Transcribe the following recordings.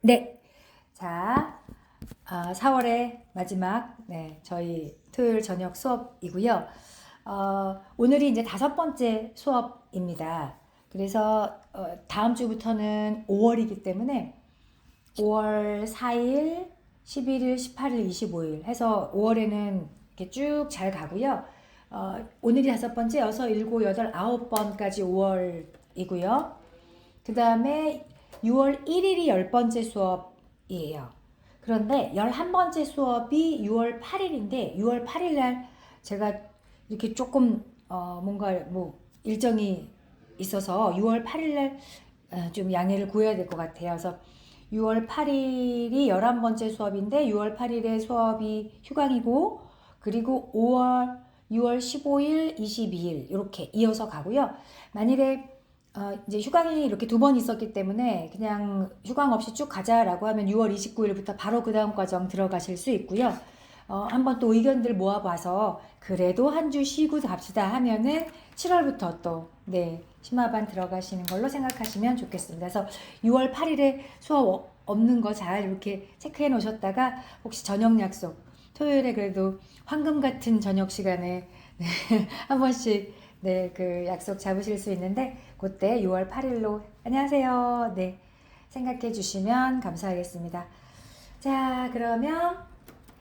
네. 자, 4월의 마지막, 네, 저희 토요일 저녁 수업이고요. 오늘이 이제 5번째 수업입니다. 그래서 다음 주부터는 5월이기 때문에 5월 4일, 11일, 18일, 25일 해서 5월에는 이렇게 쭉 잘 가고요. 오늘이 5번째, 6, 7, 8, 9번까지 5월이고요. 그 다음에 6월 1일이 10번째 수업이에요. 그런데 11번째 수업이 6월 8일인데 6월 8일 날 제가 이렇게 조금 뭔가 뭐 일정이 있어서 6월 8일 날 좀 양해를 구해야 될 것 같아요. 그래서 6월 8일이 11번째 수업인데 6월 8일에 수업이 휴강이고 그리고 6월 15일, 22일 이렇게 이어서 가고요. 만일에 이제 휴강이 이렇게 2번 있었기 때문에 그냥 휴강 없이 쭉 가자라고 하면 6월 29일부터 바로 그 다음 과정 들어가실 수 있고요. 한번 또 의견들 모아봐서 그래도 한 주 쉬고 갑시다 하면은 7월부터 또, 네, 심화반 들어가시는 걸로 생각하시면 좋겠습니다. 그래서 6월 8일에 수업 없는 거 잘 이렇게 체크해 놓으셨다가 혹시 저녁 약속, 토요일에 그래도 황금 같은 저녁 시간에 네, 한 번씩 네, 그 약속 잡으실 수 있는데 그때 6월 8일로 안녕하세요. 네, 생각해 주시면 감사하겠습니다. 자, 그러면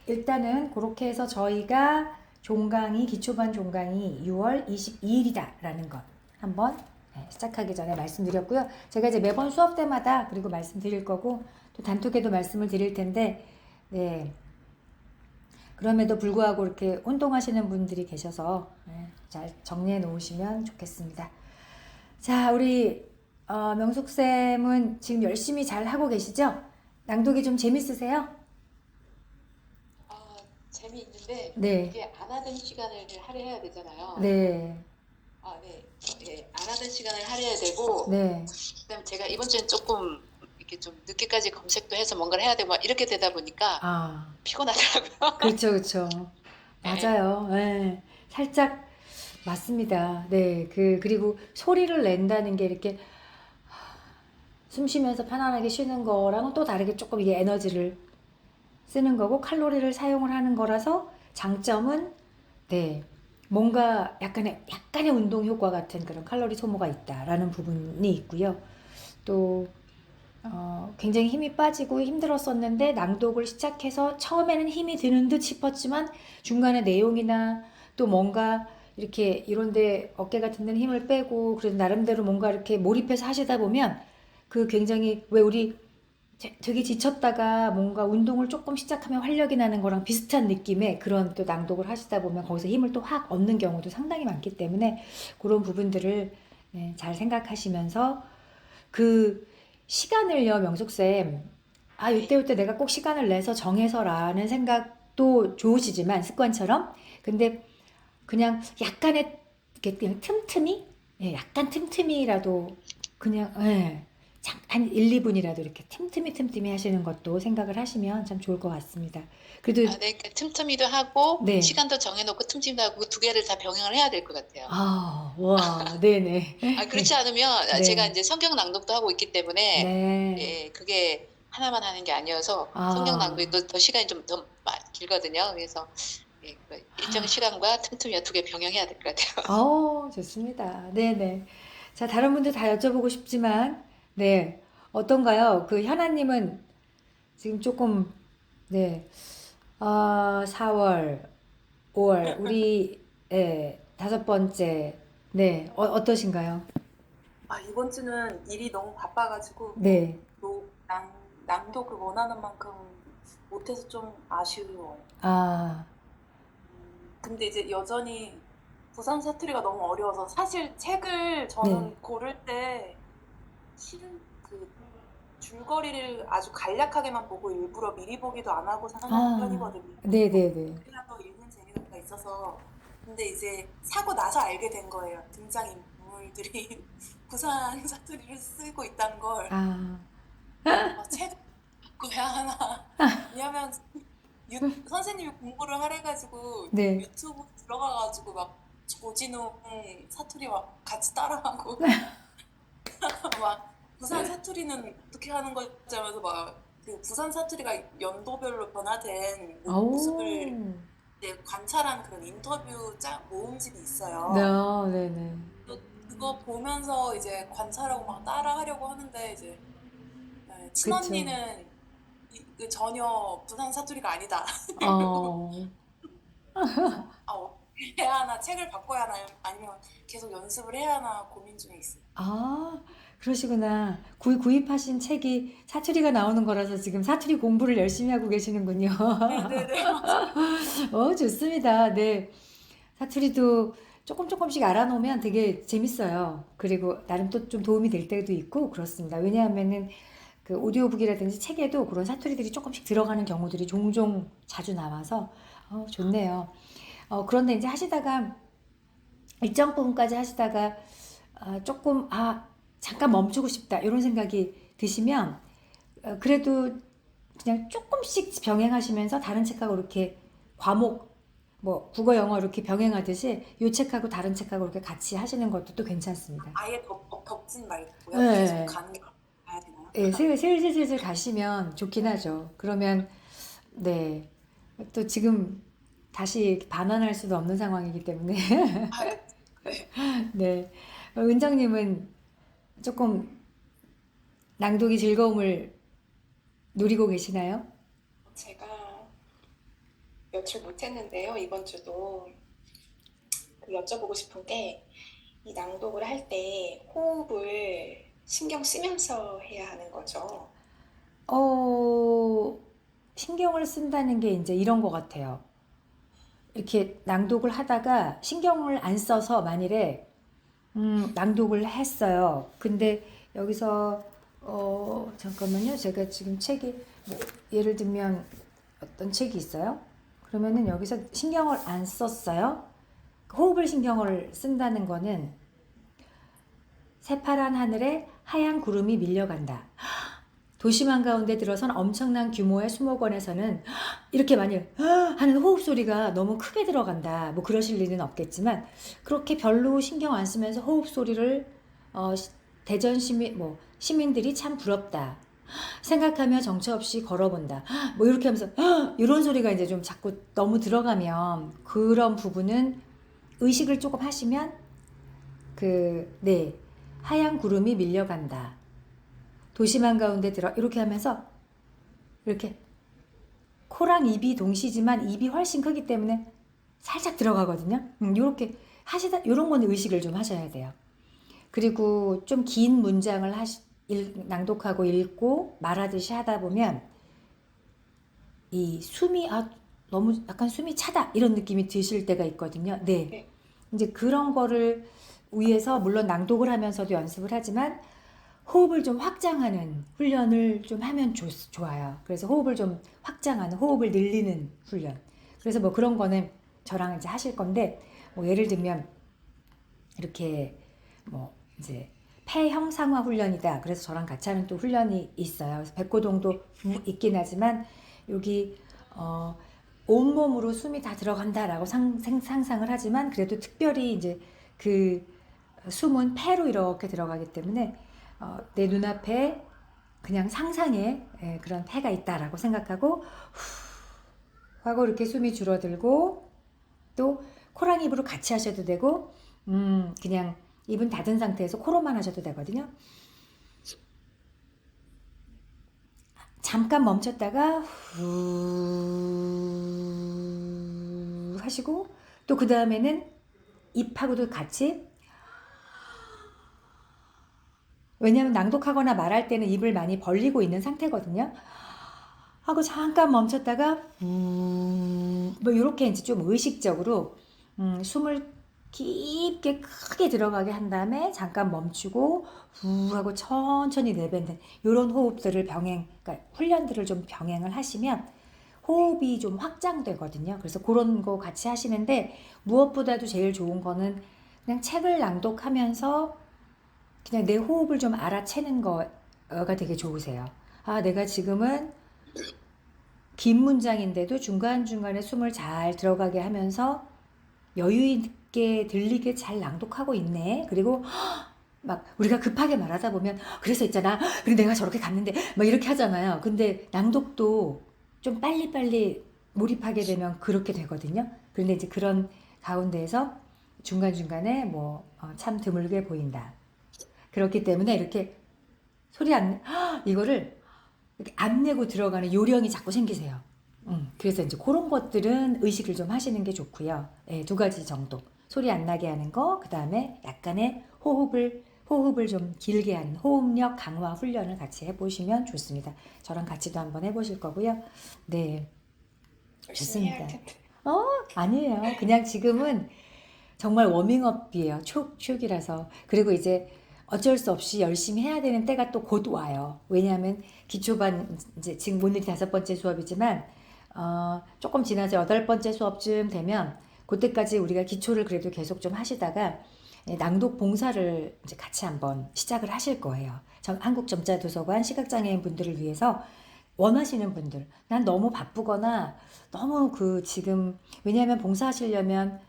일단은 그렇게 해서 저희가 종강이 기초반 종강이 6월 22일이다라는 것 한번 시작하기 전에 말씀드렸고요. 제가 이제 매번 수업 때마다 그리고 말씀드릴 거고 또 단톡에도 말씀을 드릴 텐데 네. 그럼에도 불구하고 이렇게 혼동하시는 분들이 계셔서 잘 정리해 놓으시면 좋겠습니다. 자, 우리 명숙쌤은 지금 열심히 잘 하고 계시죠? 낭독이 좀 재밌으세요? 아, 재미있는데 네, 이게 안 하던 시간을 할애해야 되잖아요. 네, 아, 네. 예, 안 하던 시간을 할애해야 되고, 네. 그다음에 제가 이번 주엔 조금 이렇게 좀 늦게까지 검색도 해서 뭔가를 해야 되고 막 이렇게 되다 보니까 아, 피곤하더라고요. 그렇죠, 그렇죠. 예. 맞아요. 예, 살짝 맞습니다. 네, 그리고 소리를 낸다는 게 이렇게 숨 쉬면서 편안하게 쉬는 거랑은 또 다르게 조금 이게 에너지를 쓰는 거고 칼로리를 사용을 하는 거라서 장점은 네 뭔가 약간의 운동 효과 같은 그런 칼로리 소모가 있다라는 부분이 있고요. 또 굉장히 힘이 빠지고 힘들었었는데 낭독을 시작해서 처음에는 힘이 드는 듯 싶었지만 중간에 내용이나 또 뭔가 이렇게 이런데 어깨 같은 데는 힘을 빼고 그래도 나름대로 뭔가 이렇게 몰입해서 하시다 보면 그 굉장히 왜 우리 되게 지쳤다가 뭔가 운동을 조금 시작하면 활력이 나는 거랑 비슷한 느낌의 그런 또 낭독을 하시다 보면 거기서 힘을 또 확 얻는 경우도 상당히 많기 때문에 그런 부분들을 잘 생각하시면서 그 시간을요, 명숙쌤. 네. 이때 내가 꼭 시간을 내서 정해서라는 생각도 좋으시지만 습관처럼. 근데 그냥 약간의 이렇게 그냥 틈틈이 약간 틈틈이라도 그냥 한 1, 2분이라도 이렇게 틈틈이 하시는 것도 생각을 하시면 참 좋을 것 같습니다. 그래도 아, 네. 그러니까 틈틈이도 하고 네. 시간도 정해놓고 틈틈이도 하고 그 두 개를 다 병행을 해야 될 것 같아요. 와, 네네. 아, 그렇지 않으면 제가 네. 이제 성경 낭독도 하고 있기 때문에 네. 예, 그게 하나만 하는 게 아니어서 성경 낭독이 아, 또 시간이 좀 더 길거든요. 그래서 예, 그 일정 시간과 틈틈이 두 개 병행해야 될 것 같아요. 좋습니다. 네네. 자, 다른 분들 다 여쭤보고 싶지만, 네. 어떤가요? 그 현아님은 지금 조금, 네. 4월, 5월, 우리, 5번째, 네. 어떠신가요? 이번 주는 일이 너무 바빠가지고, 네. 낭독을 원하는 만큼 못해서 좀 아쉬워요. 아, 근데 이제 여전히 부산 사투리가 너무 어려워서 사실 책을 네. 저는 고를 때 그 줄거리를 아주 간략하게만 보고 일부러 미리 보기도 안 하고 사는 아, 편이거든요. 네네네. 그래야 더 읽는 재미가 있어서. 근데 이제 사고 나서 알게 된 거예요. 등장인물들이 부산 사투리를 쓰고 있다는 걸. 아, 책 바꿔야 하나. 왜냐면 선생님이 공부를 하래가지고 네. 유튜브 들어가가지고 막 조진웅 사투리 막 같이 따라하고 막 부산 사투리는 어떻게 하는 거지 하면서 막 그 부산 사투리가 연도별로 변화된 모습을 오, 이제 관찰한 그런 인터뷰 모음집이 네, 있어요. 네네. 또 그거 보면서 이제 관찰하고 막 따라하려고 하는데 이제 네, 그쵸. 친언니는 그 전혀 부산 사투리가 아니다. 이러고 어, 그래서 어떻게 해야 하나 책을 바꿔야 하나 아니면 계속 연습을 해야 하나 고민 중에 있어요. 아, 그러시구나. 구입하신 책이 사투리가 나오는 거라서 지금 사투리 공부를 열심히 하고 계시는군요. 네네네 맞아요. 좋습니다. 네. 사투리도 조금씩 알아놓으면 되게 재밌어요. 그리고 나름 또 좀 도움이 될 때도 있고 그렇습니다. 왜냐하면은 그 오디오북이라든지 책에도 그런 사투리들이 조금씩 들어가는 경우들이 종종 자주 나와서 좋네요. 그런데 이제 하시다가 일정 부분까지 하시다가 조금 잠깐 멈추고 싶다 이런 생각이 드시면 그래도 그냥 조금씩 병행하시면서 다른 책하고 이렇게 과목 뭐 국어 영어 이렇게 병행하듯이 요 책하고 다른 책하고 이렇게 같이 하시는 것도 또 괜찮습니다. 아예 덮진 말고요. 계속 네, 가는 게 가야 되나요? 네, 슬슬 가시면 좋긴 하죠. 그러면 네, 또 지금 다시 반환할 수도 없는 상황이기 때문에 아, 네. 네, 은정님은 조금 낭독의 즐거움을 누리고 계시나요? 제가 며칠 못했는데요, 이번 주도. 그 여쭤보고 싶은 게, 이 낭독을 할 때 호흡을 신경 쓰면서 해야 하는 거죠. 어, 신경을 쓴다는 게 이제 이런 것 같아요. 이렇게 낭독을 하다가 신경을 안 써서 만일에 낭독을 했어요. 근데 여기서 잠깐만요. 제가 지금 책이 뭐 예를 들면 어떤 책이 있어요. 그러면은 여기서 신경을 안 썼어요. 호흡을 신경을 쓴다는 거는 새파란 하늘에 하얀 구름이 밀려간다. 도심 한가운데 들어선 엄청난 규모의 수목원에서는 이렇게 많이 하는 호흡 소리가 너무 크게 들어간다. 뭐 그러실 일은 없겠지만 그렇게 별로 신경 안 쓰면서 호흡 소리를 대전 시민들이 참 부럽다. 생각하며 정처 없이 걸어본다. 뭐 이렇게 하면서 이런 소리가 이제 좀 자꾸 너무 들어가면 그런 부분은 의식을 조금 하시면 네, 하얀 구름이 밀려간다. 도심 한가운데 들어 이렇게 하면서 이렇게 코랑 입이 동시지만 입이 훨씬 크기 때문에 살짝 들어가거든요. 이렇게 하시다 이런 거는 의식을 좀 하셔야 돼요. 그리고 좀 긴 문장을 낭독하고 읽고 말하듯이 하다 보면 이 숨이 너무 약간 숨이 차다 이런 느낌이 드실 때가 있거든요. 네. 네. 이제 그런 거를 위해서 물론 낭독을 하면서도 연습을 하지만 호흡을 좀 확장하는 훈련을 좀 하면 좋아요. 그래서 호흡을 좀 확장하는, 호흡을 늘리는 훈련. 그래서 뭐 그런 거는 저랑 이제 하실 건데, 뭐 예를 들면 이렇게 뭐 이제 폐 형상화 훈련이다. 그래서 저랑 같이 하는 또 훈련이 있어요. 그래서 백고동도 있긴 하지만 여기 온몸으로 숨이 다 들어간다라고 상상을 하지만 그래도 특별히 이제 그 숨은 폐로 이렇게 들어가기 때문에 내 눈앞에 그냥 상상에 그런 폐가 있다라고 생각하고 후 하고 이렇게 숨이 줄어들고 또 코랑 입으로 같이 하셔도 되고 그냥 입은 닫은 상태에서 코로만 하셔도 되거든요. 잠깐 멈췄다가 후 하시고 또 그 다음에는 입하고도 같이 왜냐하면 낭독하거나 말할 때는 입을 많이 벌리고 있는 상태거든요. 하고 잠깐 멈췄다가 뭐 이렇게 이제 좀 의식적으로 숨을 깊게 크게 들어가게 한 다음에 잠깐 멈추고 후 하고 천천히 내뱉는 이런 호흡들을 그러니까 훈련들을 좀 병행을 하시면 호흡이 좀 확장되거든요. 그래서 그런 거 같이 하시는데 무엇보다도 제일 좋은 거는 그냥 책을 낭독하면서 그냥 내 호흡을 좀 알아채는 거가 되게 좋으세요. 내가 지금은 긴 문장인데도 중간중간에 숨을 잘 들어가게 하면서 여유 있게 들리게 잘 낭독하고 있네. 그리고 막 우리가 급하게 말하다 보면 그래서 있잖아. 그리고 내가 저렇게 갔는데 막 이렇게 하잖아요. 근데 낭독도 좀 빨리빨리 몰입하게 되면 그렇게 되거든요. 그런데 이제 그런 가운데에서 중간중간에 뭐 참 드물게 보인다. 그렇기 때문에 이렇게 소리 안, 이거를 이렇게 안 내고 들어가는 요령이 자꾸 생기세요. 그래서 이제 그런 것들은 의식을 좀 하시는 게 좋고요. 예, 두 가지 정도. 소리 안 나게 하는 거, 그 다음에 약간의 호흡을 좀 길게 하는 호흡력 강화 훈련을 같이 해보시면 좋습니다. 저랑 같이도 한번 해보실 거고요. 네, 열심히 해야 할 좋습니다. 텐데. 아니에요. 그냥 지금은 정말 워밍업이에요. 초기라서. 그리고 이제 어쩔 수 없이 열심히 해야 되는 때가 또 곧 와요. 왜냐하면 기초반, 이제 지금 오늘이 5번째 수업이지만, 조금 지나서 8번째 수업쯤 되면, 그때까지 우리가 기초를 그래도 계속 좀 하시다가, 낭독 봉사를 이제 같이 한번 시작을 하실 거예요. 한국점자도서관 시각장애인 분들을 위해서 원하시는 분들, 난 너무 바쁘거나, 너무 지금, 왜냐하면 봉사하시려면,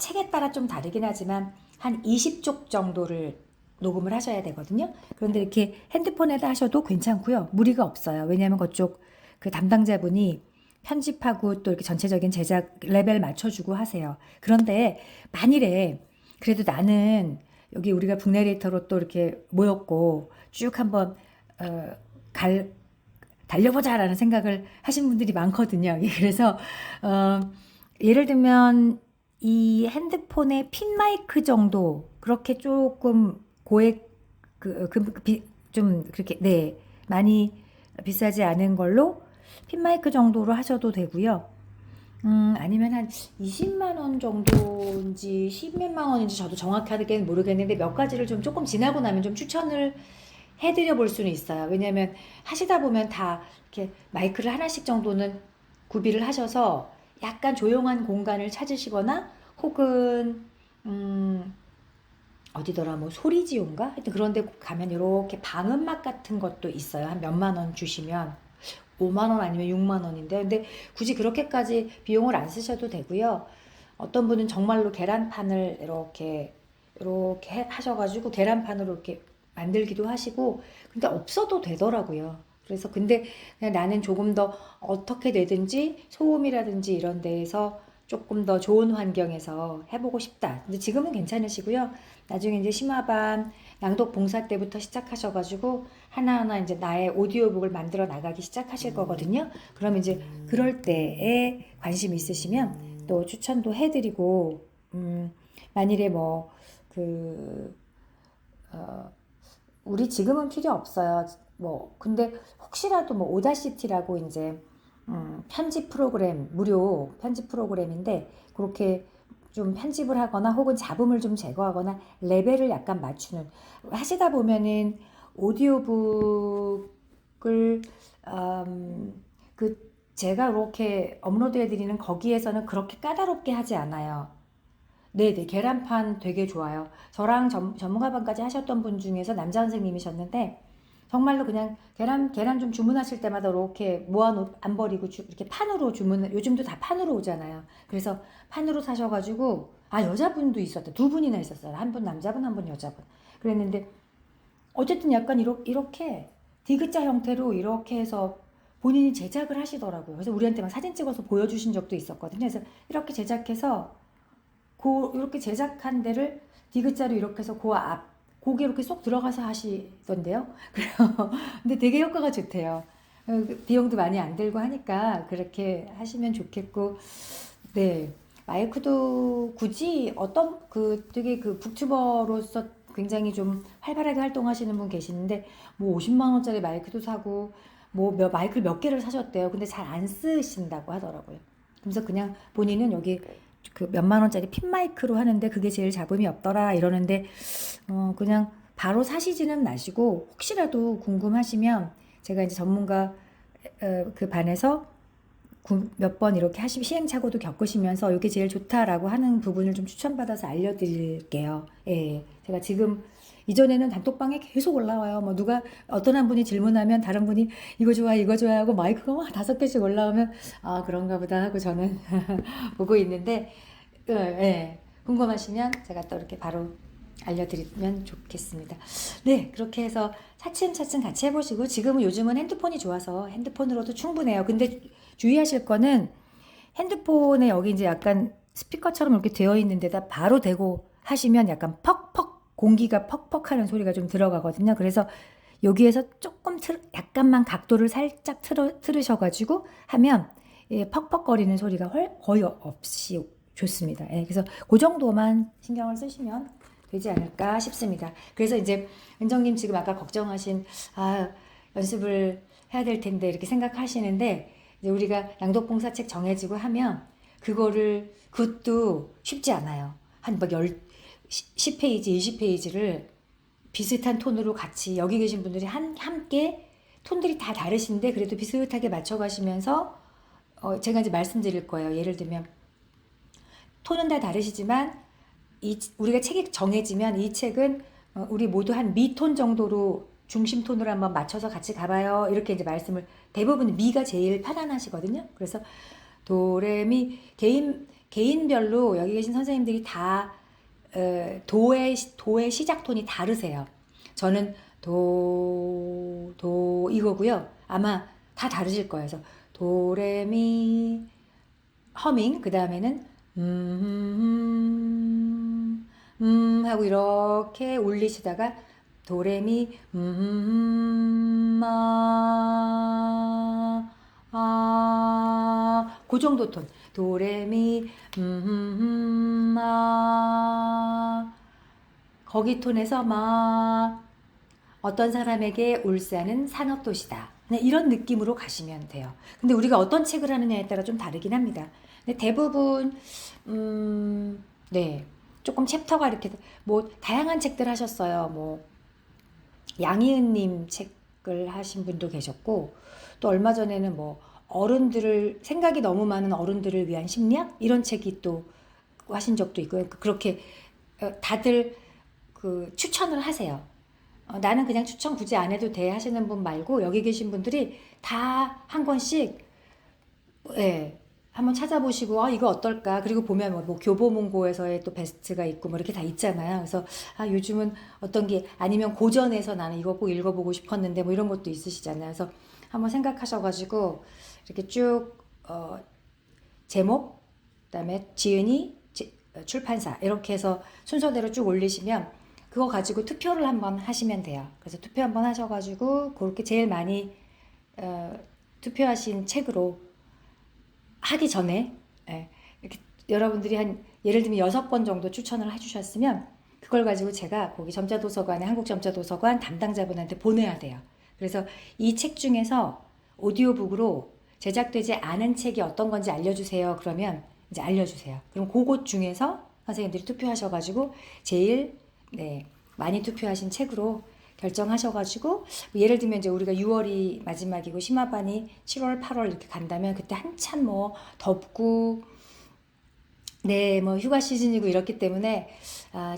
책에 따라 좀 다르긴 하지만 한 20쪽 정도를 녹음을 하셔야 되거든요. 그런데 이렇게 핸드폰에다 하셔도 괜찮고요. 무리가 없어요. 왜냐하면 그쪽 그 담당자분이 편집하고 또 이렇게 전체적인 제작 레벨 맞춰주고 하세요. 그런데 만일에 그래도 나는 여기 우리가 북내레이터로 또 이렇게 모였고 쭉 한번 달려보자라는 생각을 하신 분들이 많거든요. 그래서 예를 들면 이 핸드폰의 핀 마이크 정도 그렇게 조금 고액 좀 그렇게 네 많이 비싸지 않은 걸로 핀 마이크 정도로 하셔도 되고요. 아니면 한 20만 원 정도인지 10몇만 원인지 저도 정확하게는 모르겠는데 몇 가지를 좀 조금 지나고 나면 좀 추천을 해드려 볼 수는 있어요. 왜냐면 하시다 보면 다 이렇게 마이크를 하나씩 정도는 구비를 하셔서 약간 조용한 공간을 찾으시거나 혹은 어디더라 뭐 소리지온가? 하여튼 그런 데 가면 이렇게 방음막 같은 것도 있어요. 한 몇만 원 주시면 5만 원 아니면 6만 원인데 근데 굳이 그렇게까지 비용을 안 쓰셔도 되고요. 어떤 분은 정말로 계란판을 이렇게 하셔가지고 계란판으로 이렇게 만들기도 하시고 근데 없어도 되더라고요. 그래서 근데 그냥 나는 조금 더 어떻게 되든지 소음이라든지 이런 데에서 조금 더 좋은 환경에서 해보고 싶다. 근데 지금은 괜찮으시고요. 나중에 이제 심화반 낭독 봉사 때부터 시작하셔가지고 하나하나 이제 나의 오디오북을 만들어 나가기 시작하실 거거든요. 그러면 이제 그럴 때에 관심 있으시면 또 추천도 해드리고, 만일에 우리 지금은 필요 없어요. 근데 혹시라도 오다시티라고 이제, 편집 프로그램, 무료 편집 프로그램인데, 그렇게 좀 편집을 하거나 혹은 잡음을 좀 제거하거나 레벨을 약간 맞추는, 하시다 보면은 오디오북을, 제가 이렇게 업로드 해드리는 거기에서는 그렇게 까다롭게 하지 않아요. 네네, 계란판 되게 좋아요. 저랑 전문가반까지 하셨던 분 중에서 남자 선생님이셨는데, 정말로 그냥 계란 좀 주문하실 때마다 이렇게 안 버리고 이렇게 판으로 요즘도 다 판으로 오잖아요. 그래서 판으로 사셔가지고, 여자분도 있었다. 두 분이나 있었어요. 한 분 남자분, 한 분 여자분. 그랬는데, 어쨌든 약간 이렇게 디귿자 형태로 이렇게 해서 본인이 제작을 하시더라고요. 그래서 우리한테 막 사진 찍어서 보여주신 적도 있었거든요. 그래서 이렇게 제작해서 이렇게 제작한 데를 디귿자로 이렇게 해서 고개 이렇게 쏙 들어가서 하시던데요. 그래요. 근데 되게 효과가 좋대요. 비용도 많이 안 들고 하니까 그렇게 하시면 좋겠고, 네. 마이크도 굳이 되게 북튜버로서 굉장히 좀 활발하게 활동하시는 분 계시는데, 50만 원짜리 마이크도 사고, 마이크를 몇 개를 사셨대요. 근데 잘 안 쓰신다고 하더라고요. 그래서 그냥 본인은 여기 몇만 원짜리 핀 마이크로 하는데 그게 제일 잡음이 없더라 이러는데 그냥 바로 사시지는 마시고 혹시라도 궁금하시면 제가 이제 전문가 그 반에서 몇 번 이렇게 시행착오도 겪으시면서 이게 제일 좋다라고 하는 부분을 좀 추천받아서 알려드릴게요. 예, 제가 지금 이전에는 단톡방에 계속 올라와요. 어떤 한 분이 질문하면 다른 분이 이거 좋아 하고 마이크가 막 5개씩 올라오면 그런가 보다 하고 저는 보고 있는데, 예, 궁금하시면 제가 또 이렇게 바로 알려드리면 좋겠습니다. 네, 그렇게 해서 차츰차츰 같이 해보시고 지금은 요즘은 핸드폰이 좋아서 핸드폰으로도 충분해요. 근데 주의하실 거는 핸드폰에 여기 이제 약간 스피커처럼 이렇게 되어 있는 데다 바로 대고 하시면 약간 퍽퍽 공기가 퍽퍽하는 소리가 좀 들어가거든요. 그래서 여기에서 조금 약간만 각도를 살짝 틀으셔가지고 하면 예, 퍽퍽거리는 소리가 거의 없이 좋습니다. 예, 그래서 그 정도만 신경을 쓰시면 되지 않을까 싶습니다. 그래서 이제 은정님 지금 아까 걱정하신 연습을 해야 될 텐데 이렇게 생각하시는데 이제 우리가 낭독봉사책 정해지고 하면 그것도 쉽지 않아요. 한 막 10페이지, 20페이지를 비슷한 톤으로 같이 여기 계신 분들이 함께 톤들이 다 다르신데 그래도 비슷하게 맞춰가시면서 제가 이제 말씀드릴 거예요. 예를 들면 톤은 다 다르시지만 우리가 책이 정해지면 이 책은 우리 모두 한 미 톤 정도로 중심 톤으로 한번 맞춰서 같이 가봐요. 이렇게 이제 말씀을 대부분 미가 제일 편안하시거든요. 그래서 도레미 개인별로 여기 계신 선생님들이 다 도의 시작 톤이 다르세요. 저는 도 이거고요. 아마 다 다르실 거예요. 그래서 도레미 허밍 그 다음에는 하고 이렇게 올리시다가 도레미 그 정도 톤 도레미 거기 톤에서 어떤 사람에게 울산은 산업도시다. 네, 이런 느낌으로 가시면 돼요. 근데 우리가 어떤 책을 하느냐에 따라 좀 다르긴 합니다. 근데 대부분 네, 조금 챕터가 이렇게 뭐 다양한 책들 하셨어요. 뭐 양희은님 책을 하신 분도 계셨고 또 얼마 전에는 뭐 생각이 너무 많은 어른들을 위한 심리학 이런 책이 또 하신 적도 있고요. 그렇게 다들 그 추천을 하세요. 나는 그냥 추천 굳이 안 해도 돼 하시는 분 말고 여기 계신 분들이 다 한 권씩 예, 한번 찾아보시고 이거 어떨까? 그리고 보면 뭐 교보문고에서의 또 베스트가 있고 뭐 이렇게 다 있잖아요. 그래서 요즘은 어떤 게 아니면 고전에서 나는 이거 꼭 읽어보고 싶었는데 뭐 이런 것도 있으시잖아요. 그래서 한번 생각하셔가지고 이렇게 쭉 제목, 그다음에 지은이 출판사 이렇게 해서 순서대로 쭉 올리시면 그거 가지고 투표를 한번 하시면 돼요. 그래서 투표 한번 하셔가지고 그렇게 제일 많이 투표하신 책으로 하기 전에 이렇게 여러분들이 예를 들면 6권 정도 추천을 해주셨으면 그걸 가지고 제가 거기 점자도서관에 한국점자도서관 담당자분한테 보내야 돼요. 그래서 이 책 중에서 오디오북으로 제작되지 않은 책이 어떤 건지 알려주세요. 그러면 이제 알려주세요. 그럼 그것 중에서 선생님들이 투표하셔가지고 제일 많이 투표하신 책으로 결정하셔가지고 예를 들면 이제 우리가 6월이 마지막이고 심화반이 7월, 8월 이렇게 간다면 그때 한참 뭐 덥고 뭐 휴가 시즌이고 이렇기 때문에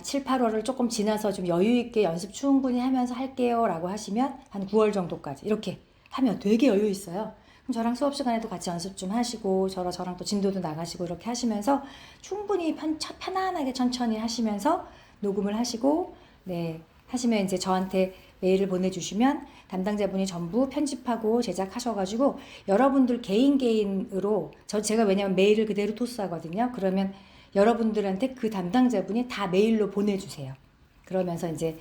7, 8월을 조금 지나서 좀 여유 있게 연습 충분히 하면서 할게요 라고 하시면 한 9월 정도까지 이렇게 하면 되게 여유 있어요. 그럼 저랑 수업 시간에도 같이 연습 좀 하시고 저랑 또 진도도 나가시고 이렇게 하시면서 충분히 편안하게 천천히 하시면서 녹음을 하시고 하시면 이제 저한테 메일을 보내주시면 담당자분이 전부 편집하고 제작하셔가지고 여러분들 개인으로 제가 왜냐면 메일을 그대로 토스하거든요. 그러면 여러분들한테 그 담당자분이 다 메일로 보내주세요. 그러면서 이제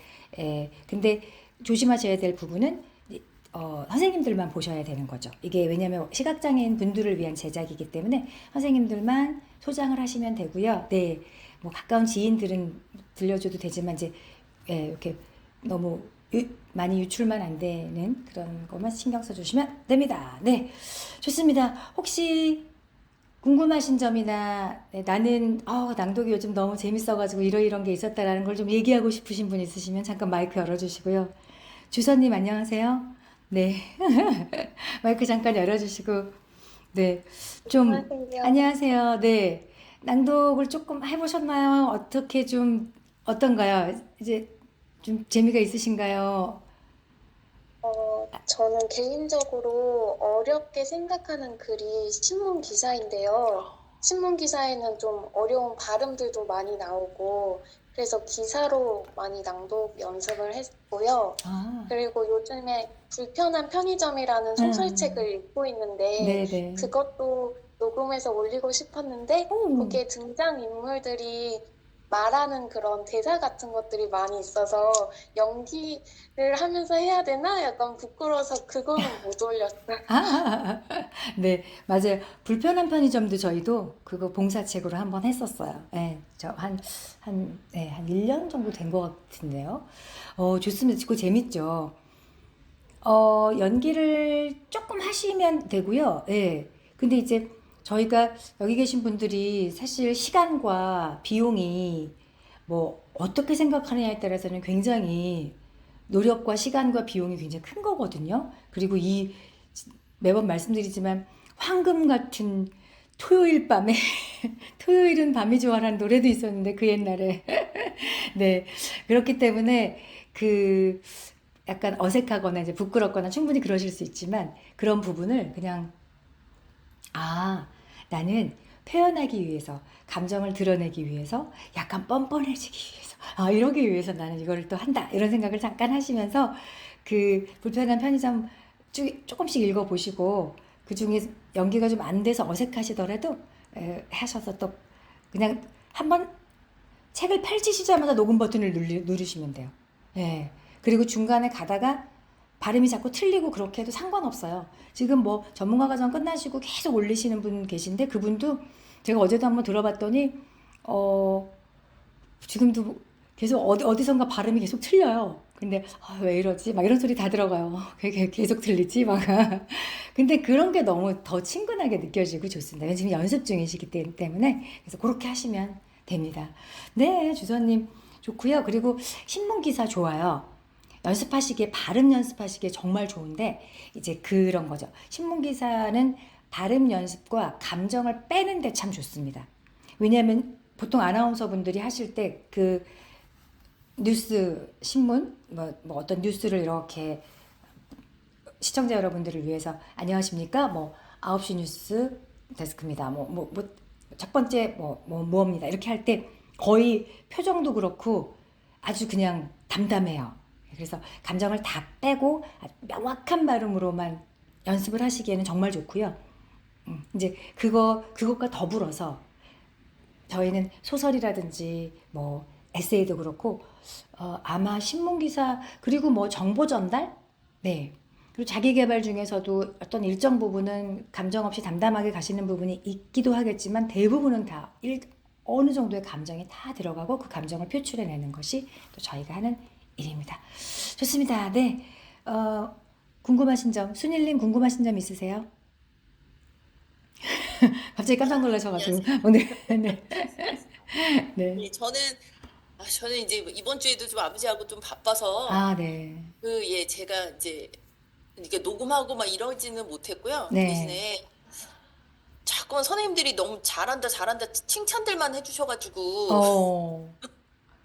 근데 조심하셔야 될 부분은 선생님들만 보셔야 되는 거죠. 이게 왜냐면 시각장애인 분들을 위한 제작이기 때문에 선생님들만 소장을 하시면 되고요. 뭐 가까운 지인들은 들려줘도 되지만 이제 이렇게 너무 많이 유출만 안 되는 그런 것만 신경 써주시면 됩니다. 네, 좋습니다. 혹시 궁금하신 점이나 나는 낭독이 요즘 너무 재밌어가지고 이런 게 있었다라는 걸 좀 얘기하고 싶으신 분 있으시면 잠깐 마이크 열어주시고요. 주선님 안녕하세요. 네, 마이크 잠깐 열어주시고 좀 안녕하세요. 안녕하세요. 네, 낭독을 조금 해보셨나요? 어떻게 좀 어떤가요? 이제 좀 재미가 있으신가요? 저는 개인적으로 어렵게 생각하는 글이 신문 기사인데요. 신문 기사에는 좀 어려운 발음들도 많이 나오고, 그래서 기사로 많이 낭독 연습을 했고요. 아, 그리고 요즘에 불편한 편의점이라는 소설책을 읽고 있는데 네네. 그것도 녹음해서 올리고 싶었는데 오, 거기에 등장인물들이 말하는 그런 대사 같은 것들이 많이 있어서 연기를 하면서 해야 되나? 약간 부끄러워서 그거는 못 올렸어요. 아, 네, 맞아요. 불편한 편의점도 저희도 그거 봉사책으로 한번 했었어요. 네, 네, 한 1년 정도 된 것 같은데요. 좋습니다. 그거 재밌죠. 연기를 조금 하시면 되고요. 예. 근데 이제 저희가 여기 계신 분들이 사실 시간과 비용이 뭐 어떻게 생각하느냐에 따라서는 굉장히 노력과 시간과 비용이 굉장히 큰 거거든요. 그리고 매번 말씀드리지만 황금 같은 토요일 밤에 토요일은 밤이 좋아라는 노래도 있었는데 그 옛날에 네 그렇기 때문에 그 약간 어색하거나 이제 부끄럽거나 충분히 그러실 수 있지만 그런 부분을 그냥 아, 나는 표현하기 위해서, 감정을 드러내기 위해서, 약간 뻔뻔해지기 위해서, 이러기 위해서 나는 이거를 또 한다. 이런 생각을 잠깐 하시면서 그 불편한 편의점 조금씩 읽어보시고 그 중에 연기가 좀 안 돼서 어색하시더라도 하셔서 또 그냥 한번 책을 펼치시자마자 녹음 버튼을 누르시면 돼요. 예. 그리고 중간에 가다가 발음이 자꾸 틀리고 그렇게 해도 상관없어요. 지금 뭐 전문가 과정 끝나시고 계속 올리시는 분 계신데 그분도 제가 어제도 한번 들어봤더니 어 지금도 계속 어디선가 발음이 계속 틀려요. 근데 왜 이러지? 막 이런 소리 다 들어가요. 계속 틀리지? 막. 근데 그런 게 너무 더 친근하게 느껴지고 좋습니다. 지금 연습 중이시기 때문에 그래서 그렇게 하시면 됩니다. 네, 주선님 좋고요. 그리고 신문 기사 좋아요. 연습하시기에 발음 연습하시기에 정말 좋은데 이제 그런 거죠. 신문 기사는 발음 연습과 감정을 빼는데 참 좋습니다. 왜냐하면 보통 아나운서 분들이 하실 때 그 뉴스 신문 뭐 어떤 뉴스를 이렇게 시청자 여러분들을 위해서 안녕하십니까 뭐 9시 뉴스 데스크입니다. 첫 번째 뭐입니다. 이렇게 할 때 거의 표정도 그렇고 아주 그냥 담담해요. 그래서 감정을 다 빼고 명확한 발음으로만 연습을 하시기에는 정말 좋고요. 이제 그것과 더불어서 저희는 소설이라든지 뭐 에세이도 그렇고 아마 신문 기사 그리고 뭐 정보 전달 네 그리고 자기 개발 중에서도 어떤 일정 부분은 감정 없이 담담하게 가시는 부분이 있기도 하겠지만 대부분은 다 어느 정도의 감정이 다 들어가고 그 감정을 표출해내는 것이 또 저희가 하는 일입니다. 좋습니다. 네 궁금하신 점 순일님 궁금하신 점 있으세요? 갑자기 깜짝 놀라셔가지고 안녕하세요. 오늘 네. 네. 예, 저는 이제 이번 주에도 좀 아버지하고 좀 바빠서 네. 제가 이제 이렇게 녹음하고 막 이러지는 못했고요. 네. 대신에 자꾸 선생님들이 너무 잘한다, 잘한다 칭찬들만 해주셔가지고 어.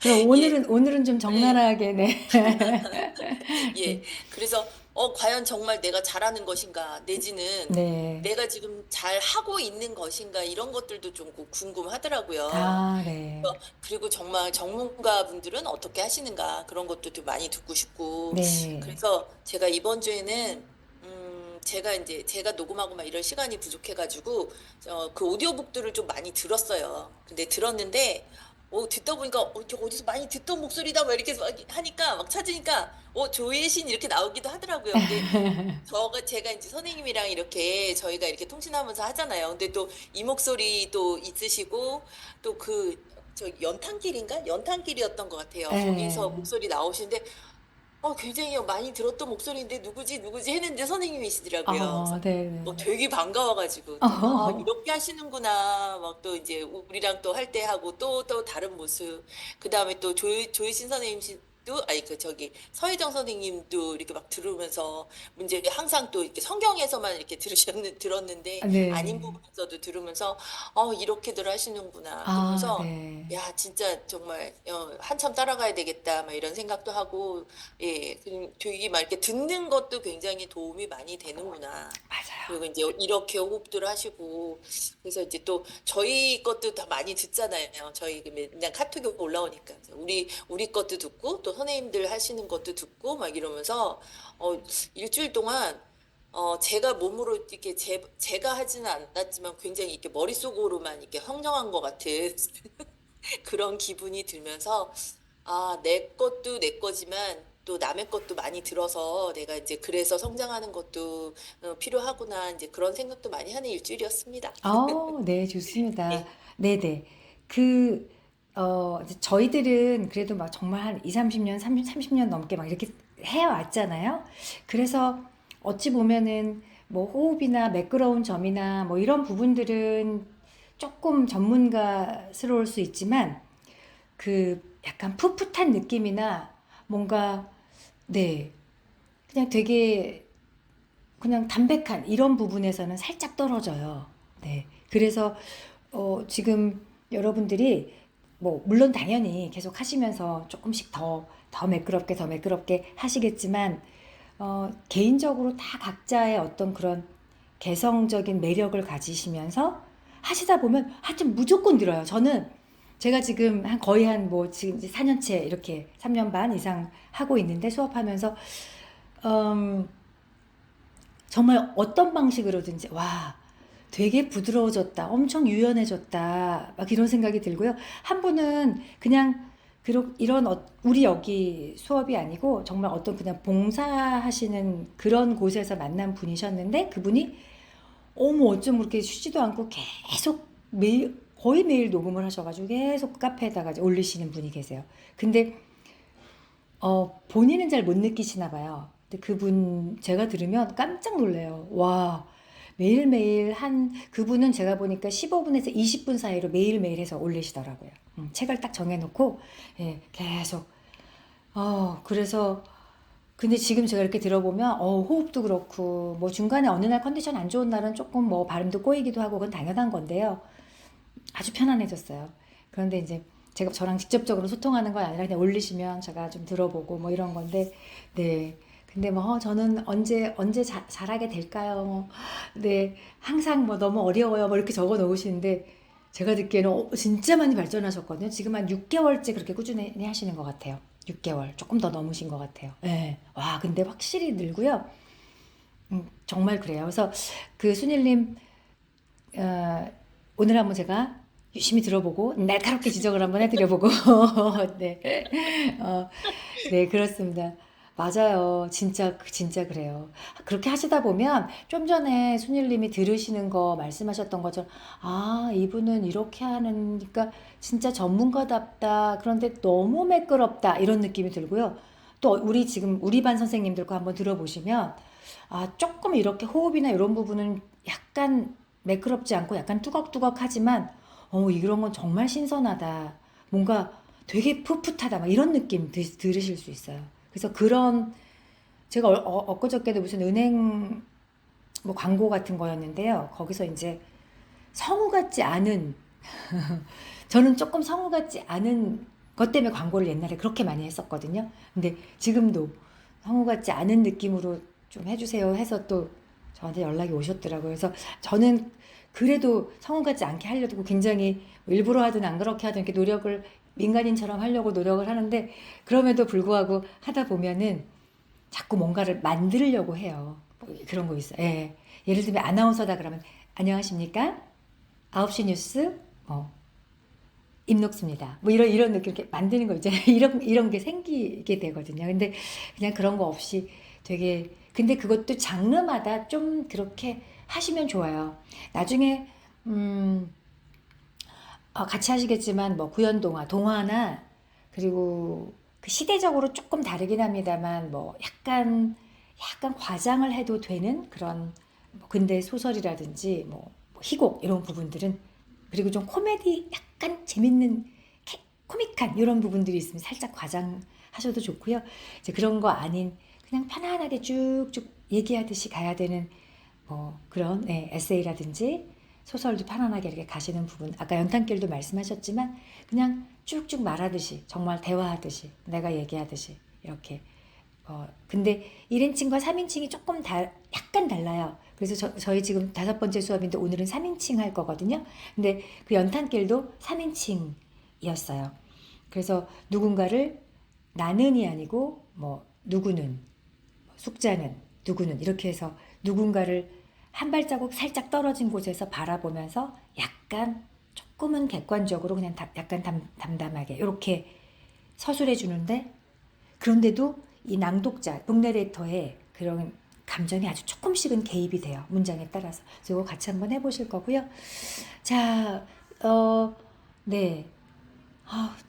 그럼 예, 오늘은 좀 예, 적나라하게, 네. 예. 그래서 과연 정말 내가 잘하는 것인가, 내지는 네. 내가 지금 잘 하고 있는 것인가 이런 것들도 좀 궁금하더라고요. 네. 그리고 정말 전문가분들은 어떻게 하시는가 그런 것도 좀 많이 듣고 싶고 네. 그래서 제가 이번 주에는 제가 녹음하고 막 이런 시간이 부족해가지고 그 오디오북들을 좀 많이 들었어요. 근데 들었는데 듣다 보니까 이렇게 어디서 많이 듣던 목소리다 막 이렇게 막 하니까 막 찾으니까 조혜신 이렇게 나오기도 하더라고요. 근데 제가 이제 선생님이랑 이렇게 저희가 이렇게 통신하면서 하잖아요. 근데 또 이 목소리도 있으시고 또 저 연탄길인가? 연탄길이었던 것 같아요. 거기서 네. 목소리 나오시는데 굉장히 많이 들었던 목소리인데 누구지 했는데 선생님이시더라고요. 그래서 네. 되게 반가워가지고 또 이렇게 하시는구나. 막 또 이제 우리랑 또 할 때 하고 또 다른 모습. 그 다음에 또 조희신 선생님도 아니 저기 서혜정 선생님도 이렇게 막 들으면서 문제 항상 또 이렇게 성경에서만 이렇게 들었는데 아닌 네. 부분에서도 들으면서 이렇게들 하시는구나. 아, 그러면서 네. 야 진짜 정말 한참 따라가야 되겠다 막 이런 생각도 하고 되게 막 이렇게 듣는 것도 굉장히 도움이 많이 되는구나. 맞아요. 그리고 이제 이렇게 호흡들 하시고 그래서 이제 또 저희 것도 다 많이 듣잖아요. 저희 맨날 카톡이 올라오니까 우리 것도 듣고 또 선생님들 하시는 것도 듣고 막 이러면서 일주일 동안 제가 몸으로 이렇게 제가 하지는 않았지만 굉장히 이렇게 머릿속으로만 이렇게 성장한 것 같은 그런 기분이 들면서 아, 내 것도 내 거지만 또 남의 것도 많이 들어서 내가 이제 그래서 성장하는 것도 필요하구나 이제 그런 생각도 많이 하는 일주일이었습니다. 네, 좋습니다. 네. 네네. 이제 저희들은 그래도 막 정말 한 2, 30년, 30년 넘게 막 이렇게 해왔잖아요. 그래서 어찌 보면은 뭐 호흡이나 매끄러운 점이나 뭐 이런 부분들은 조금 전문가스러울 수 있지만 그 약간 풋풋한 느낌이나 뭔가, 네, 그냥 되게 그냥 담백한 이런 부분에서는 살짝 떨어져요. 네. 그래서 지금 여러분들이 뭐 물론 당연히 계속 하시면서 조금씩 더 매끄럽게 더 매끄럽게 하시겠지만 개인적으로 다 각자의 어떤 그런 개성적인 매력을 가지시면서 하시다 보면 하여튼 무조건 늘어요. 저는 제가 지금 거의 한 뭐 지금 이제 4년째 이렇게 3년 반 이상 하고 있는데 수업하면서 음, 정말 어떤 방식으로든지 와 되게 부드러워졌다 엄청 유연해졌다 막 이런 생각이 들고요. 한 분은 그냥 이런 우리 여기 수업이 아니고 정말 어떤 그냥 봉사하시는 그런 곳에서 만난 분이셨는데 그분이 어머 어쩜 그렇게 쉬지도 않고 계속 매일 거의 매일 녹음을 하셔가지고 계속 카페에다가 이제 올리시는 분이 계세요. 근데 본인은 잘 못 느끼시나 봐요. 근데 그분 제가 들으면 깜짝 놀래요. 와, 매일매일 그분은 제가 보니까 15분에서 20분 사이로 매일매일 해서 올리시더라고요. 책을 딱 정해놓고, 예, 계속. 그래서, 근데 지금 제가 이렇게 들어보면, 호흡도 그렇고, 뭐 중간에 어느 날 컨디션 안 좋은 날은 조금 뭐 발음도 꼬이기도 하고, 그건 당연한 건데요. 아주 편안해졌어요. 그런데 이제 제가 저랑 직접적으로 소통하는 건 아니라 그냥 올리시면 제가 좀 들어보고 뭐 이런 건데, 네. 근데 뭐 저는 언제 잘하게 될까요? 뭐, 네. 항상 뭐 너무 어려워요. 뭐 이렇게 적어 놓으시는데 제가 듣기에는 진짜 많이 발전하셨거든요. 지금 한 6개월째 그렇게 꾸준히 하시는 것 같아요. 6개월. 조금 더 넘으신 것 같아요. 네. 와, 근데 확실히 늘고요. 정말 그래요. 그래서 그 순일님, 어, 오늘 한번 제가 유심히 들어보고 날카롭게 지적을 한번 해드려보고 네, 네 그렇습니다. 맞아요. 진짜 그래요. 그렇게 하시다 보면 좀 전에 순일님이 들으시는 거 말씀하셨던 것처럼 아 이분은 이렇게 하니까 진짜 전문가답다. 그런데 너무 매끄럽다 이런 느낌이 들고요. 또 지금 우리 반 선생님들과 한번 들어보시면 아 조금 이렇게 호흡이나 이런 부분은 약간 매끄럽지 않고 약간 뚜걱뚜걱하지만 이런 건 정말 신선하다. 뭔가 되게 풋풋하다. 막 이런 느낌 들으실 수 있어요. 그래서 제가 엊그저께도 무슨 은행 뭐 광고 같은 거였는데요. 거기서 이제 성우 같지 않은 저는 조금 성우 같지 않은 것 때문에 광고를 옛날에 그렇게 많이 했었거든요. 근데 지금도 성우 같지 않은 느낌으로 좀 해주세요 해서 또 저한테 연락이 오셨더라고요. 그래서 저는 그래도 성우 같지 않게 하려고 굉장히 일부러 하든 안 그렇게 하든 이렇게 노력을 민간인처럼 하려고 노력을 하는데 그럼에도 불구하고 하다 보면은 자꾸 뭔가를 만들려고 해요. 뭐 그런 거 있어요. 예. 예를 들면 아나운서다 그러면 안녕하십니까? 9시 뉴스 임녹수입니다. 뭐 이런 느낌 이렇게 만드는 거 있잖아요. 이런 게 생기게 되거든요. 근데 그냥 그런 거 없이 되게 근데 그것도 장르마다 좀 그렇게 하시면 좋아요. 나중에 같이 하시겠지만 뭐 구연동화, 동화나 그리고 그 시대적으로 조금 다르긴 합니다만 뭐 약간 과장을 해도 되는 그런 뭐 근대 소설이라든지 뭐 희곡 이런 부분들은 그리고 좀 코미디 약간 재밌는 코믹한 이런 부분들이 있으면 살짝 과장하셔도 좋고요. 이제 그런 거 아닌 그냥 편안하게 쭉쭉 얘기하듯이 가야 되는 뭐 그런 에세이라든지 소설도 편안하게 이렇게 가시는 부분 아까 연탄길도 말씀하셨지만 그냥 쭉쭉 말하듯이 정말 대화하듯이 내가 얘기하듯이 이렇게 근데 1인칭과 3인칭이 조금 약간 달라요. 그래서 저희 지금 5번째 수업인데 오늘은 3인칭 할 거거든요. 근데 그 연탄길도 3인칭이었어요. 그래서 누군가를 나는이 아니고 뭐 누구는, 숙자는, 누구는 이렇게 해서 누군가를 한 발자국 살짝 떨어진 곳에서 바라보면서 약간 조금은 객관적으로 그냥 약간 담담하게 이렇게 서술해 주는데 그런데도 이 낭독자, 북내레이터의 그런 감정이 아주 조금씩은 개입이 돼요. 문장에 따라서. 그래서 이거 같이 한번 해보실 거고요. 자, 네.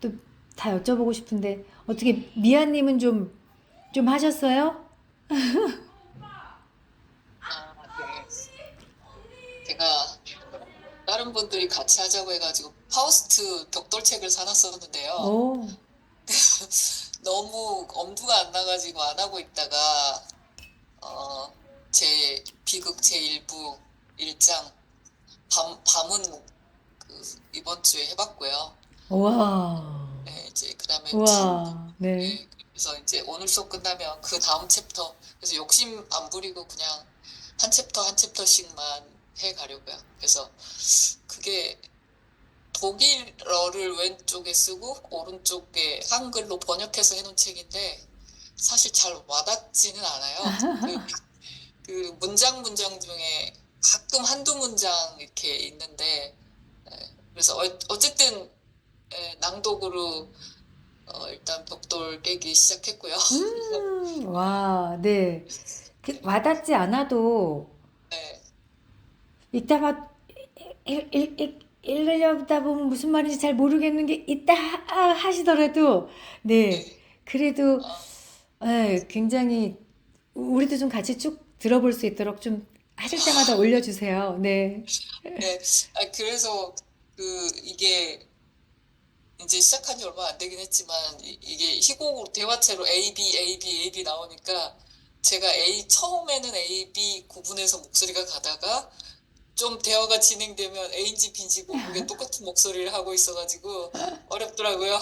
또 다 여쭤보고 싶은데 어떻게 미아님은 좀 하셨어요? 네. 제가 다른 분들이 같이 하자고 해가지고 파우스트 벽돌책을 사놨었는데요. 오, 너무 엄두가 안 나가지고 안 하고 있다가 제 비극 제1부 1장 밤은 이번 주에 해봤고요. 와, 네, 이제 그다음에 와, 네. 네, 그래서 이제 오늘 수업 끝나면 그 다음 챕터, 그래서 욕심 안 부리고 그냥 한 챕터 한 챕터씩만 해 가려고요. 그래서 그게 독일어를 왼쪽에 쓰고 오른쪽에 한글로 번역해서 해놓은 책인데 사실 잘 와닿지는 않아요. 그 문장 중에 가끔 한두 문장 이렇게 있는데 그래서 어쨌든 낭독으로 일단 벽돌 깨기 시작했고요. 와, 네. 와닿지 않아도 네, 읽다가 읽으려다 보면 무슨 말인지 잘 모르겠는 게 있다 하시더라도 네, 네. 그래도 어, 굉장히 우리도 좀 같이 쭉 들어볼 수 있도록 좀 하실 때마다 올려주세요. 네. 네. 그래서 이게 이제 시작한 지 얼마 안 되긴 했지만 이게 희곡으로 대화체로 A, B, A, B, A, B 나오니까 제가 처음에는 A, B 구분해서 목소리가 가다가 좀 대화가 진행되면 A인지 B인지 모르게 똑같은 목소리를 하고 있어가지고 어렵더라고요.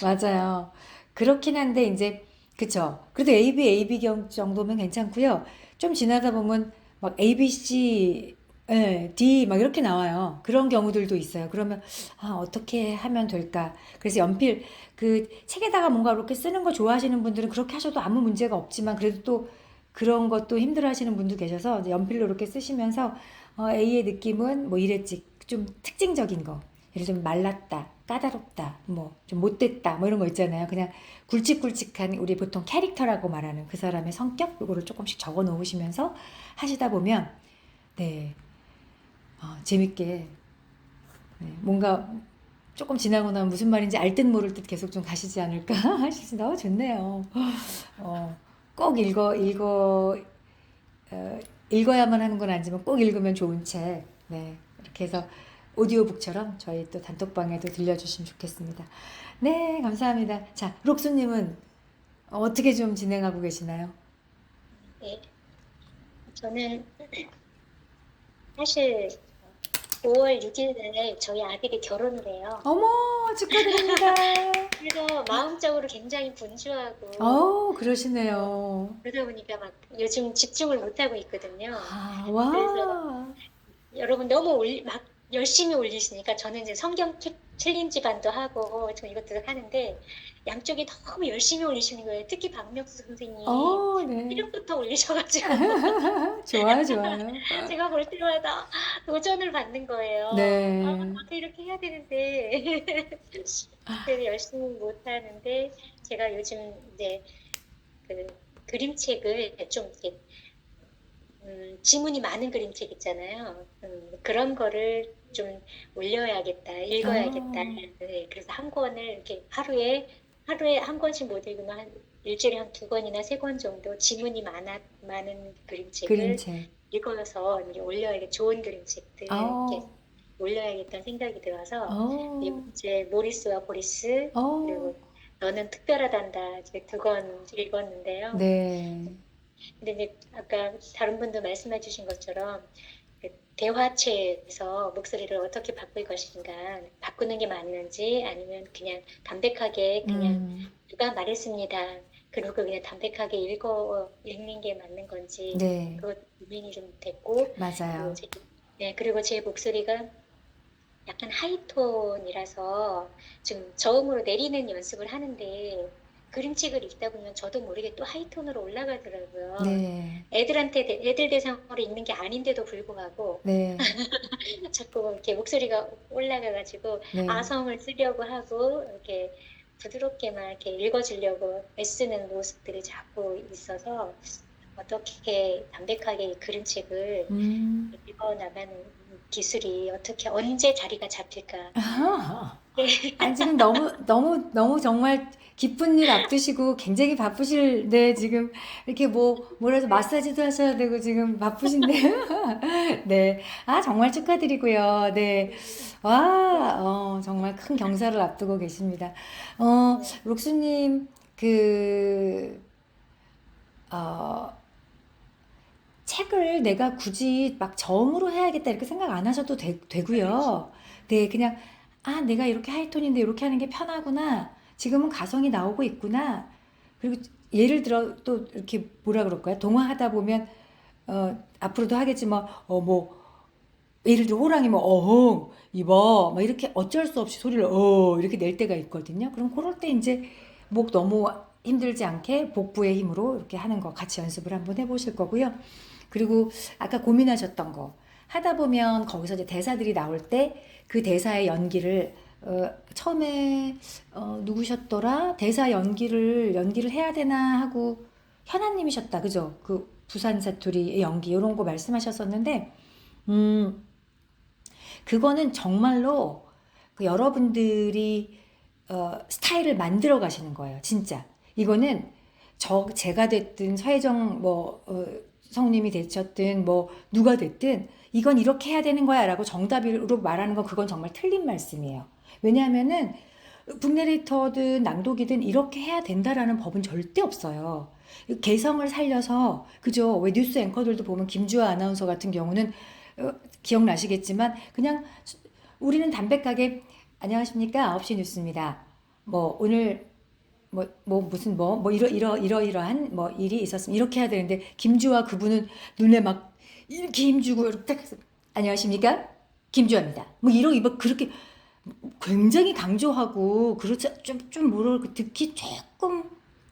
맞아요. 그렇긴 한데 이제 그쵸. 그래도 AB 정도면 괜찮고요. 좀 지나다 보면 막 ABC, D 막 이렇게 나와요. 그런 경우들도 있어요. 그러면 어떻게 하면 될까? 그래서 연필 그 책에다가 뭔가 이렇게 쓰는 거 좋아하시는 분들은 그렇게 하셔도 아무 문제가 없지만 그래도 또 그런 것도 힘들어하시는 분도 계셔서 이제 연필로 이렇게 쓰시면서 A의 느낌은 뭐 이랬지. 좀 특징적인 거. 예를 들면 말랐다, 까다롭다, 뭐 좀 못됐다, 뭐 이런 거 있잖아요. 그냥 굵직굵직한 우리 보통 캐릭터라고 말하는 그 사람의 성격 요거를 조금씩 적어 놓으시면서 하시다 보면 네, 재밌게 뭔가 조금 지나고 나면 무슨 말인지 알 듯 모를 듯 계속 좀 가시지 않을까 하시지 너무 좋네요. 꼭 읽어야만 하는 건 아니지만 꼭 읽으면 좋은 책. 네, 이렇게 해서 오디오북처럼 저희 또 단톡방에도 들려주시면 좋겠습니다. 네, 감사합니다. 자, 록수님은 어떻게 좀 진행하고 계시나요? 네, 저는 사실 5월 6일에 저희 아들이 결혼을 해요. 어머, 축하드립니다. 그래서 마음적으로 굉장히 분주하고 그러시네요. 그러다 보니까 막 요즘 집중을 못하고 있거든요. 와. 여러분 너무 막 열심히 올리시니까 저는 이제 성경 챌린지 반도 하고 저 이것도 하는데 양쪽이 너무 열심히 올리시는 거예요. 특히 박명수 선생님 네. 이름부터 올리셔가지고 좋아요, 좋아요. 제가 볼 때마다 도전을 받는 거예요. 네. 나도 이렇게 해야 되는데 그래서 열심히 못 하는데 제가 요즘 이제 그 그림책을 좀 이렇게 지문이 많은 그림책 있잖아요. 그런 거를 좀 올려야겠다, 읽어야겠다. 네, 그래서 한 권을 이렇게 하루에 한 권씩 못 읽으면 일주일에 한 2권이나 3권 정도 지문이 많은 그림책을 그림책. 읽어서 이제 올려야겠, 좋은 그림책들 이렇게 올려야겠다는 생각이 들어서 이제 모리스와 보리스 그리고 너는 특별하단다 이제 2권 읽었는데요. 네. 근데 이제 아까 다른 분도 말씀해 주신 것처럼 대화체에서 목소리를 어떻게 바꿀 것인가, 바꾸는 게 맞는지 아니면 그냥 담백하게 그냥 누가 말했습니다. 그리고 그냥 담백하게 읽는 게 맞는 건지 네, 그것 고민이 좀 됐고 그리고 맞아요. 네, 그리고 제 목소리가 약간 하이톤이라서 좀 저음으로 내리는 연습을 하는데 그림책을 읽다 보면 저도 모르게 또 하이톤으로 올라가더라고요. 네, 애들 대상으로 읽는 게 아닌데도 불구하고 네, 자꾸 이렇게 목소리가 올라가가지고 네. 아성을 쓰려고 하고 이렇게 부드럽게만 이렇게 읽어주려고 애쓰는 모습들이 자꾸 있어서 어떻게 담백하게 이 그림책을 음. 읽어나가는 기술이 어떻게 언제 자리가 잡힐까? 네, 아니, 지금 너무 정말 기쁜 일 앞두시고 굉장히 바쁘실데, 지금 이렇게 뭐라 해서 마사지도 하셔야 되고 지금 바쁘신데요. 네. 아, 정말 축하드리고요. 네. 와, 정말 큰 경사를 앞두고 계십니다. 네, 록수님, 어, 책을 내가 굳이 막 저음으로 해야겠다 이렇게 생각 안 하셔도 되고요. 네, 그냥 아, 내가 이렇게 하이톤인데 이렇게 하는 게 편하구나. 지금은 가성이 나오고 있구나. 그리고 예를 들어 또 이렇게 뭐라 그럴까요? 동화하다 보면 앞으로도 하겠지만 예를 들어 호랑이 어흥 이봐 막 이렇게 어쩔 수 없이 소리를 이렇게 낼 때가 있거든요. 그럼 그럴 때 이제 목 너무 힘들지 않게 복부의 힘으로 이렇게 하는 거 같이 연습을 한번 해보실 거고요. 그리고 아까 고민하셨던 거 하다 보면 거기서 이제 대사들이 나올 때 그 대사의 연기를 처음에 누구셨더라? 대사 연기를 해야 되나 하고 현아님이셨다, 그죠? 그 부산 사투리의 연기 이런 거 말씀하셨었는데 음, 그거는 정말로 그 여러분들이 스타일을 만들어 가시는 거예요, 진짜. 이거는 제가 됐든 서혜정 성님이 되셨든 누가 됐든 이건 이렇게 해야 되는 거야라고 정답으로 말하는 건 그건 정말 틀린 말씀이에요. 왜냐하면은 북내레이터든 낭독이든 이렇게 해야 된다라는 법은 절대 없어요. 개성을 살려서 그죠? 왜 뉴스 앵커들도 보면 김주아 아나운서 같은 경우는 기억나시겠지만 그냥 우리는 담백하게 안녕하십니까? 9시 뉴스입니다. 오늘 무슨 이러이러한 일이 있었으면 이렇게 해야 되는데 김주아 그분은 눈에 막 이렇게 힘주고 이렇게 딱 해서 안녕하십니까? 김주아입니다. 그렇게 굉장히 강조하고 그렇지 좀 뭐랄까 듣기 조금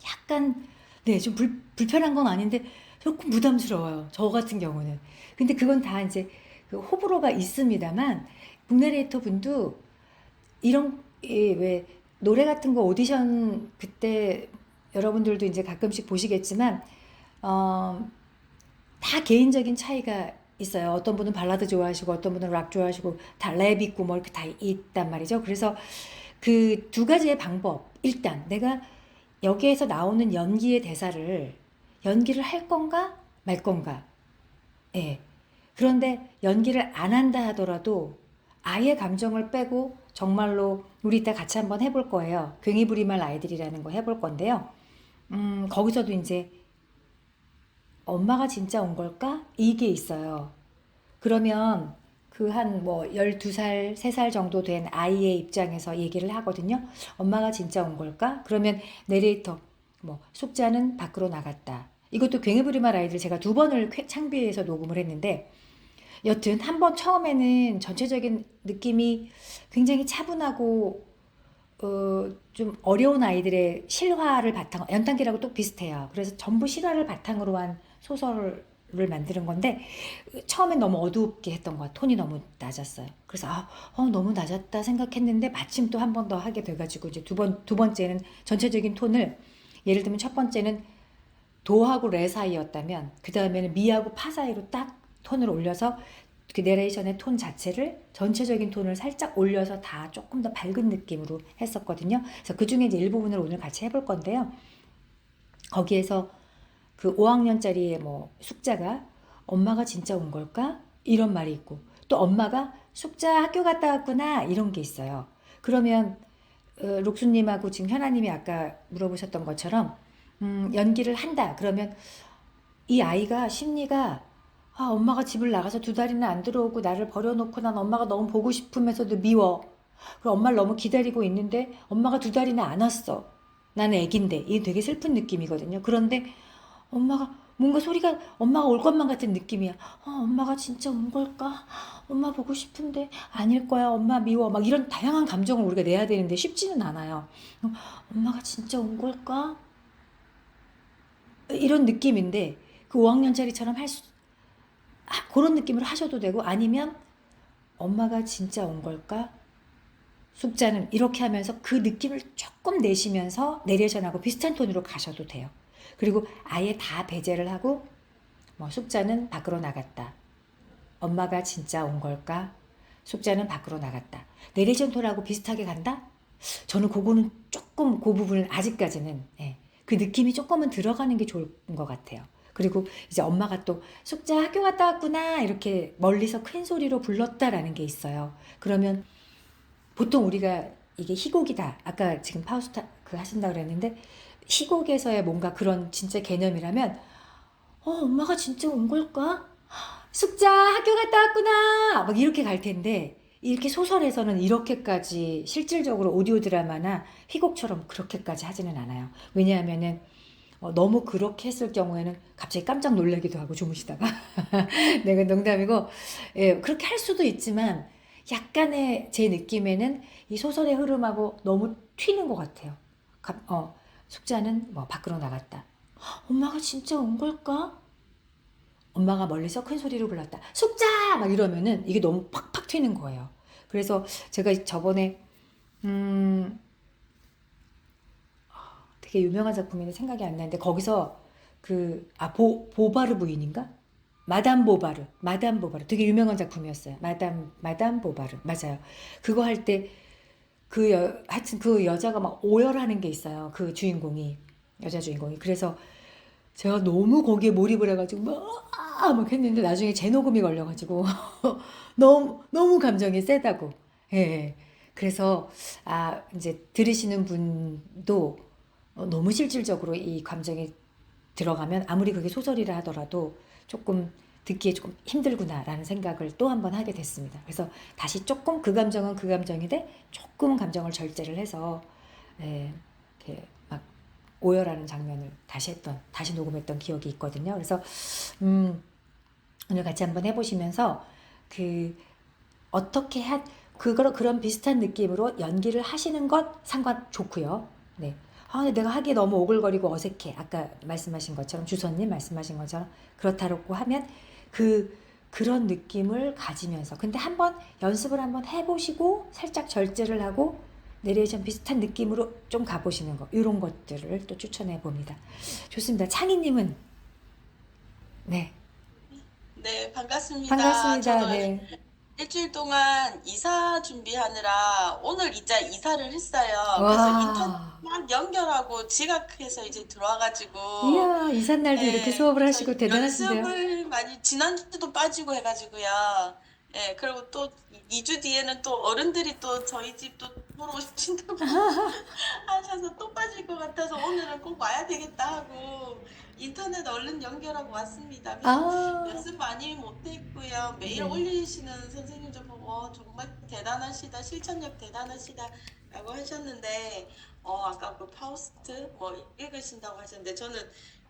약간 네 좀 불편한 건 아닌데 조금 부담스러워요. 저 같은 경우는. 근데 그건 다 이제 그 호불호가 있습니다만 북내레이터 분도 이런 왜 노래 같은 거 오디션 그때 여러분들도 이제 가끔씩 보시겠지만 어, 다 개인적인 차이가 있어요. 어떤 분은 발라드 좋아하시고 어떤 분은 락 좋아하시고 다 랩 있고 이렇게 다 있단 말이죠. 그래서 그 두 가지의 방법. 일단 내가 여기에서 나오는 연기를 할 건가 말 건가. 예. 그런데 연기를 안 한다 하더라도 아예 감정을 빼고 정말로 우리 이따 같이 한번 해볼 거예요. 굉이부리말 아이들이라는 거 해볼 건데요. 거기서도 이제 엄마가 진짜 온 걸까? 이게 있어요. 그러면 그 한 12살, 3살 정도 된 아이의 입장에서 얘기를 하거든요. 엄마가 진짜 온 걸까? 그러면 내레이터, 숙자는 밖으로 나갔다. 이것도 굉해부리말 아이들 제가 2번을 창비해서 녹음을 했는데 여튼 한 번 처음에는 전체적인 느낌이 굉장히 차분하고 좀 어려운 아이들의 실화를 연단기라고 또 비슷해요. 그래서 전부 실화를 바탕으로 한 소설을 만드는 건데 처음엔 너무 어둡게 했던 것 같아요. 톤이 너무 낮았어요. 그래서 너무 낮았다 생각했는데 마침 또 한 번 더 하게 돼가지고 이제 두 번째는 전체적인 톤을 예를 들면 첫 번째는 도하고 레 사이였다면 그 다음에는 미하고 파 사이로 딱 톤을 올려서 그 내레이션의 톤 자체를 전체적인 톤을 살짝 올려서 다 조금 더 밝은 느낌으로 했었거든요. 그래서 그 중에 이제 일부분을 오늘 같이 해볼 건데요. 거기에서 그 5학년짜리의 숙자가 엄마가 진짜 온 걸까? 이런 말이 있고 또 엄마가 숙자 학교 갔다 왔구나 이런 게 있어요. 그러면 록수님하고 지금 현아님이 아까 물어보셨던 것처럼 연기를 한다. 그러면 이 아이가 심리가 엄마가 집을 나가서 2달이나 안 들어오고 나를 버려놓고 난 엄마가 너무 보고 싶으면서도 미워. 그리고 엄마를 너무 기다리고 있는데 엄마가 2달이나 안 왔어. 나는 애긴데. 이게 되게 슬픈 느낌이거든요. 그런데 엄마가 뭔가 소리가 엄마가 올 것만 같은 느낌이야. 엄마가 진짜 온 걸까? 엄마 보고 싶은데 아닐 거야. 엄마 미워. 막 이런 다양한 감정을 우리가 내야 되는데 쉽지는 않아요. 엄마가 진짜 온 걸까? 이런 느낌인데 그 5학년짜리처럼 그런 느낌으로 하셔도 되고 아니면 엄마가 진짜 온 걸까? 숙자는 이렇게 하면서 그 느낌을 조금 내시면서 내레이션하고 비슷한 톤으로 가셔도 돼요. 그리고 아예 다 배제를 하고 뭐 숙자는 밖으로 나갔다. 엄마가 진짜 온 걸까? 숙자는 밖으로 나갔다. 내레이션 톤하고 비슷하게 간다? 저는 그거는 조금 그 부분을 아직까지는 그 느낌이 조금은 들어가는 게 좋은 것 같아요. 그리고 이제 엄마가 또 숙자 학교 갔다 왔구나 이렇게 멀리서 큰 소리로 불렀다라는 게 있어요. 그러면 보통 우리가 이게 희곡이다. 아까 지금 파우스타 그 하신다 그랬는데 희곡에서의 뭔가 그런 진짜 개념이라면 엄마가 진짜 온 걸까? 숙자 학교 갔다 왔구나 막 이렇게 갈 텐데 이렇게 소설에서는 이렇게까지 실질적으로 오디오 드라마나 희곡처럼 그렇게까지 하지는 않아요. 왜냐하면은 너무 그렇게 했을 경우에는 갑자기 깜짝 놀라기도 하고 주무시다가 내가 농담이고 그렇게 할 수도 있지만 약간의 제 느낌에는 이 소설의 흐름하고 너무 튀는 것 같아요. 숙자는 뭐 밖으로 나갔다. 엄마가 진짜 온 걸까? 엄마가 멀리서 큰 소리로 불렀다. 숙자! 막 이러면은 이게 너무 팍팍 튀는 거예요. 그래서 제가 저번에 되게 유명한 작품인데 생각이 안 나는데 거기서 보바르 부인인가? 마담 보바르 되게 유명한 작품이었어요. 마담 보바르 맞아요. 그거 할 때 하여튼 그 여자가 막 오열하는 게 있어요. 그 주인공이 여자 주인공이 그래서 제가 너무 거기에 몰입을 해가지고 막 했는데 나중에 재녹음이 걸려가지고 너무 감정이 세다고. 예. 그래서 이제 들으시는 분도 너무 실질적으로 이 감정이 들어가면 아무리 그게 소설이라 하더라도 조금 듣기에 조금 힘들구나라는 생각을 또 한 번 하게 됐습니다. 그래서 다시 조금 그 감정은 그 감정인데 조금 감정을 절제를 해서 이렇게 막 오열하는 장면을 다시 녹음했던 기억이 있거든요. 그래서 오늘 같이 한번 해보시면서 어떻게 그런 비슷한 느낌으로 연기를 하시는 것 상관 좋고요. 네. 근데 내가 하기에 너무 오글거리고 어색해. 아까 말씀하신 것처럼 주선님 말씀하신 것처럼 그렇다고 하면 그런 느낌을 가지면서 근데 한번 연습을 한번 해보시고 살짝 절제를 하고 내레이션 비슷한 느낌으로 좀 가보시는 거 이런 것들을 또 추천해 봅니다. 좋습니다. 창희님은 네 네, 반갑습니다. 반갑습니다. 저는 네. 일주일 동안 이사 준비하느라 오늘 이제 이사를 했어요. 그래서 인터넷 와 막 연결하고 지각해서 이제 들어와가지고 이야 이삿날도 이렇게 수업을 그래서 하시고 대단하신데요. 연습을 많이 지난주도 빠지고 해가지고요. 그리고 또 2주 뒤에는 또 어른들이 또 저희 집 또 보러 오신다고 하셔서 또 빠질 것 같아서 오늘은 꼭 와야 되겠다 하고 인터넷 얼른 연결하고 왔습니다. 그래서 연습 많이 못했고요. 매일 네. 올리시는 선생님들 보고 정말 대단하시다, 실천력 대단하시다 라고 하셨는데 아까 그 파우스트 읽으신다고 하셨는데 저는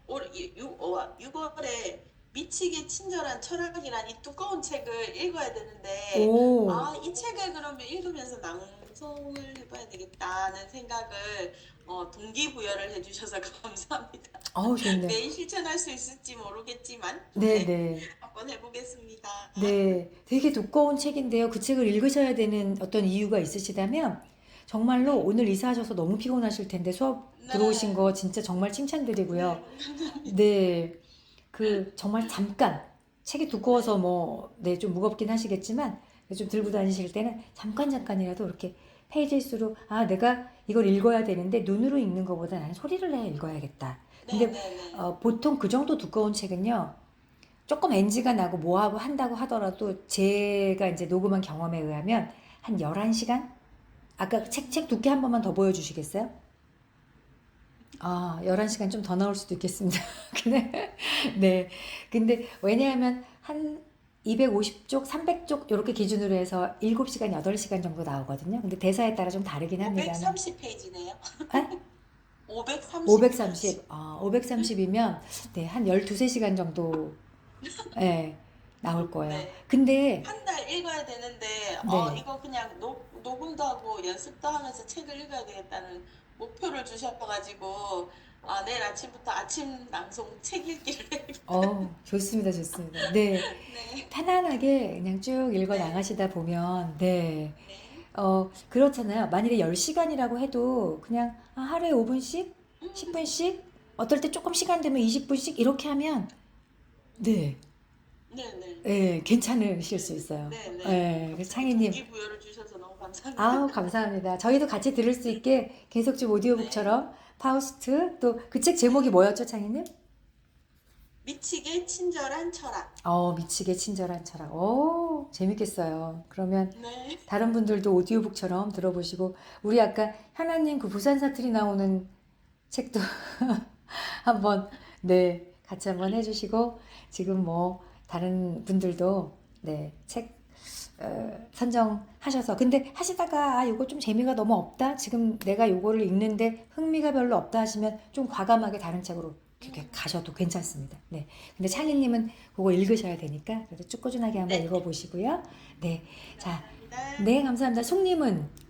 올 6월에 미치게 친절한 철학이란 이 두꺼운 책을 읽어야 되는데 오. 이 책을 그러면 읽으면서 낭송을 해봐야 되겠다는 생각을 동기부여를 해주셔서 감사합니다. 좋네. 매일 실천할 수 있을지 모르겠지만 네네. 한번 해보겠습니다. 네, 되게 두꺼운 책인데요. 그 책을 읽으셔야 되는 어떤 이유가 있으시다면 정말로 오늘 이사하셔서 너무 피곤하실 텐데 수업 들어오신 네. 거 진짜 정말 칭찬드리고요. 네, 정말 잠깐 책이 두꺼워서 좀 무겁긴 하시겠지만 좀 들고 다니실 때는 잠깐이라도 이렇게 페이지 수로 내가 이걸 읽어야 되는데 눈으로 읽는 것보다 나는 소리를 내어 읽어야겠다. 근데 네네네. 보통 그 정도 두꺼운 책은요. 조금 NG가 나고 뭐하고 한다고 하더라도 제가 이제 녹음한 경험에 의하면 한 11시간? 아까 책 두께 한 번만 더 보여주시겠어요? 11시간 좀 더 나올 수도 있겠습니다. 네. 근데 왜냐하면 한 250쪽, 300쪽 이렇게 기준으로 해서 7시간, 8시간 정도 나오거든요. 근데 대사에 따라 좀 다르긴 합니다만. 530페이지네요. 아? 530. 530. 530이면 네, 한 12~13시간 정도 예, 나올 거예요. 네. 근데 한 달 읽어야 되는데 네. 이거 그냥 녹음도 하고 연습도 하면서 책을 읽어야 되겠다는 목표를 주셔가지고 내일 아침부터 아침 낭송 책 읽기를 좋습니다. 좋습니다. 네. 네. 편안하게 그냥 쭉 읽어 네. 나가시다 보면 네. 네. 그렇잖아요. 만일에 10시간이라고 해도 그냥 하루에 5분씩, 음, 10분씩, 어떨 때 조금 시간 되면 20분씩 이렇게 하면 네. 네네. 예, 괜찮으실 수 있어요. 네네. 예, 그래서 창희님, 동기부여를 주셔서 너무 감사합니다. 아우, 감사합니다. 저희도 같이 들을 수 있게 계속 좀 오디오북처럼 파우스트, 또 그 책 제목이 뭐였죠, 창희님? 미치게 친절한 철학. 미치게 친절한 철학. 재밌겠어요. 그러면 네. 다른 분들도 오디오북처럼 들어보시고, 우리 아까 현아님 그 부산 사투리 나오는 책도 한번, 네, 같이 한번 해주시고, 지금 뭐, 다른 분들도, 네, 책, 선정하셔서. 근데 하시다가, 요거 좀 재미가 너무 없다? 지금 내가 요거를 읽는데 흥미가 별로 없다 하시면 좀 과감하게 다른 책으로 이렇게 가셔도 괜찮습니다. 네. 근데 창희님은 그거 읽으셔야 되니까, 그래도 쭉 꾸준하게 한번 네. 읽어보시고요. 네. 자, 감사합니다. 네, 감사합니다. 송님은?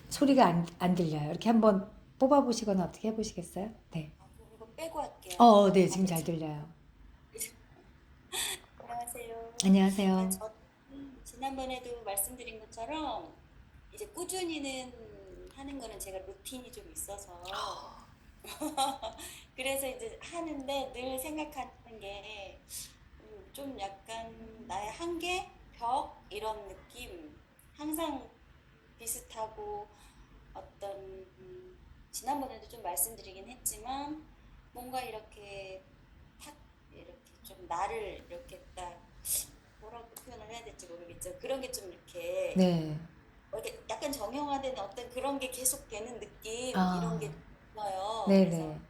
소리가 안 들려요. 이렇게 한번 뽑아보시거나 어떻게 해보시겠어요? 네. 이거 빼고 할게요. 네, 지금 잘 들려요. 안녕하세요. 안녕하세요. 저 지난번에도 말씀드린 것처럼 이제 꾸준히는 하는 거는 제가 루틴이 좀 있어서 그래서 이제 하는데 늘 생각하는 게 좀 약간 나의 한계, 벽 이런 느낌 항상 비슷하고 어떤 지난번에도 좀 말씀드리긴 했지만 뭔가 이렇게 탁 이렇게 좀 나를 이렇게 딱 뭐라고 표현을 해야 될지 모르겠죠. 그런 게 좀 이렇게 네. 이렇게 약간 정형화된 어떤 그런 게 계속 되는 느낌 이런 게 있어요. 그래서 네네.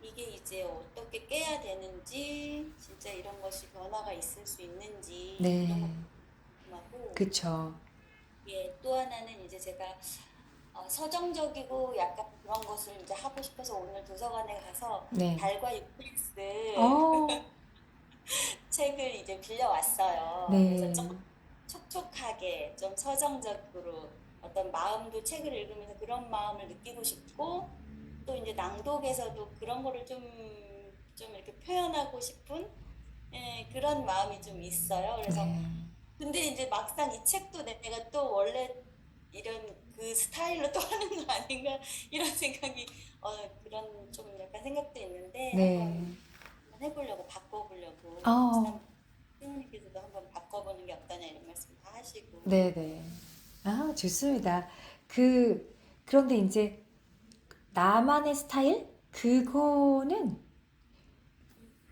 이게 이제 어떻게 깨야 되는지 진짜 이런 것이 변화가 있을 수 있는지 이런 네. 것도 궁금하고 그쵸. 예, 또 하나는 이제 제가 서정적이고 약간 그런 것을 이제 하고 싶어서 오늘 도서관에 가서 네. 달과 유플리스 어, 책을 이제 빌려왔어요. 네. 그래서 좀 촉촉하게 좀 서정적으로 어떤 마음도 책을 읽으면서 그런 마음을 느끼고 싶고 또 이제 낭독에서도 그런 거를 좀 이렇게 표현하고 싶은 그런 마음이 좀 있어요. 그래서 네. 근데 이제 막상 이 책도 내가 또 원래 이런 그 스타일로 또 하는 거 아닌가 이런 생각이 그런 좀 약간 생각도 있는데 네. 한번 해보려고 바꿔보려고 어, 지난 시부님께서도 한번 바꿔보는 게 어떠냐 이런 말씀 다 하시고 네네. 좋습니다. 그런데 이제 나만의 스타일? 그거는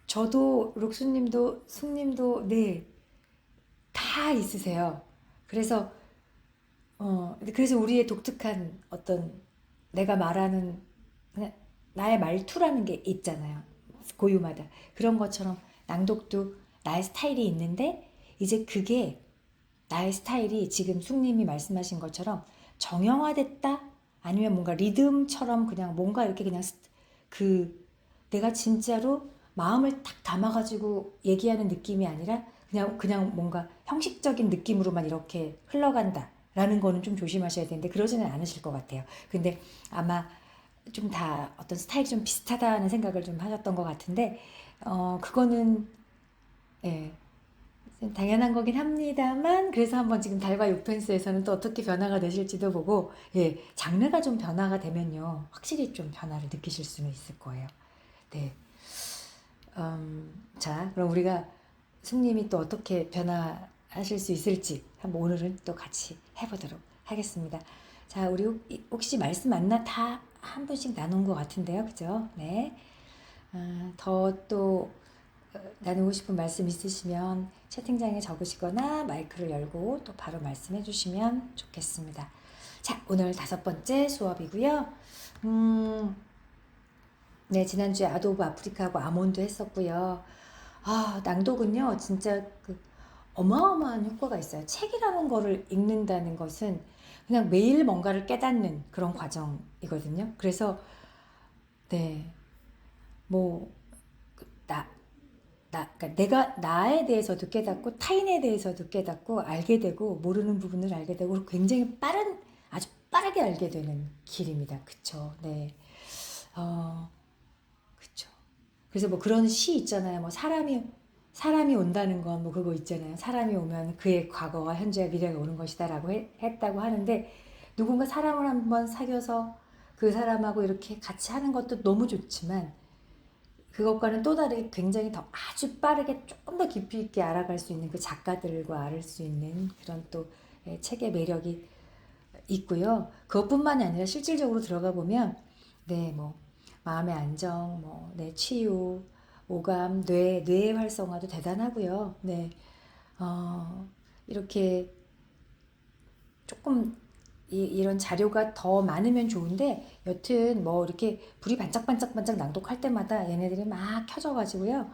저도 록수님도 숙님도 네, 다 있으세요. 그래서 그래서 우리의 독특한 어떤 내가 말하는 그냥 나의 말투라는 게 있잖아요. 고유마다. 그런 것처럼 낭독도 나의 스타일이 있는데 이제 그게 나의 스타일이 지금 숙님이 말씀하신 것처럼 정형화됐다? 아니면 뭔가 리듬처럼 그냥 뭔가 이렇게 그냥 내가 진짜로 마음을 딱 담아가지고 얘기하는 느낌이 아니라 그냥 뭔가 형식적인 느낌으로만 이렇게 흘러간다. 라는 거는 좀 조심하셔야 되는데 그러지는 않으실 것 같아요. 근데 아마 좀 다 어떤 스타일이 좀 비슷하다는 생각을 좀 하셨던 것 같은데 그거는 예, 당연한 거긴 합니다만 그래서 한번 지금 달과 육펜스에서는 또 어떻게 변화가 되실지도 보고 예, 장르가 좀 변화가 되면요 확실히 좀 변화를 느끼실 수는 있을 거예요. 네. 자, 그럼 우리가 승님이 또 어떻게 변화하실 수 있을지 한번 오늘은 또 같이 해보도록 하겠습니다. 자, 우리 혹시 말씀 안나 다 한 분씩 나눈 것 같은데요, 그죠? 네. 더 또 나누고 싶은 말씀 있으시면 채팅창에 적으시거나 마이크를 열고 또 바로 말씀해 주시면 좋겠습니다. 자, 오늘 5번째 수업이고요. 네, 지난주에 아도브 아프리카하고 아몬드 했었고요. 낭독은요, 진짜 어마어마한 효과가 있어요. 책이라는 거를 읽는다는 것은 그냥 매일 뭔가를 깨닫는 그런 과정이거든요. 그래서 네, 뭐 그러니까 내가 나에 대해서도 깨닫고 타인에 대해서도 깨닫고 알게 되고 모르는 부분을 알게 되고 굉장히 아주 빠르게 알게 되는 길입니다. 그쵸? 네. 그쵸. 그래서 뭐 그런 시 있잖아요. 뭐 사람이 온다는 건 뭐 그거 있잖아요. 사람이 오면 그의 과거와 현재와 미래가 오는 것이다라고 했다고 하는데 누군가 사람을 한번 사귀어서 그 사람하고 이렇게 같이 하는 것도 너무 좋지만 그것과는 또 다르게 굉장히 더 아주 빠르게 조금 더 깊이 있게 알아갈 수 있는 그 작가들과 알 수 있는 그런 또 책의 매력이 있고요. 그것뿐만이 아니라 실질적으로 들어가 보면 네, 뭐 마음의 안정, 뭐 네, 치유, 오감, 뇌의 활성화도 대단하고요. 네, 이렇게 조금 이런 자료가 더 많으면 좋은데 여튼 뭐 이렇게 불이 반짝반짝반짝 낭독할 때마다 얘네들이 막 켜져가지고요.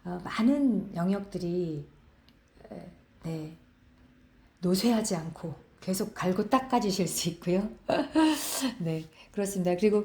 많은 영역들이 네, 노쇠하지 않고 계속 갈고 닦아주실 수 있고요. 네, 그렇습니다. 그리고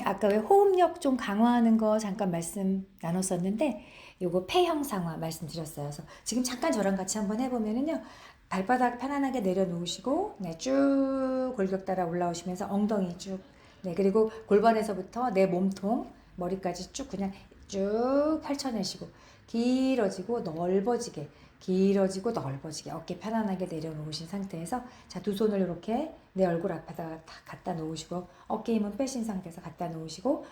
아까 왜 호흡력 좀 강화하는 거 잠깐 말씀 나눴었는데 요거 폐형상화 말씀드렸어요. 그래서 지금 잠깐 저랑 같이 한번 해보면은요. 발바닥 편안하게 내려놓으시고 네, 쭉 골격 따라 올라오시면서 엉덩이 쭉 네, 그리고 골반에서부터 내 몸통 머리까지 쭉 그냥 쭉 펼쳐내시고 길어지고 넓어지게 길어지고 넓어지게 어깨 편안하게 내려놓으신 상태에서 자, 두 손을 이렇게 내 얼굴 앞에다가 다 갖다 놓으시고 어깨 힘은 빼신 상태에서 갖다 놓으시고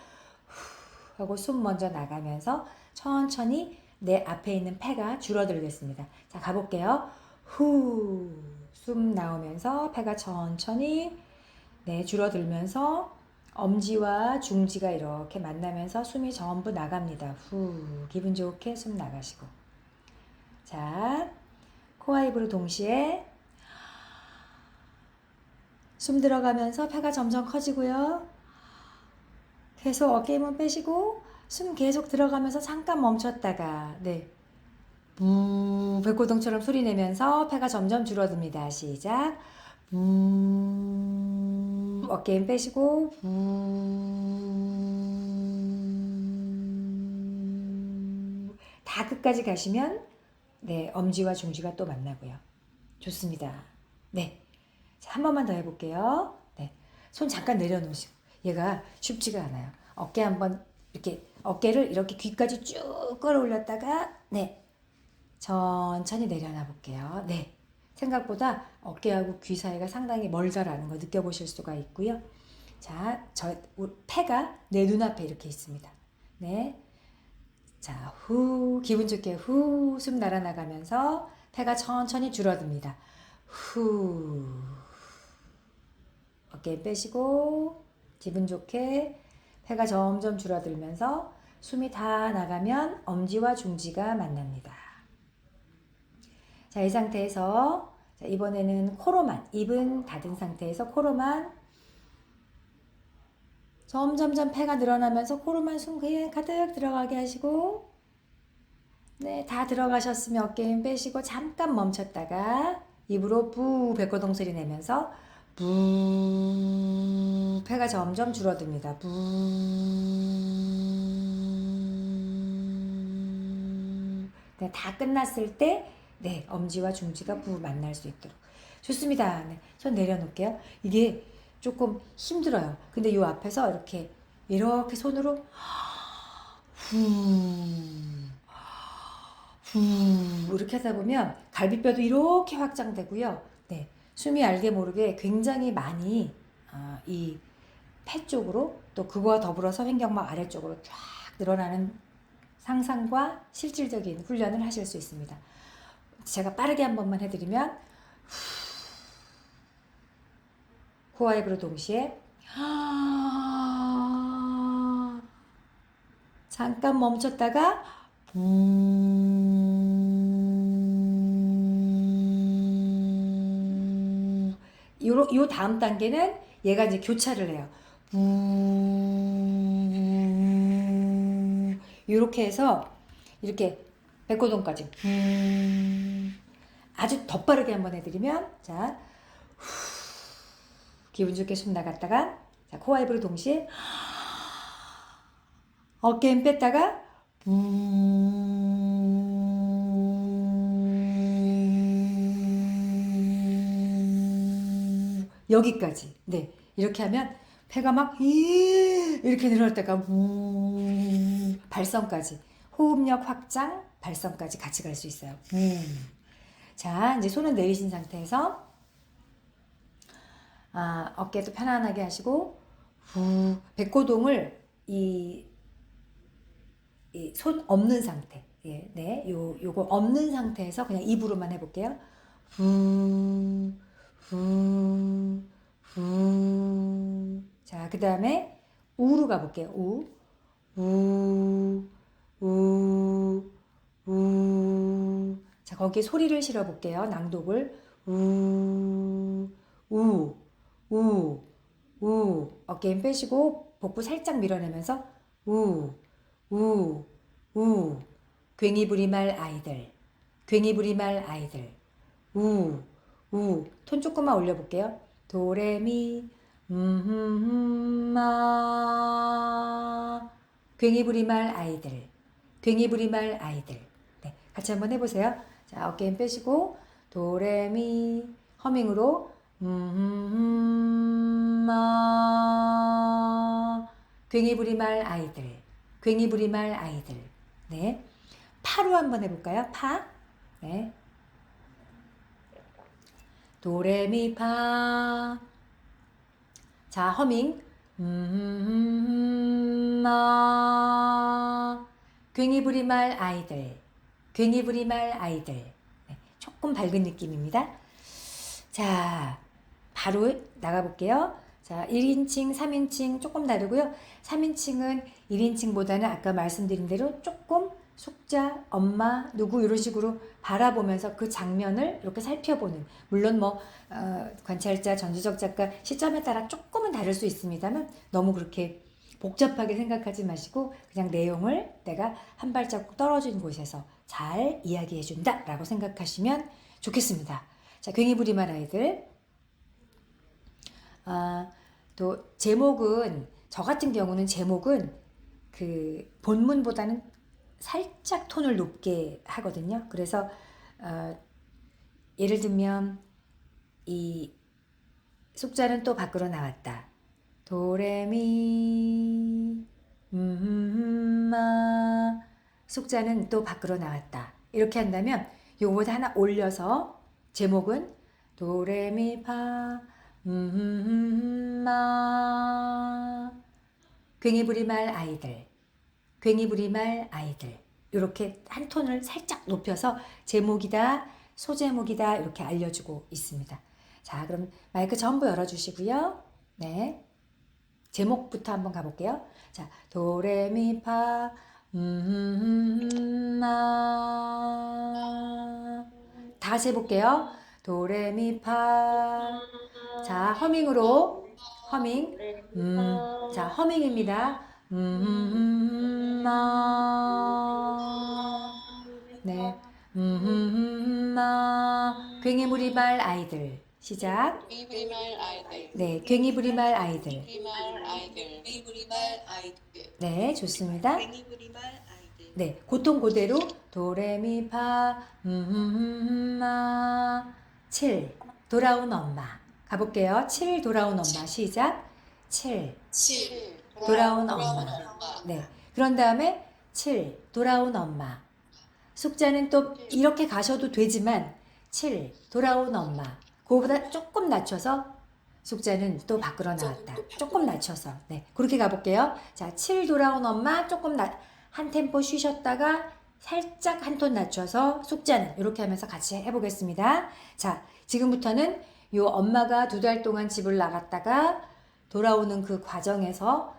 후 하고 숨 먼저 나가면서 천천히 내 앞에 있는 폐가 줄어들겠습니다. 자, 가볼게요. 후, 숨 나오면서 폐가 천천히 네, 줄어들면서 엄지와 중지가 이렇게 만나면서 숨이 전부 나갑니다. 후, 기분 좋게 숨 나가시고. 자, 코와 입으로 동시에 숨 들어가면서 폐가 점점 커지고요. 계속 어깨 힘은 빼시고 숨 계속 들어가면서 잠깐 멈췄다가 네. 백고동처럼 소리 내면서 폐가 점점 줄어듭니다. 시작. 어깨 힘 빼시고 다 끝까지 가시면 네, 엄지와 중지가 또 만나고요. 좋습니다. 네. 자, 한 번만 더 해볼게요. 네. 손 잠깐 내려놓으시고. 얘가 쉽지가 않아요. 어깨 한번 이렇게 어깨를 이렇게 귀까지 쭉 끌어올렸다가 네. 천천히 내려놔 볼게요. 네. 생각보다 어깨하고 귀 사이가 상당히 멀다라는 거 느껴보실 수가 있고요. 자, 폐가 내 눈앞에 이렇게 있습니다. 네. 자, 후, 기분 좋게 후, 숨 날아나가면서 폐가 천천히 줄어듭니다. 후, 어깨 빼시고, 기분 좋게 폐가 점점 줄어들면서 숨이 다 나가면 엄지와 중지가 만납니다. 자, 이 상태에서 자, 이번에는 코로만, 입은 닫은 상태에서 코로만 점점점 폐가 늘어나면서 코로만 숨 가득 들어가게 하시고 네, 다 들어가셨으면 어깨 힘 빼시고 잠깐 멈췄다가 입으로 부 백고동 소리 내면서 부 폐가 점점 줄어듭니다. 부 네, 다 끝났을 때 네, 엄지와 중지가 부 만날 수 있도록 좋습니다. 네, 손 내려놓을게요. 이게 조금 힘들어요. 근데 요 앞에서 이렇게 손으로 후, 후 이렇게 하다 보면 갈비뼈도 이렇게 확장되고요. 네, 숨이 알게 모르게 굉장히 많이 이 폐 쪽으로 또 그거와 더불어서 횡격막 아래쪽으로 쫙 늘어나는 상상과 실질적인 훈련을 하실 수 있습니다. 제가 빠르게 한 번만 해드리면 코와 입으로 동시에 잠깐 멈췄다가 요 다음 단계는 얘가 이제 교차를 해요. 이렇게 해서 이렇게 백고동까지 아주 더 빠르게 한번 해드리면 자 기분 좋게 숨 나갔다가 자 코와 입으로 동시에 어깨 힘 뺐다가 여기까지. 네. 이렇게 하면 폐가 막 이렇게 늘어났다가 발성까지. 호흡력 확장, 발성까지 같이 갈 수 있어요. 자, 이제 손은 내리신 상태에서 어깨도 편안하게 하시고 백고동을 이 손 없는 상태. 예, 네. 요거 없는 상태에서 그냥 입으로만 해볼게요. 자, 그 다음에 우로 가볼게요. 자, 거기에 소리를 실어볼게요. 낭독을. 어깨 힘 빼시고 복부 살짝 밀어내면서 괭이부리말 아이들. 괭이부리말 아이들. 톤 조금만 올려볼게요. 도레미 마 괭이부리말 아이들. 괭이부리말 아이들. 네, 같이 한번 해보세요. 자, 어깨 힘 빼시고 도레미 허밍으로 마 괭이부리말 아이들. 괭이부리말 아이들. 네, 파로 한번 해볼까요? 파. 네. 도레미파. 자, 허밍. 마 괭이부리말 아이들. 괭이부리말 아이들. 네, 조금 밝은 느낌입니다. 자, 바로 나가볼게요. 자, 1인칭, 3인칭 조금 다르고요. 3인칭은 1인칭보다는 아까 말씀드린 대로 조금 숙자, 엄마, 누구 이런 식으로 바라보면서 그 장면을 이렇게 살펴보는, 물론 뭐 관찰자, 전지적 작가 시점에 따라 조금은 다를 수 있습니다만 너무 그렇게 복잡하게 생각하지 마시고 그냥 내용을 내가 한 발자국 떨어진 곳에서 잘 이야기해 준다 라고 생각하시면 좋겠습니다. 자, 괭이부리말 아이들. 또 제목은, 저 같은 경우는 제목은 그 본문보다는 살짝 톤을 높게 하거든요. 그래서 예를 들면 이 숙자는 또 밖으로 나왔다. 도레미 마 숙자는 또 밖으로 나왔다. 이렇게 한다면 요거보다 하나 올려서 제목은 도레미파 마 괭이부리말 아이들. 괭이부리말 아이들. 이렇게 한 톤을 살짝 높여서 제목이다, 소제목이다 이렇게 알려주고 있습니다. 자, 그럼 마이크 전부 열어주시고요. 네, 제목부터 한번 가볼게요. 자, 도레미파 마 다시 해볼게요. 도레미파. 자, 허밍으로 허밍. 자, 허밍입니다. 마. 네. 마. 괭이부리말 아이들. 시작. 괭이부리말 아이들. 네, 괭이부리말 아이들. 괭이부리말 아이들. 괭이부리말 아이들. 네, 좋습니다. 괭이부리말 아이들. 네, 고통 그대로 도레미파 마 7. 돌아온 엄마. 가볼게요. 7 돌아온 엄마. 시작. 7 돌아온 엄마. 네, 그런 다음에 7 돌아온 엄마. 숙자는 또 이렇게 가셔도 되지만 7 돌아온 엄마. 그거보다 조금 낮춰서 숙자는 또 밖으로 나왔다. 조금 낮춰서. 네, 그렇게 가볼게요. 자, 7 돌아온 엄마. 조금 한 템포 쉬셨다가 살짝 한 톤 낮춰서 숙자는 이렇게 하면서 같이 해보겠습니다. 자, 지금부터는 요 엄마가 2달 동안 집을 나갔다가 돌아오는 그 과정에서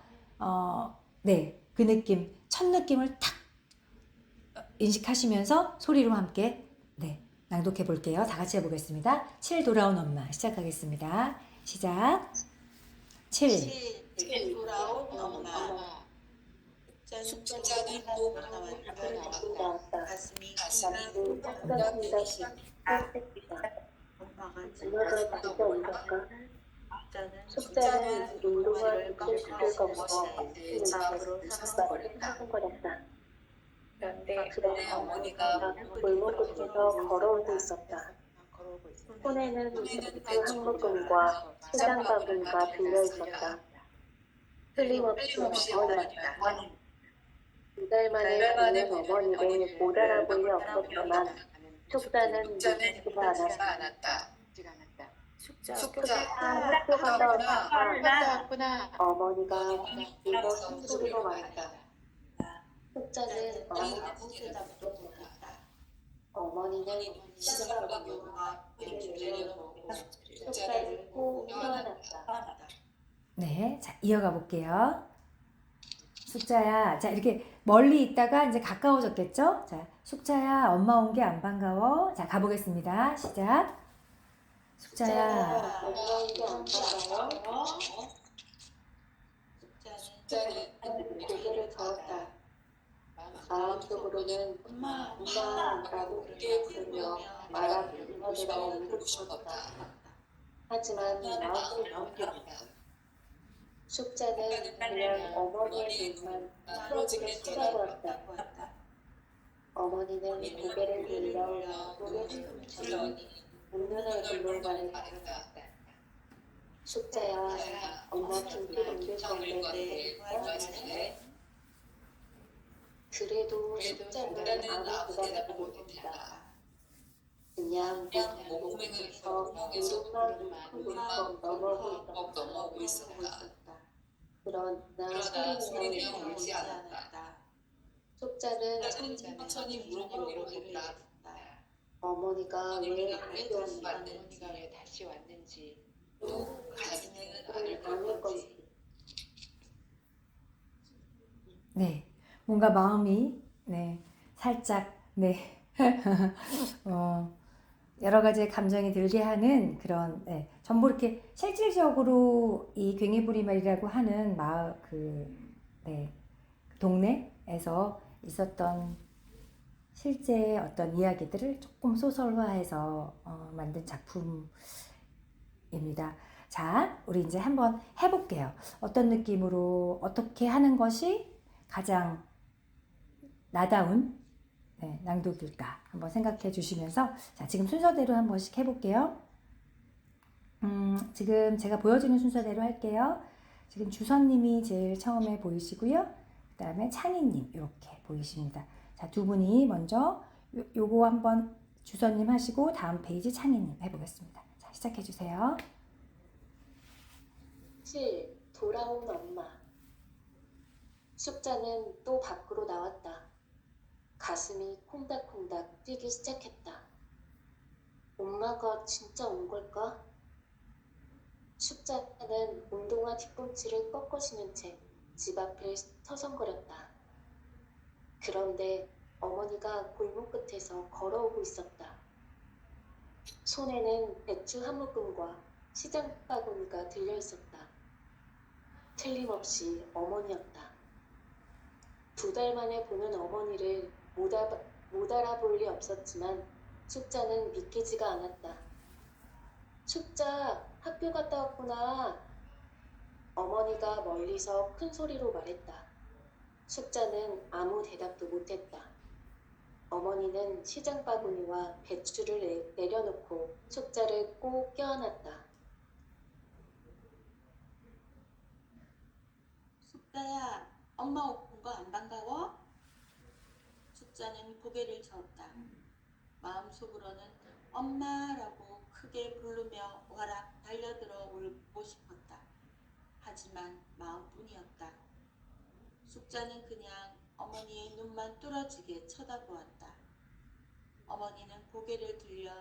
네, 그 느낌, 첫 느낌을 탁 인식하시면서 소리로 함께 네, 낭독해 볼게요. 다 같이 해보겠습니다. 7 돌아온 엄마 시작하겠습니다. 시작. 7 돌아온 엄마. 숙자는 또 나왔다. 가슴이 엄마가 엄마가 진짜 울었까? 숙자는 숙자는 운동화 뒤꿈치를 꺾어 집 앞으로 사성거렸다. 사성거렸다. 그런데 그런데 어머니가 골목 끝에서 걸어오고 있었다. 손에는 맥주 한 모금과 시장 바구니가 들려 있었다. 틀림없이 어머니였다. 2달 만에 보는 어머니를 못 알아볼 리 없었지만 숙자는 믿지가 않았다. 숙자 학교 갔다 왔구나. 어머니가 이거 숨소리로 말했다. 숙자는 아무 대답도 못했다. 어머니는 시장 바구니와 배를 내려놓고 숙자를 꼭 껴안았다. 네, 자, 이어가 볼게요. 숙자야, 자, 이렇게 멀리 있다가 이제 가까워졌겠죠? 자, 숙자야, 엄마 온 게 안 반가워? 자, 가보겠습니다. 시작. 숙자야, 엄마 온게 안 반가워? 숙자는 고개를 저었다. 마음속으로는 엄마라고 부르며 말하기보다 울고 싶었다. 하지만 마음이 넘겼다. 숙자는 그냥 어머니의 눈만 풀어지게 쳐다보았다. 어머니는 고개를 돌려 눈에 숨치더니 웃는 얼굴로 말했다. 숙자야, 엄마 김치 옮길 건데 좋아하실래? 그래도 숙자는 아무 대답도 못했다. 그냥 목구멍에서 울음만 울컥 넘어오고 있었다. 그러나 소리는 울지 않았다. 숙자는 천천히 물어보기로 했다. 어머니가 왜 다시 왔는지 또 가지는 않을 건지. 네, 뭔가 마음이, 네, 살짝, 네, 여러 가지의 감정이 들게 하는 그런, 네, 전부 이렇게 실질적으로 이 괭이부리말이라고 하는 네, 동네에서 있었던 실제 어떤 이야기들을 조금 소설화해서 만든 작품입니다. 자, 우리 이제 한번 해볼게요. 어떤 느낌으로 어떻게 하는 것이 가장 나다운 낭독일까 한번 생각해 주시면서, 자, 지금 순서대로 한 번씩 해볼게요. 지금 제가 보여주는 순서대로 할게요. 지금 주선님이 제일 처음에 보이시고요. 그 다음에 찬이님 이렇게 보이십니다. 자, 두 분이 먼저 요거 한번 주선님 하시고 다음 페이지 찬이님 해보겠습니다. 자, 시작해 주세요. 7. 돌아온 엄마. 숙자는 또 밖으로 나왔다. 가슴이 콩닥콩닥 뛰기 시작했다. 엄마가 진짜 온 걸까? 숙자는 운동화 뒤꿈치를 꺾어 신은 채 집 앞을 서성거렸다. 그런데 어머니가 골목 끝에서 걸어오고 있었다. 손에는 배추 한 묶음과 시장 바구니가 들려 있었다. 틀림없이 어머니였다. 2달 만에 보는 어머니를 못 알아볼 리 없었지만 숙자는 믿기지가 않았다. 숙자, 학교 갔다 왔구나. 어머니가 멀리서 큰 소리로 말했다. 숙자는 아무 대답도 못했다. 어머니는 시장 바구니와 배추를 내려놓고 숙자를 꼭 껴안았다. 숙자야, 엄마 온 거 안 반가워? 숙자는 고개를 저었다. 마음속으로는 엄마라고 크게 부르며 와락 달려들어 울고 싶었다. 하지만 마음뿐이었다. 숙자는 그냥 어머니의 눈만 뚫어지게 쳐다보았다. 어머니는 고개를 들려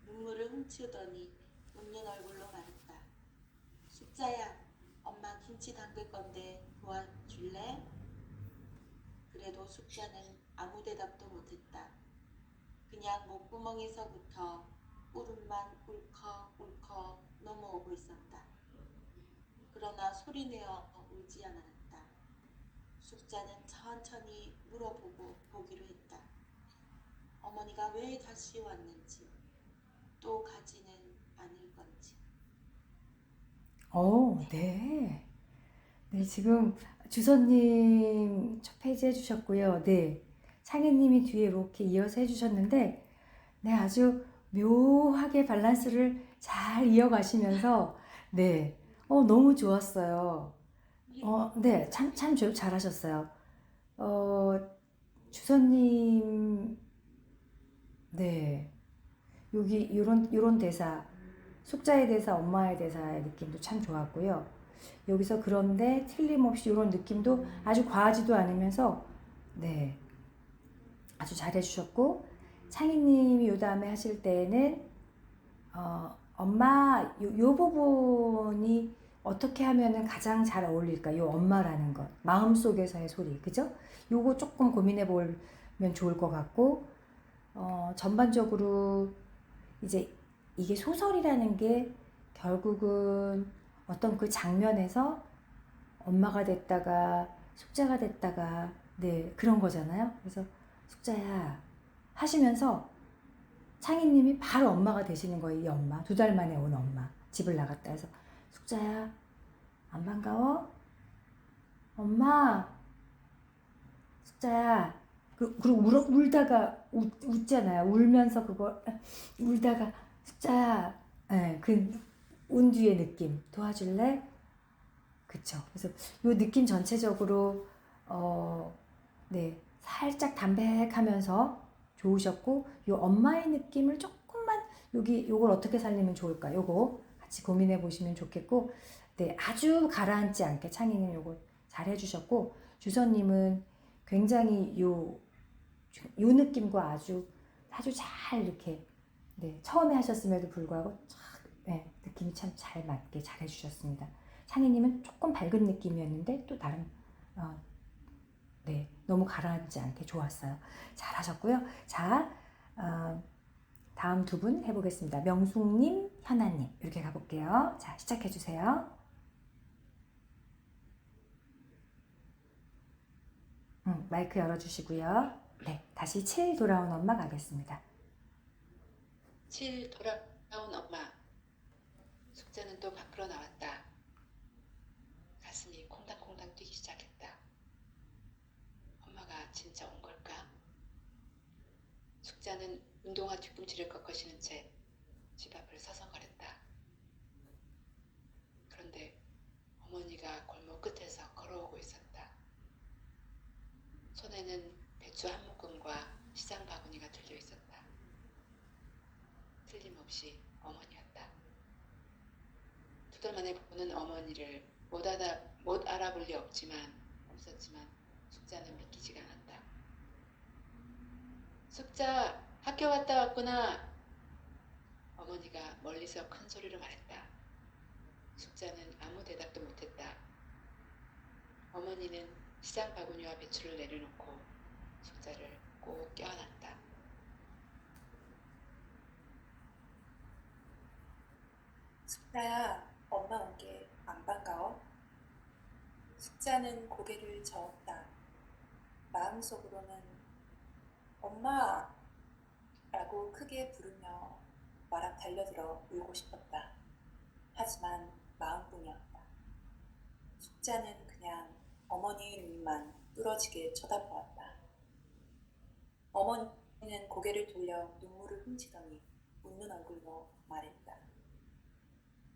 눈물을 훔치더니 웃는 얼굴로 말했다. 숙자야, 엄마 김치 담글 건데 도와줄래? 그래도 숙자는 아무 대답도 못했다. 그냥 목구멍에서부터 울음만 울컥울컥 넘어오고 있었다. 그러나 소리내어 울지 않았다. 숙자는 천천히 물어보기로 했다. 어머니가 왜 다시 왔는지, 또 가지는 않을 건지. 네. 네, 지금 주선님 첫 페이지 해주셨고요. 네. 창희님이 뒤에 이렇게 이어서 해주셨는데, 네, 아주 묘하게 밸런스를 잘 이어가시면서, 네, 너무 좋았어요. 네, 참 잘하셨어요. 주선님, 네, 여기 요런 대사, 숙자의 대사, 엄마의 대사의 느낌도 참 좋았고요. 여기서 그런데 틀림없이 이런 느낌도 아주 과하지도 않으면서, 네, 아주 잘해주셨고, 창희님이 요 다음에 하실 때는 엄마 요 부분이 어떻게 하면은 가장 잘 어울릴까? 요 엄마라는 것, 마음속에서의 소리, 그죠? 요거 조금 고민해 보면 좋을 것 같고, 전반적으로 이제 이게 소설이라는 게 결국은 어떤 그 장면에서 엄마가 됐다가 숙자가 됐다가 네 그런 거잖아요. 그래서 숙자야 하시면서 창희님이 바로 엄마가 되시는 거예요. 이 엄마 2달 만에 온 엄마 집을 나갔다 해서 숙자야 안 반가워? 엄마 숙자야 그리고 울다가 웃잖아요. 울면서 그거 울다가 숙자야 네, 운 뒤의 느낌 도와줄래? 그쵸. 그래서 요 느낌 전체적으로 네 살짝 담백하면서 좋으셨고 요 엄마의 느낌을 조금만 요걸 어떻게 살리면 좋을까? 요거 같이 고민해 보시면 좋겠고 네 아주 가라앉지 않게 창희는 요거 잘 해주셨고 주선님은 굉장히 요 느낌과 아주 잘 이렇게 네 처음에 하셨음에도 불구하고 네, 느낌이 참 잘 맞게 잘 해주셨습니다. 창희님은 조금 밝은 느낌이었는데 또 다른 네 너무 가라앉지 않게 좋았어요. 잘하셨고요. 자 다음 2분 해보겠습니다. 명숙님, 현아님 이렇게 가볼게요. 자 시작해 주세요. 마이크 열어주시고요. 네 다시 7 돌아온 엄마 가겠습니다. 7 돌아온 엄마. 숙자는 또 밖으로 나왔다. 가슴이 콩당콩당 뛰기 시작했다. 엄마가 진짜 온 걸까? 숙자는 운동화 뒤꿈치를 꺾으시는 채 집 앞을 서성거렸다. 그런데 어머니가 골목 끝에서 걸어오고 있었다. 손에는 배추 한 묶음과 시장 바구니가 들려 있었다. 틀림없이 어머니였다. 2달 만에 보는 어머니를 못 알아볼 리 없었지만 숙자는 믿기지가 않았다. 숙자, 학교 갔다 왔구나. 어머니가 멀리서 큰 소리로 말했다. 숙자는 아무 대답도 못했다. 어머니는 시장 바구니와 배추를 내려놓고 숙자를 꼭 껴안았다. 숙자야, 엄마 온 게 안 반가워? 숙자는 고개를 저었다. 마음속으로는 엄마! 라고 크게 부르며 와락 달려들어 울고 싶었다. 하지만 마음뿐이었다. 숙자는 그냥 어머니의 눈만 뚫어지게 쳐다보았다. 어머니는 고개를 돌려 눈물을 훔치더니 웃는 얼굴로 말했다.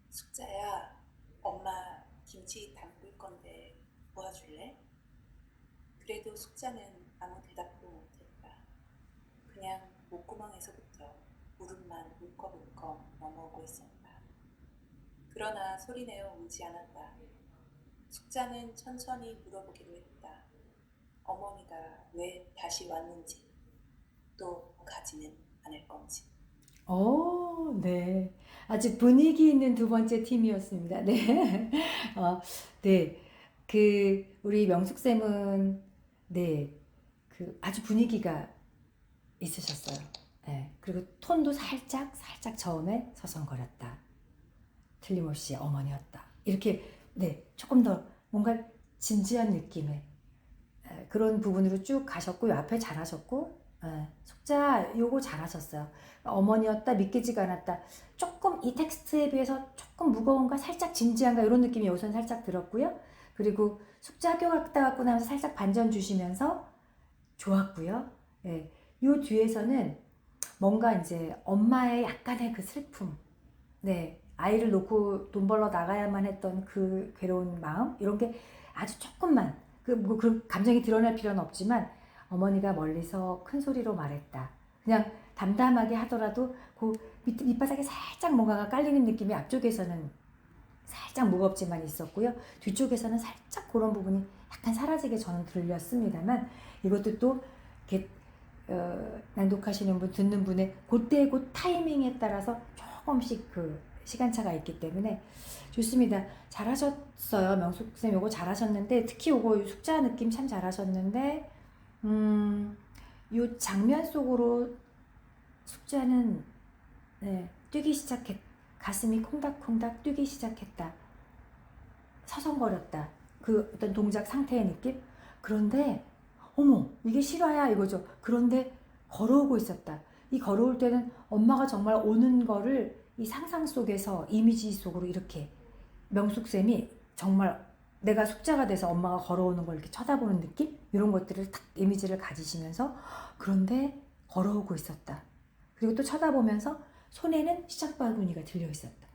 숙자야, 엄마 김치 담글 건데 도와줄래? 그래도 숙자는 아무 대답도 못했다. 그냥 목구멍에서부터 울음만 울컥울컥 넘어오고 있었다. 그러나 소리내어 울지 않았다. 숙자는 천천히 물어보기로 했다. 어머니가 왜 다시 왔는지, 또 가지는 않을 건지. 네. 아주 분위기 있는 2번째 팀이었습니다. 네. 네. 우리 명숙쌤은, 네. 아주 분위기가 있으셨어요. 네. 그리고 톤도 살짝 처음에 서성거렸다. 틀림없이 어머니였다. 이렇게, 네. 조금 더 뭔가 진지한 느낌의 그런 부분으로 쭉 가셨고, 앞에 잘하셨고, 숙자 요거 잘하셨어요. 어머니였다 믿기지가 않았다. 조금 이 텍스트에 비해서 조금 무거운가 살짝 진지한가 이런 느낌이 우선 살짝 들었고요. 그리고 숙자 학교 갔다 왔고 나면서 살짝 반전 주시면서 좋았고요. 예, 요 뒤에서는 뭔가 이제 엄마의 약간의 그 슬픔, 네, 아이를 놓고 돈 벌러 나가야만 했던 그 괴로운 마음 이런 게 아주 조금만 그 감정이 드러날 필요는 없지만 어머니가 멀리서 큰 소리로 말했다. 그냥 담담하게 하더라도 그 밑바닥에 살짝 뭔가가 깔리는 느낌이 앞쪽에서는 살짝 무겁지만 있었고요. 뒤쪽에서는 살짝 그런 부분이 약간 사라지게 저는 들렸습니다만 이것도 또 이렇게 낭독하시는 분, 듣는 분의 그때 그 타이밍에 따라서 조금씩 그 시간차가 있기 때문에 좋습니다. 잘하셨어요. 명숙쌤 요거 잘하셨는데 특히 요거 숙자 느낌 참 잘하셨는데 요 장면 속으로 숙자는 네, 뛰기 가슴이 콩닥콩닥 뛰기 시작했다. 서성거렸다. 그 어떤 동작 상태의 느낌? 그런데 어머 이게 실화야 이거죠. 그런데 걸어오고 있었다. 이 걸어올 때는 엄마가 정말 오는 거를 이 상상 속에서 이미지 속으로 이렇게 명숙쌤이 정말 내가 숙자가 돼서 엄마가 걸어오는 걸 이렇게 쳐다보는 느낌? 이런 것들을 딱 이미지를 가지시면서 그런데 걸어오고 있었다. 그리고 또 쳐다보면서 손에는 시작바구니가 들려 있었다.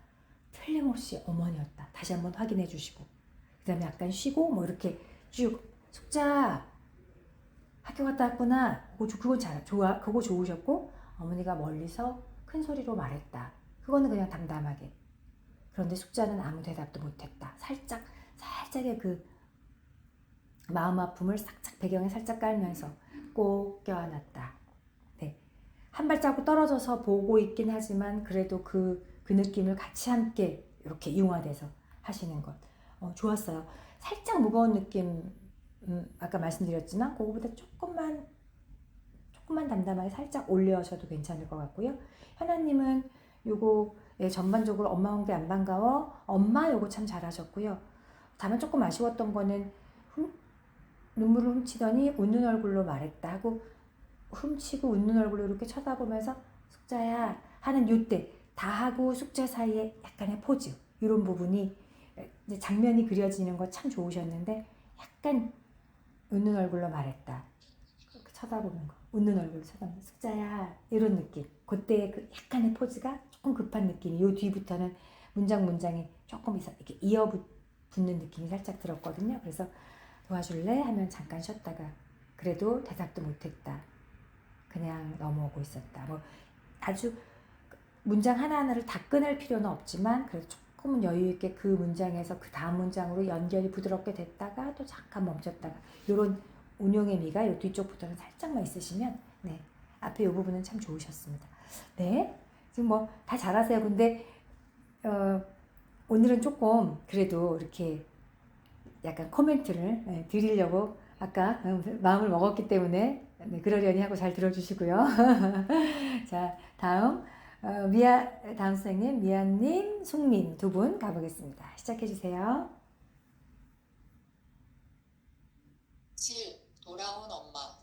틀림없이 어머니였다. 다시 한번 확인해 주시고 그 다음에 약간 쉬고 뭐 이렇게 쭉 숙자 학교 갔다 왔구나. 그거 좋으셨고 어머니가 멀리서 큰 소리로 말했다. 그거는 그냥 담담하게. 그런데 숙자는 아무 대답도 못했다. 살짝의 그 마음 아픔을 살짝 배경에 살짝 깔면서 꼭 껴안았다. 네. 한 발자국 떨어져서 보고 있긴 하지만 그래도 그 느낌을 같이 함께 이렇게 융화돼서 하시는 것. 좋았어요. 살짝 무거운 느낌, 아까 말씀드렸지만 그거보다 조금만 담담하게 살짝 올려셔도 괜찮을 것 같고요. 현아님은 요거 전반적으로 엄마 온 게 안 반가워. 엄마 요거 참 잘하셨고요. 다만 조금 아쉬웠던 거는 눈물을 훔치더니 웃는 얼굴로 말했다 하고 훔치고 웃는 얼굴로 이렇게 쳐다보면서 숙자야 하는 요때 다하고 숙자 사이에 약간의 포즈 이런 부분이 이제 장면이 그려지는 거 참 좋으셨는데 약간 웃는 얼굴로 말했다. 그렇게 쳐다보는 거. 웃는 얼굴로 쳐다보는 숙자야 이런 느낌. 그때 그 약간의 포즈가 조금 급한 느낌이 요 뒤부터는 문장이 조금 이렇게 이어붙는 느낌이 살짝 들었거든요. 그래서 도와줄래? 하면 잠깐 쉬었다가 그래도 대답도 못했다. 그냥 넘어오고 있었다. 뭐 아주 문장 하나하나를 다 끊을 필요는 없지만 그래도 조금은 여유 있게 그 문장에서 그 다음 문장으로 연결이 부드럽게 됐다가 또 잠깐 멈췄다가 이런 운용의 미가 요 뒤쪽부터는 살짝만 있으시면 네 앞에 이 부분은 참 좋으셨습니다. 네 지금 뭐 다 잘하세요. 근데 오늘은 조금 그래도 이렇게 약간 코멘트를 드리려고 아까 마음을 먹었기 때문에 네, 그러려니 하고 잘 들어주시고요. 자 다음 다음 선생님 미아님, 숙민 두 분 가보겠습니다. 시작해 주세요. 7. 돌아온 엄마.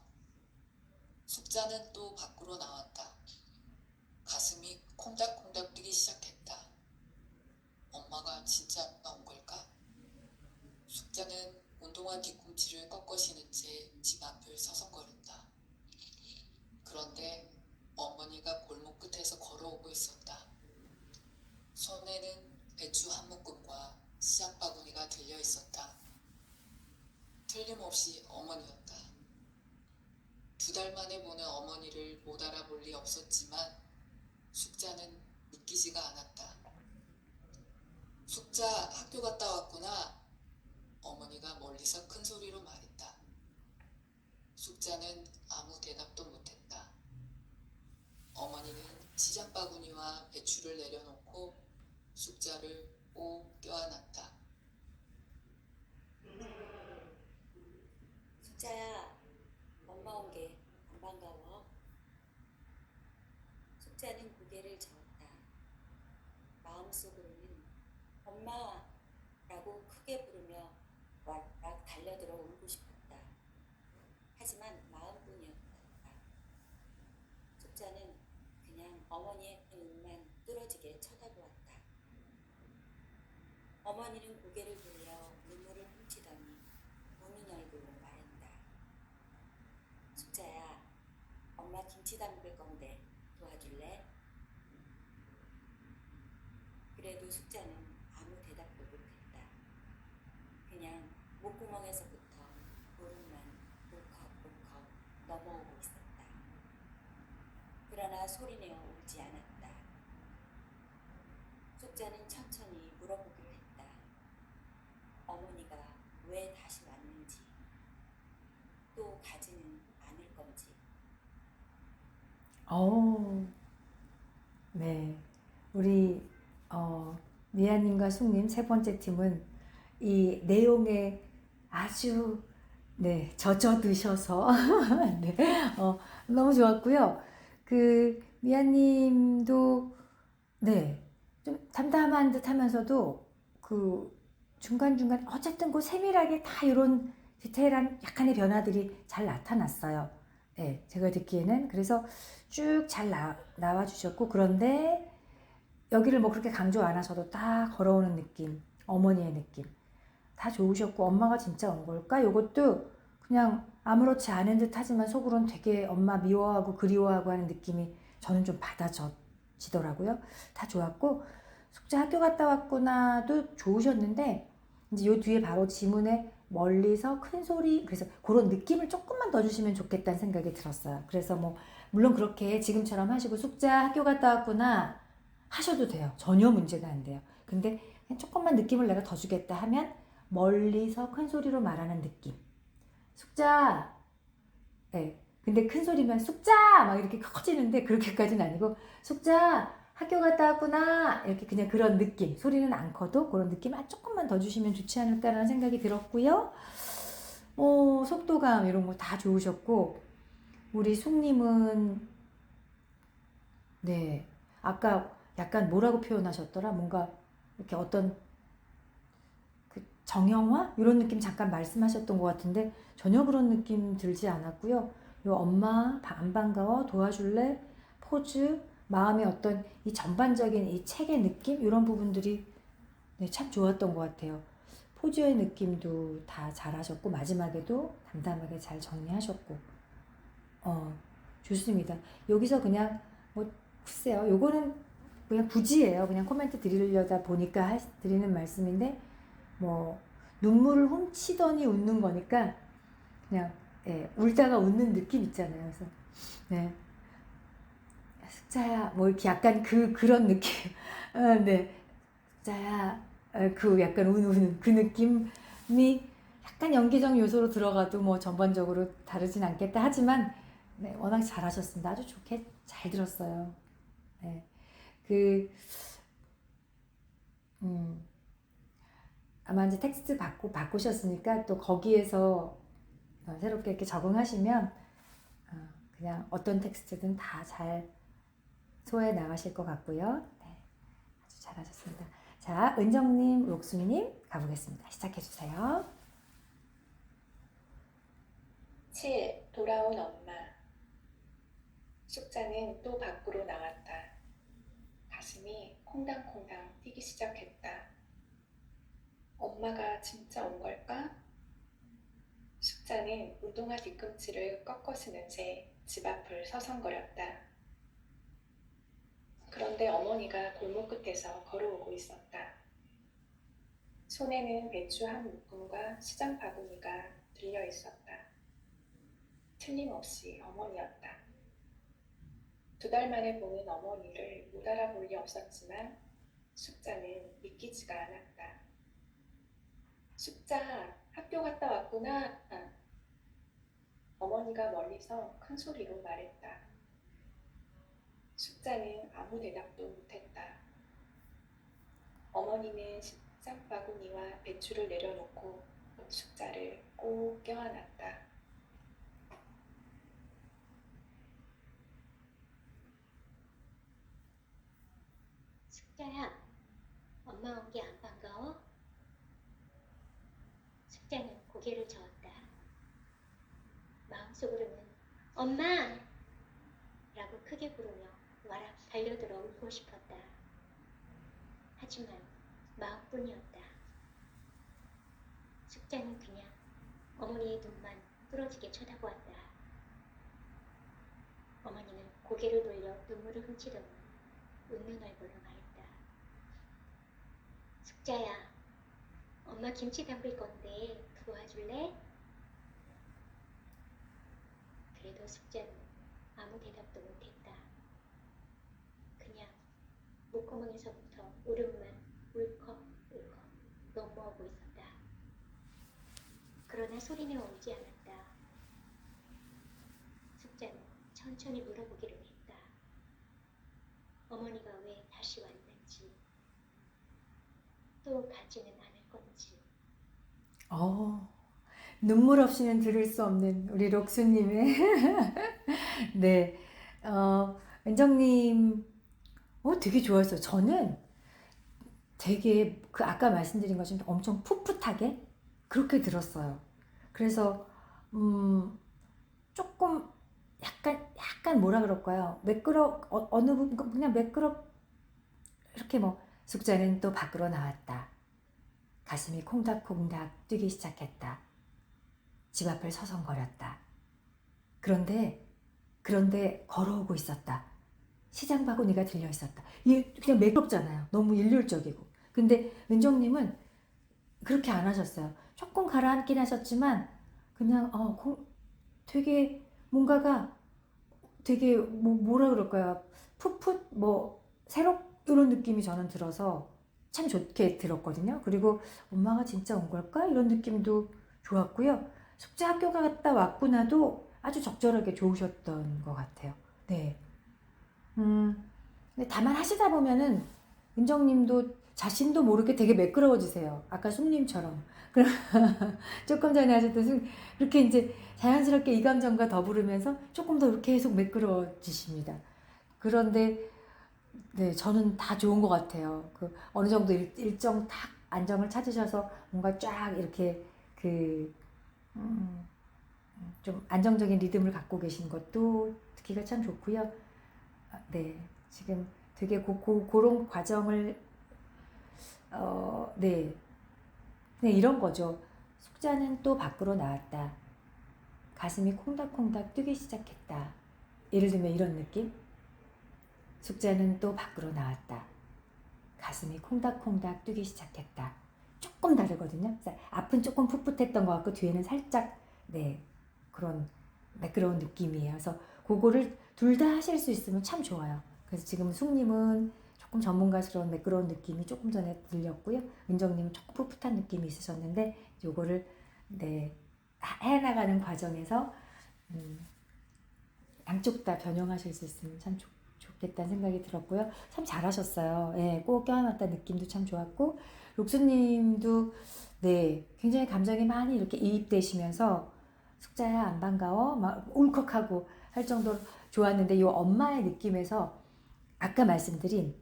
숙자는 또 밖으로 나왔다. 가슴이 콩닥콩닥 뛰기 시작했다. 엄마가 진짜 온 걸까? 숙자는 운동화 뒤꿈치를 꺾어시는 채 집 앞을 서성거렸다. 그런데 어머니가 골목 끝에서 걸어오고 있었다. 손에는 배추 한 묶음과 씨앗 바구니가 들려 있었다. 틀림없이 어머니였다. 2달 만에 보는 어머니를 못 알아볼 리 없었지만 숙자는 믿기지가 않았다. 숙자 학교 갔다 왔구나. 어머니가 멀리서 큰 소리로 말했다. 숙자는 아무 대답도 못했다. 어머니는 시장 바구니와 배추를 내려놓고 숙자를 꼭 껴안았다. 숙자야, 엄마 온 게 안 반가워? 숙자는 고개를 저었다. 마음속으로는 엄마라고 크게 부르며 왈락 달려들어 울고 싶었다. 하지만 마음뿐이었다. 숙자는 그냥 어머니의 눈만 뚫어지게 쳐다보았다. 어머니는 고개를 돌려 눈물을 훔치더니 우는 얼굴로 말했다. 숙자야, 엄마 김치 담글 건데 도와줄래? 그래도 숙자는 아무 대답도 못했다. 그냥 목구멍에서부터 울음만 울컥울컥 넘어오고 있었다. 그러나 소리내어 울지 않았다. 숙자는 천천히 물어보기로 했다. 어머니가 왜 다시 왔는지, 또 가지는 않을 건지. 네. 우리 미아님과 숙님 세 번째 팀은 이 내용에 아주 젖어드셔서 네, 너무 좋았고요. 그 미아님도 좀 담담한 듯 하면서도 그 중간중간 어쨌든 그 세밀하게 다 이런 디테일한 약간의 변화들이 잘 나타났어요. 네, 제가 듣기에는. 그래서 쭉 잘 나와 주셨고, 그런데 여기를 뭐 그렇게 강조 안 하셔도 딱 걸어오는 느낌, 어머니의 느낌 다 좋으셨고, 엄마가 진짜 온 걸까? 이것도 그냥 아무렇지 않은 듯 하지만 속으로는 되게 엄마 미워하고 그리워하고 하는 느낌이 저는 좀 받아지더라고요. 다 좋았고, 숙제 학교 갔다 왔구나도 좋으셨는데, 이제 요 뒤에 바로 지문에 멀리서 큰 소리, 그래서 그런 느낌을 조금만 더 주시면 좋겠다는 생각이 들었어요. 그래서 뭐 물론 그렇게 지금처럼 하시고 숙제 학교 갔다 왔구나 하셔도 돼요. 전혀 문제가 안 돼요. 근데 그냥 조금만 느낌을 내가 더 주겠다 하면 멀리서 큰 소리로 말하는 느낌. 숙자. 네. 근데 큰 소리면 숙자 막 이렇게 커지는데 그렇게까지는 아니고 숙자 학교 갔다 왔구나 이렇게 그냥 그런 느낌. 소리는 안 커도 그런 느낌 조금만 더 주시면 좋지 않을까라는 생각이 들었고요. 속도감 이런 거 다 좋으셨고, 우리 숙님은 아까 약간 뭐라고 표현하셨더라? 뭔가 이렇게 어떤 그 정형화? 이런 느낌 잠깐 말씀하셨던 것 같은데 전혀 그런 느낌 들지 않았고요. 요 엄마 안 반가워 도와줄래? 포즈, 마음의 어떤 이 전반적인 이 책의 느낌? 이런 부분들이 참 좋았던 것 같아요. 포즈의 느낌도 다 잘하셨고 마지막에도 담담하게 잘 정리하셨고 좋습니다. 여기서 그냥 뭐 글쎄요, 요거는 그냥 부지예요. 그냥 코멘트 드리려다 보니까 드리는 말씀인데 뭐 눈물을 훔치더니 웃는 거니까 그냥 울다가 웃는 느낌 있잖아요. 그래서 숙자야 뭐 이렇게 약간 그런 느낌. 숙자야 그 약간 우는 그 느낌이 약간 연기적 요소로 들어가도 뭐 전반적으로 다르진 않겠다 하지만 워낙 잘하셨습니다. 아주 좋게 잘 들었어요. 아마 이제 텍스트 바꾸셨으니까 또 거기에서 새롭게 이렇게 적응하시면 그냥 어떤 텍스트든 다 잘 소화해 나가실 것 같고요. 아주 잘하셨습니다. 자, 은정님, 록수미님 가보겠습니다. 시작해주세요. 7. 돌아온 엄마. 숙자는 또 밖으로 나왔다. 가슴이 콩당콩당 뛰기 시작했다. 엄마가 진짜 온 걸까? 숙자는 운동화 뒤꿈치를 꺾어 쓰는 채 집 앞을 서성거렸다. 그런데 어머니가 골목 끝에서 걸어오고 있었다. 손에는 배추 한 묶음과 시장 바구니가 들려 있었다. 틀림없이 어머니였다. 2달 만에 보는 어머니를 못 알아볼 리 없었지만 숙자는 믿기지가 않았다. 숙자, 학교 갔다 왔구나. 어머니가 멀리서 큰 소리로 말했다. 숙자는 아무 대답도 못했다. 어머니는 시장 바구니와 배추를 내려놓고 숙자를 꼭 껴안았다. 숙자야, 엄마 온 게 안 반가워? 숙자는 고개를 저었다. 마음속으로는 엄마! 라고 크게 부르며 와락 달려들어 울고 싶었다. 하지만 마음뿐이었다. 숙자는 그냥 어머니의 눈만 뚫어지게 쳐다보았다. 어머니는 고개를 돌려 눈물을 훔치더니 웃는 얼굴로 말했다. 숙자야, 엄마 김치 담글 건데 도와줄래? 그래도 숙자는 아무 대답도 못했다. 그냥 목구멍에서부터 울음만 울컥울컥 넘어오고 있었다. 그러나 소리는 오지 않았다. 숙자는 천천히 물어보기로 했다. 어머니가 왜 다시 왔는지, 또 가지는 않을 건지. 눈물 없이는 들을 수 없는 우리 록수님의 네, 은정님, 되게 좋았어요. 저는 되게 그 아까 말씀드린 것처럼 엄청 풋풋하게 그렇게 들었어요. 그래서 조금 약간 뭐라 그럴까요? 어느 부분 그냥 이렇게 뭐 숙자는 또 밖으로 나왔다. 가슴이 콩닥콩닥 뛰기 시작했다. 집 앞을 서성거렸다. 그런데 걸어오고 있었다. 시장 바구니가 들려 있었다. 이게 그냥 매끄럽잖아요. 너무 일률적이고. 근데 은정님은 그렇게 안 하셨어요. 조금 가라앉긴 하셨지만 그냥 되게 뭔가가 되게 뭐라 그럴까요? 풋풋 새롭 이런 느낌이 저는 들어서 참 좋게 들었거든요. 그리고 엄마가 진짜 온 걸까? 이런 느낌도 좋았고요. 숙제 학교 갔다 왔고 나도 아주 적절하게 좋으셨던 것 같아요. 네. 근데 다만 하시다 보면은 은정님도 자신도 모르게 되게 매끄러워지세요. 아까 숭님처럼. 그럼 조금 전에 하셨던 그렇게 이제 자연스럽게 이 감정과 더불으면서 조금 더 계속 매끄러워지십니다. 그런데 네, 저는 다 좋은 것 같아요. 그 어느 정도 일정 딱 안정을 찾으셔서 뭔가 쫙 이렇게 좀 안정적인 리듬을 갖고 계신 것도 듣기가 참 좋고요. 네, 지금 되게 그런 과정을 네, 이런 거죠. 숙자는 또 밖으로 나왔다. 가슴이 콩닥콩닥 뛰기 시작했다. 예를 들면 이런 느낌? 숙자는 또 밖으로 나왔다. 가슴이 콩닥콩닥 뛰기 시작했다. 조금 다르거든요. 앞은 조금 풋풋했던 것 같고 뒤에는 살짝 그런 매끄러운 느낌이에요. 그래서 그거를 둘 다 하실 수 있으면 참 좋아요. 그래서 지금 숙님은 조금 전문가스러운 매끄러운 느낌이 조금 전에 들렸고요. 은정님은 조금 풋풋한 느낌이 있으셨는데 요거를 해나가는 과정에서 양쪽 다 변형하실 수 있으면 참 좋겠다는 생각이 들었고요. 참 잘하셨어요. 예, 꼭 껴안았다는 느낌도 참 좋았고 록수님도 굉장히 감정이 많이 이렇게 이입되시면서 숙자야 안 반가워? 막 울컥하고 할 정도로 좋았는데 이 엄마의 느낌에서 아까 말씀드린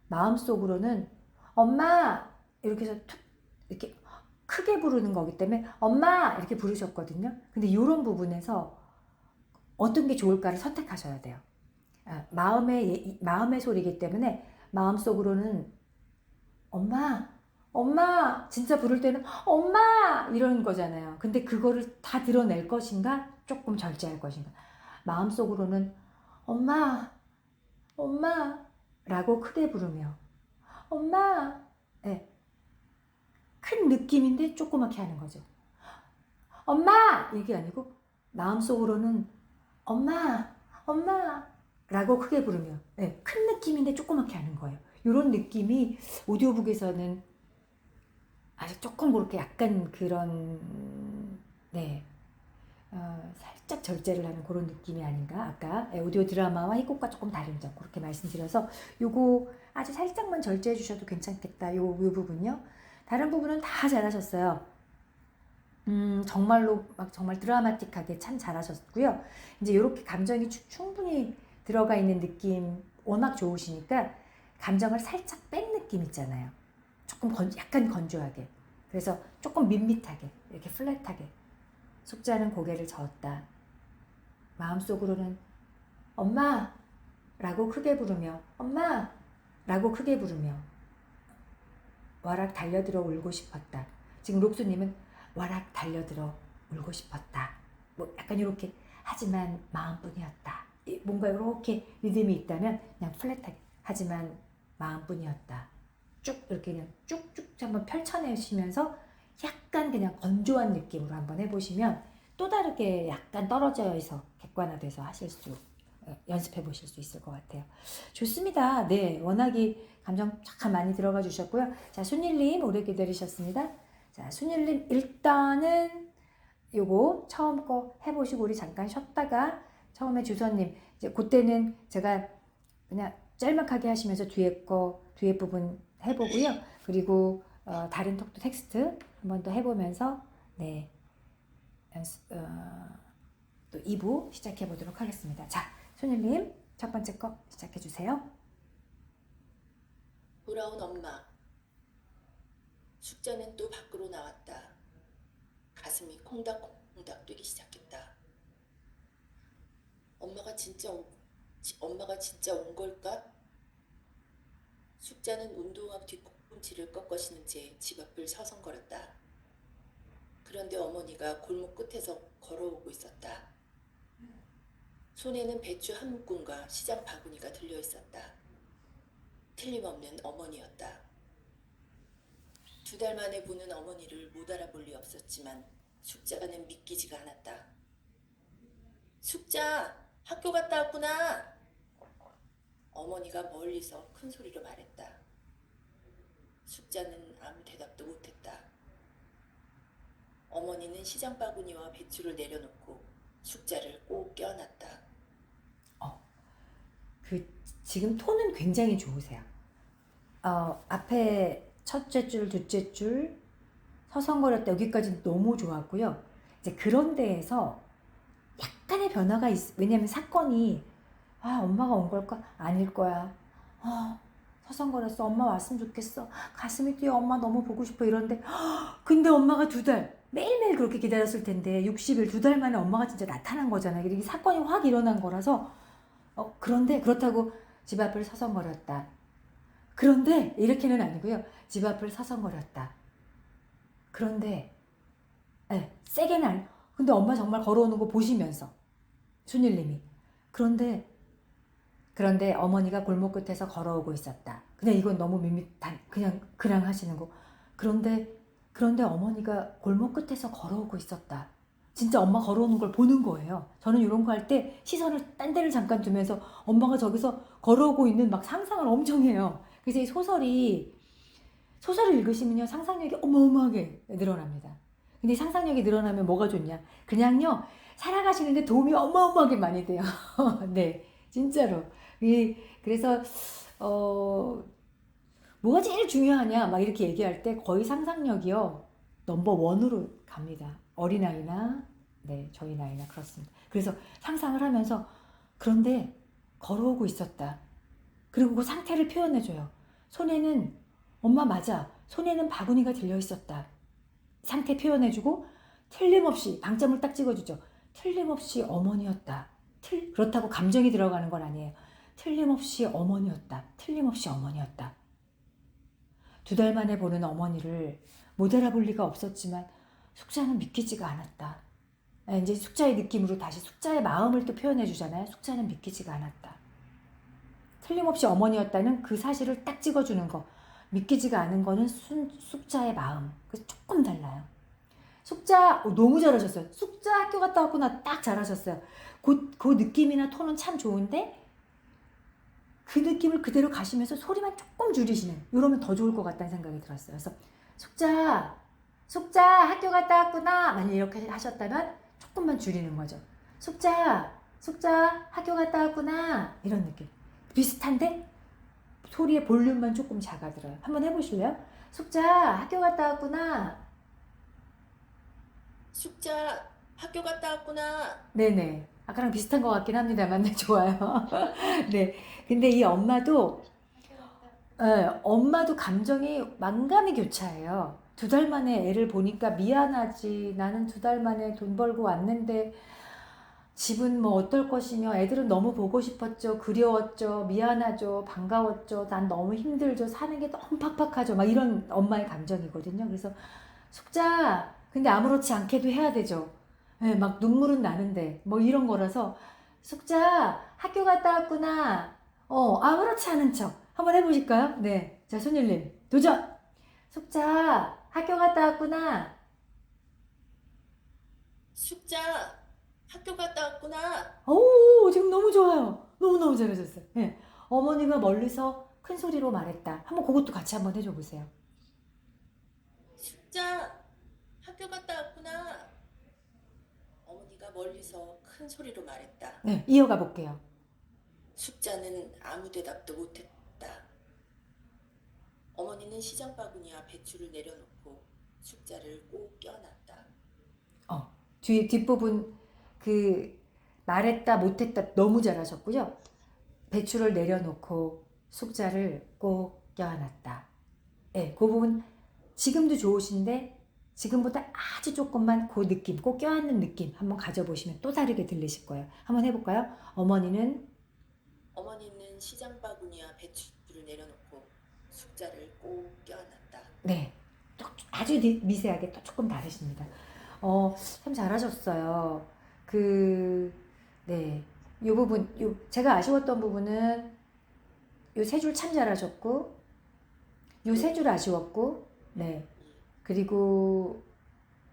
마음속으로는 엄마 이렇게 해서 툭 이렇게 크게 부르는 거기 때문에 엄마 이렇게 부르셨거든요. 근데 이런 부분에서 어떤 게 좋을까를 선택하셔야 돼요. 마음의 소리이기 때문에 마음속으로는 엄마 진짜 부를 때는 엄마 이런 거잖아요. 근데 그거를 다 드러낼 것인가 조금 절제할 것인가. 마음속으로는 엄마 라고 크게 부르며 엄마 큰 느낌인데 조그맣게 하는 거죠. 엄마 이게 아니고 마음속으로는 엄마 라고 크게 부르며 큰 느낌인데 조그맣게 하는 거예요. 이런 느낌이 오디오북에서는 아직 조금 그렇게 약간 그런 살짝 절제를 하는 그런 느낌이 아닌가. 아까 오디오 드라마와 희곡과 조금 다른 점 그렇게 말씀드려서 요거 아주 살짝만 절제해 주셔도 괜찮겠다. 요 부분요. 다른 부분은 다 잘하셨어요. 정말로 막 정말 드라마틱하게 참 잘하셨고요. 이제 이렇게 감정이 충분히 들어가 있는 느낌 워낙 좋으시니까 감정을 살짝 뺀 느낌 있잖아요. 조금 약간 건조하게. 그래서 조금 밋밋하게 이렇게 플랫하게. 숙자는 고개를 저었다. 마음속으로는 엄마 라고 크게 부르며 엄마! 라고 크게 부르며 와락 달려들어 울고 싶었다. 지금 록수님은 와락 달려들어 울고 싶었다. 뭐 약간 이렇게 하지만 마음뿐이었다. 뭔가 이렇게 리듬이 있다면 그냥 플랫하게 하지만 마음뿐이었다. 쭉 이렇게 그냥 쭉쭉 한번 펼쳐내시면서 약간 그냥 건조한 느낌으로 한번 해보시면 또 다르게 약간 떨어져서 객관화돼서 하실 수 연습해 보실 수 있을 것 같아요. 좋습니다. 네, 워낙이 감정 참 많이 들어가 주셨고요. 자, 순일님 오래 기다리셨습니다. 자, 순일님 일단은 요거 처음 거 해보시고 우리 잠깐 쉬었다가 처음에 주선님 이제 그때는 제가 그냥 짤막하게 하시면서 뒤에 부분 해보고요. 그리고 다른 톡도 텍스트 한 번 더 해보면서 네 또 2부 시작해 보도록 하겠습니다. 자, 손일님 첫 번째 거 시작해 주세요. 돌아온 엄마. 숙자는 또 밖으로 나왔다. 가슴이 콩닥콩닥 뛰기 시작했다. 엄마가 진짜 온 걸까? 숙자는 운동화 뒤꿈치를 꺾어시는 채 집 앞을 서성거렸다. 그런데 어머니가 골목 끝에서 걸어오고 있었다. 손에는 배추 한 묶음과 시장 바구니가 들려 있었다. 틀림없는 어머니였다. 2달 만에 보는 어머니를 못 알아볼 리 없었지만 숙자는 믿기지가 않았다. 숙자, 학교 갔다 왔구나. 어머니가 멀리서 큰 소리로 말했다. 숙자는 아무 대답도 못했다. 어머니는 시장 바구니와 배추를 내려놓고 숙자를 꼭 껴안았다. 지금 톤은 굉장히 좋으세요. 앞에 첫째 줄, 둘째 줄 서성거렸다 여기까지 너무 좋았고요. 이제 그런 데에서 약간의 변화가 왜냐면 사건이 엄마가 온 걸까? 아닐 거야. 서성거렸어. 엄마 왔으면 좋겠어. 가슴이 뛰어. 엄마 너무 보고 싶어. 이런데 근데 엄마가 2달 매일매일 그렇게 기다렸을 텐데 60일 2달 만에 엄마가 진짜 나타난 거잖아요. 이게 사건이 확 일어난 거라서 그런데 그렇다고 집 앞을 서성거렸다. 그런데 이렇게는 아니고요. 집 앞을 서성거렸다. 그런데 세게는 아니. 근데 엄마 정말 걸어오는 거 보시면서 순일님이 그런데 어머니가 골목 끝에서 걸어오고 있었다. 그냥 이건 너무 밋밋한 그냥 하시는 거. 그런데 어머니가 골목 끝에서 걸어오고 있었다. 진짜 엄마 걸어오는 걸 보는 거예요. 저는 이런 거 할 때 시선을 딴 데를 잠깐 두면서 엄마가 저기서 걸어오고 있는 막 상상을 엄청 해요. 그래서 이 소설을 읽으시면요 상상력이 어마어마하게 늘어납니다. 근데 상상력이 늘어나면 뭐가 좋냐? 그냥요 살아가시는데 도움이 어마어마하게 많이 돼요. 네, 진짜로. 그래서 뭐가 제일 중요하냐 막 이렇게 얘기할 때 거의 상상력이요 넘버 1으로 갑니다. 어린아이나 저희 나이나 그렇습니다. 그래서 상상을 하면서 그런데 걸어오고 있었다. 그리고 그 상태를 표현해줘요. 손에는 엄마 맞아. 손에는 바구니가 들려 있었다. 상태 표현해주고 틀림없이 방점을 딱 찍어주죠. 틀림없이 어머니였다. 그렇다고 감정이 들어가는 건 아니에요. 틀림없이 어머니였다. 틀림없이 어머니였다. 2달 만에 보는 어머니를 못 알아볼 리가 없었지만 숙자는 믿기지가 않았다. 이제 숙자의 느낌으로 다시 숙자의 마음을 또 표현해 주잖아요. 숙자는 믿기지가 않았다. 틀림없이 어머니였다는 그 사실을 딱 찍어주는 거. 믿기지가 않은 거는 숙자의 마음. 그래서 조금 달라요. 숙자 너무 잘하셨어요. 숙자 학교 갔다 왔구나 딱 잘하셨어요. 그 느낌이나 톤은 참 좋은데 그 느낌을 그대로 가시면서 소리만 조금 줄이시는 이러면 더 좋을 것 같다는 생각이 들었어요. 그래서 숙자 학교 갔다 왔구나 만약 이렇게 하셨다면 조금만 줄이는 거죠. 숙자 학교 갔다 왔구나 이런 느낌. 비슷한데 소리의 볼륨만 조금 작아들어요. 한번 해보실래요? 숙자 학교 갔다 왔구나. 숙자 학교 갔다 왔구나. 네네. 아까랑 비슷한 것 같긴 합니다만 네, 좋아요. 네. 근데 이 엄마도 감정이 만감이 교차해요. 2달 만에 애를 보니까 미안하지. 나는 2달 만에 돈 벌고 왔는데 집은 뭐 어떨 것이며 애들은 너무 보고 싶었죠. 그리웠죠. 미안하죠. 반가웠죠. 난 너무 힘들죠. 사는 게 너무 팍팍하죠. 막 이런 엄마의 감정이거든요. 그래서 숙자 근데 아무렇지 않게도 해야 되죠. 예, 막 눈물은 나는데 뭐 이런 거라서 숙자 학교 갔다 왔구나. 아무렇지 않은 척 한번 해보실까요? 네, 자 손율님 도전. 숙자 학교 갔다 왔구나. 숙자, 학교 갔다 왔구나. 오, 지금 너무 좋아요. 너무너무 잘하셨어요. 예. 어머니가 멀리서 큰 소리로 말했다. 한번 그것도 같이 한번 해줘 보세요. 숙자, 학교 갔다 왔구나. 어머니가 멀리서 큰 소리로 말했다. 네, 이어가 볼게요. 숙자는 아무 대답도 못했다. 어머니는 시장 바구니와 배추를 내려놓고 숙자를 꼭 껴안았다. 뒷부분 그 말했다 못했다 너무 잘하셨고요. 배추를 내려놓고 숙자를 꼭 껴안았다. 예, 그 부분 지금도 좋으신데 지금보다 아주 조금만 그 느낌, 꼭 껴안는 느낌 한번 가져보시면 또 다르게 들리실 거예요. 한번 해볼까요? 어머니는 시장 바구니와 배추를 내려놓고 숙자를 꼭 껴안았다. 네, 또 아주 미세하게 또 조금 다르십니다. 참 잘하셨어요. 네, 요 부분, 제가 아쉬웠던 부분은 요 세 줄 참 잘하셨고, 요 세 줄 아쉬웠고, 네, 그리고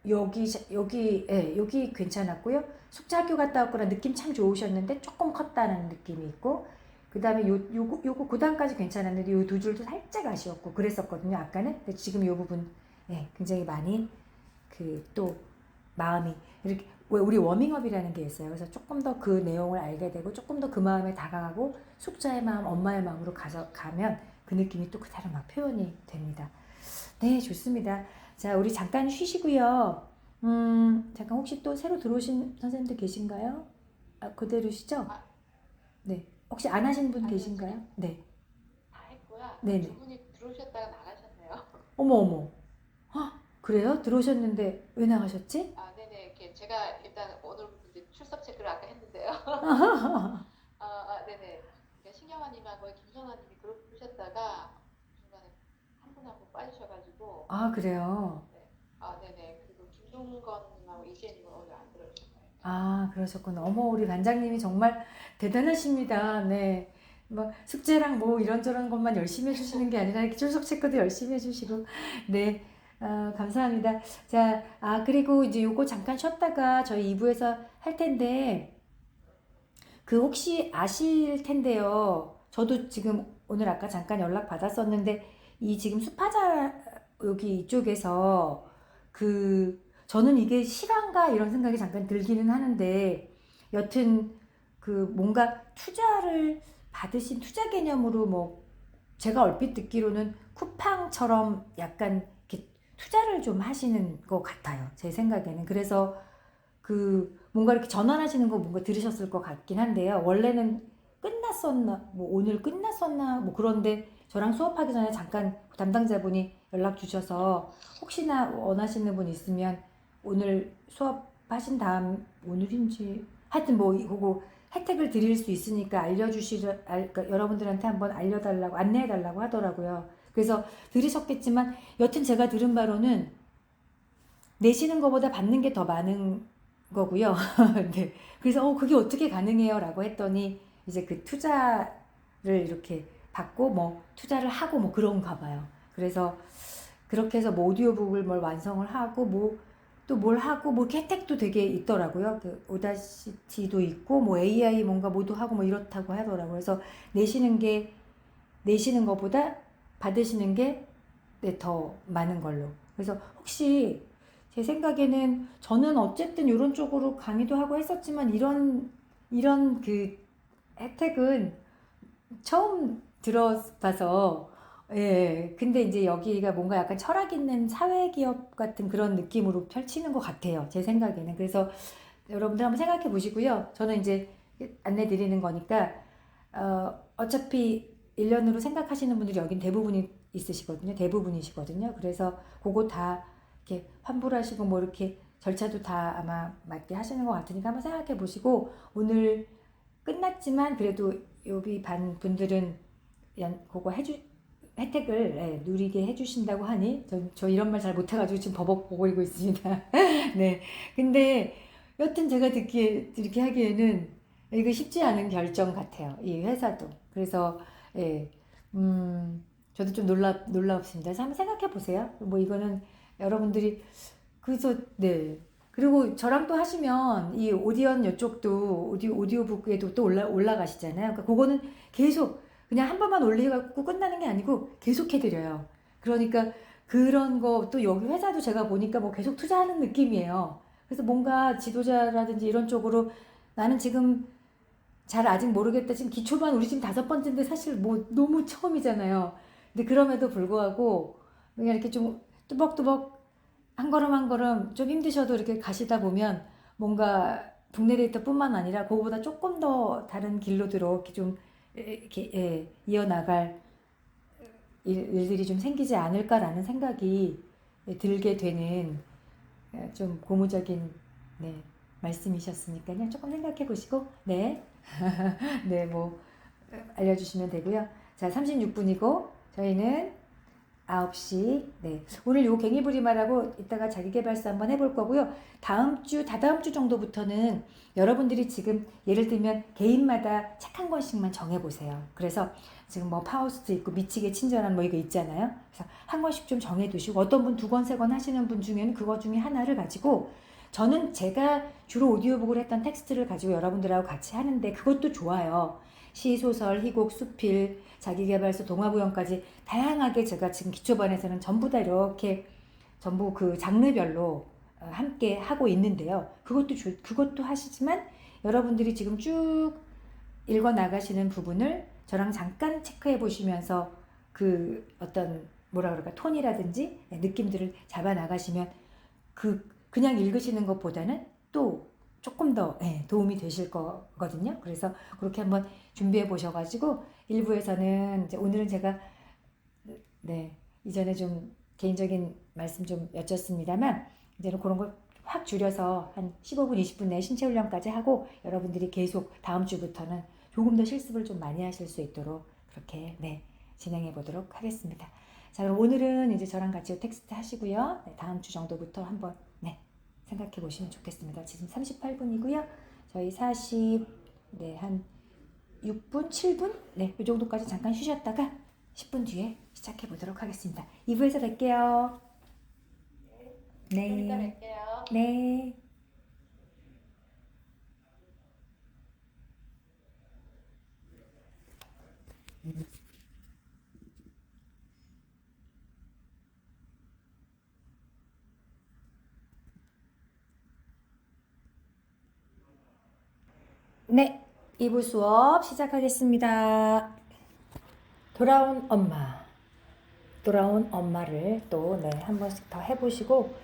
여기 괜찮았고요. 숙제 학교 갔다 왔거나 느낌 참 좋으셨는데 조금 컸다는 느낌이 있고, 그 다음에 요거 고단까지 괜찮았는데 요 두 줄도 살짝 아쉬웠고 그랬었거든요. 아까는. 근데 지금 요 부분 굉장히 많이 또 마음이 이렇게 우리 워밍업이라는 게 있어요. 그래서 조금 더 그 내용을 알게 되고 조금 더 그 마음에 다가가고 숙자의 마음, 엄마의 마음으로 가면 그 느낌이 또 그대로 막 표현이 됩니다. 네, 좋습니다. 자, 우리 잠깐 쉬시고요. 잠깐 혹시 또 새로 들어오신 선생님들 계신가요? 그대로시죠? 네. 혹시 안 하신 분 계신가요? 네. 다 했고요. 네네. 두 분이 들어오셨다가 나가셨네요. 어머. 헉, 그래요? 들어오셨는데 왜 나가셨지? 네네. 이렇게 제가 일단 오늘 이제 출석 체크를 아까 했는데요. 네네. 그러니까 신경아님하고 김성아님이 그러셨다가 중간에 한 분하고 빠지셔가지고. 그래요? 네. 네네. 그리고 김동건님하고 이지혜님은 오늘 안 들어오셨어요. 그러셨구나. 어머, 우리 반장님이 정말 대단하십니다. 네. 뭐 숙제랑 뭐 이런저런 것만 열심히 해주시는 게 아니라 이렇게 출석 체크도 열심히 해주시고, 네. 감사합니다. 자, 그리고 이제 요거 잠깐 쉬었다가 저희 2부에서 할 텐데, 혹시 아실 텐데요. 저도 지금 오늘 아까 잠깐 연락 받았었는데, 이 지금 수파자 여기 이쪽에서 저는 이게 실화인가 이런 생각이 잠깐 들기는 하는데, 여튼 뭔가 투자를 받으신 투자 개념으로 뭐 제가 얼핏 듣기로는 쿠팡처럼 약간 이렇게 투자를 좀 하시는 것 같아요. 제 생각에는. 그래서 뭔가 이렇게 전환하시는 거 뭔가 들으셨을 것 같긴 한데요. 원래는 끝났었나, 뭐 오늘 끝났었나, 뭐 그런데 저랑 수업하기 전에 잠깐 담당자분이 연락 주셔서 혹시나 원하시는 분 있으면 오늘 수업하신 다음, 오늘인지 하여튼 뭐 그거 혜택을 드릴 수 있으니까 그러니까 여러분들한테 한번 알려달라고 안내해달라고 하더라고요. 그래서 들으셨겠지만 여튼 제가 들은 바로는 내시는 것보다 받는 게 더 많은 거고요. 네. 그래서 그게 어떻게 가능해요? 라고 했더니 이제 그 투자를 이렇게 받고 뭐 투자를 하고 뭐 그런가 봐요. 그래서 그렇게 해서 뭐 오디오북을 뭘 완성을 하고 뭐 또 뭘 하고 뭐 혜택도 되게 있더라고요. 오다시티도 있고 뭐 AI 뭔가 모두 하고 뭐 이렇다고 하더라고요. 그래서 내시는 것보다 받으시는 게 더 많은 걸로. 그래서 혹시 제 생각에는 저는 어쨌든 이런 쪽으로 강의도 하고 했었지만 이런 혜택은 처음 들어봐서 근데 이제 여기가 뭔가 약간 철학 있는 사회기업 같은 그런 느낌으로 펼치는 것 같아요. 제 생각에는. 그래서 여러분들 한번 생각해 보시고요. 저는 이제 안내 드리는 거니까, 어차피 1년으로 생각하시는 분들이 여긴 대부분이시거든요. 그래서 그거 다 이렇게 환불하시고 뭐 이렇게 절차도 다 아마 맞게 하시는 것 같으니까 한번 생각해 보시고 오늘 끝났지만 그래도 요비 반 분들은 그거 혜택을 누리게 해주신다고 하니 저 이런 말 잘 못해가지고 지금 버벅거리고 있습니다. 네. 근데 여튼 제가 듣기에 이렇게 하기에는 이거 쉽지 않은 결정 같아요. 이 회사도. 그래서 저도 좀 놀랍습니다. 그래서 한번 생각해 보세요. 뭐 이거는 여러분들이 그래서 네. 그리고 저랑 또 하시면 이 오디언 이쪽도 오디오북에도 또 올라가시잖아요. 그러니까 그거는 계속 그냥 한 번만 올리고 끝나는 게 아니고 계속 해드려요. 그러니까 그런 거 또 여기 회사도 제가 보니까 뭐 계속 투자하는 느낌이에요. 그래서 뭔가 지도자라든지 이런 쪽으로 나는 지금 잘 아직 모르겠다. 지금 기초반 우리 지금 5번째인데 사실 뭐 너무 처음이잖아요. 근데 그럼에도 불구하고 그냥 이렇게 좀 뚜벅뚜벅 한 걸음 한 걸음 좀 힘드셔도 이렇게 가시다 보면 뭔가 국내 데이터뿐만 아니라 그거보다 조금 더 다른 길로들어 이렇게 좀 이렇게 이어나갈 일들이 좀 생기지 않을까라는 생각이 들게 되는 좀 고무적인 말씀이셨으니까요. 조금 생각해 보시고 네, 뭐 알려주시면 되고요. 자, 36분이고 저희는 9시. 네. 오늘 요 갱이부리말하고 이따가 자기계발서 한번 해볼 거고요. 다다음 주 정도부터는 여러분들이 지금 예를 들면 개인마다 책 한 권씩만 정해보세요. 그래서 지금 뭐 파우스트 있고 미치게 친절한 뭐 이거 있잖아요. 그래서 한 권씩 좀 정해두시고 어떤 분 2권, 3권 하시는 분 중에는 그거 중에 하나를 가지고 저는 제가 주로 오디오북을 했던 텍스트를 가지고 여러분들하고 같이 하는데 그것도 좋아요. 시, 소설, 희곡, 수필, 자기계발서, 동화구연까지 다양하게 제가 지금 기초반에서는 전부 다 이렇게 전부 그 장르별로 함께 하고 있는데요. 그것도 하시지만 여러분들이 지금 쭉 읽어 나가시는 부분을 저랑 잠깐 체크해 보시면서 그 어떤 뭐라 그럴까 톤이라든지 느낌들을 잡아 나가시면 그냥 읽으시는 것보다는 또 조금 더 도움이 되실 거거든요. 그래서 그렇게 한번 준비해 보셔가지고 1부에서는 이제 오늘은 제가 이전에 좀 개인적인 말씀 좀 여쭙습니다만 이제는 그런 걸 확 줄여서 한 15분, 20분 내에 신체 훈련까지 하고 여러분들이 계속 다음 주부터는 조금 더 실습을 좀 많이 하실 수 있도록 그렇게 진행해 보도록 하겠습니다. 자, 그럼 오늘은 이제 저랑 같이 텍스트 하시고요. 다음 주 정도부터 한번 생각해 보시면 좋겠습니다. 지금 38분이고요. 저희 한 6분, 7분? 이 정도까지 잠깐 쉬셨다가 10분 뒤에 시작해 보도록 하겠습니다. 2부에서 뵐게요. 좀 이따 뵐게요. 네. 네, 2부 수업 시작하겠습니다. 돌아온 엄마를 또 한 번씩 더 해보시고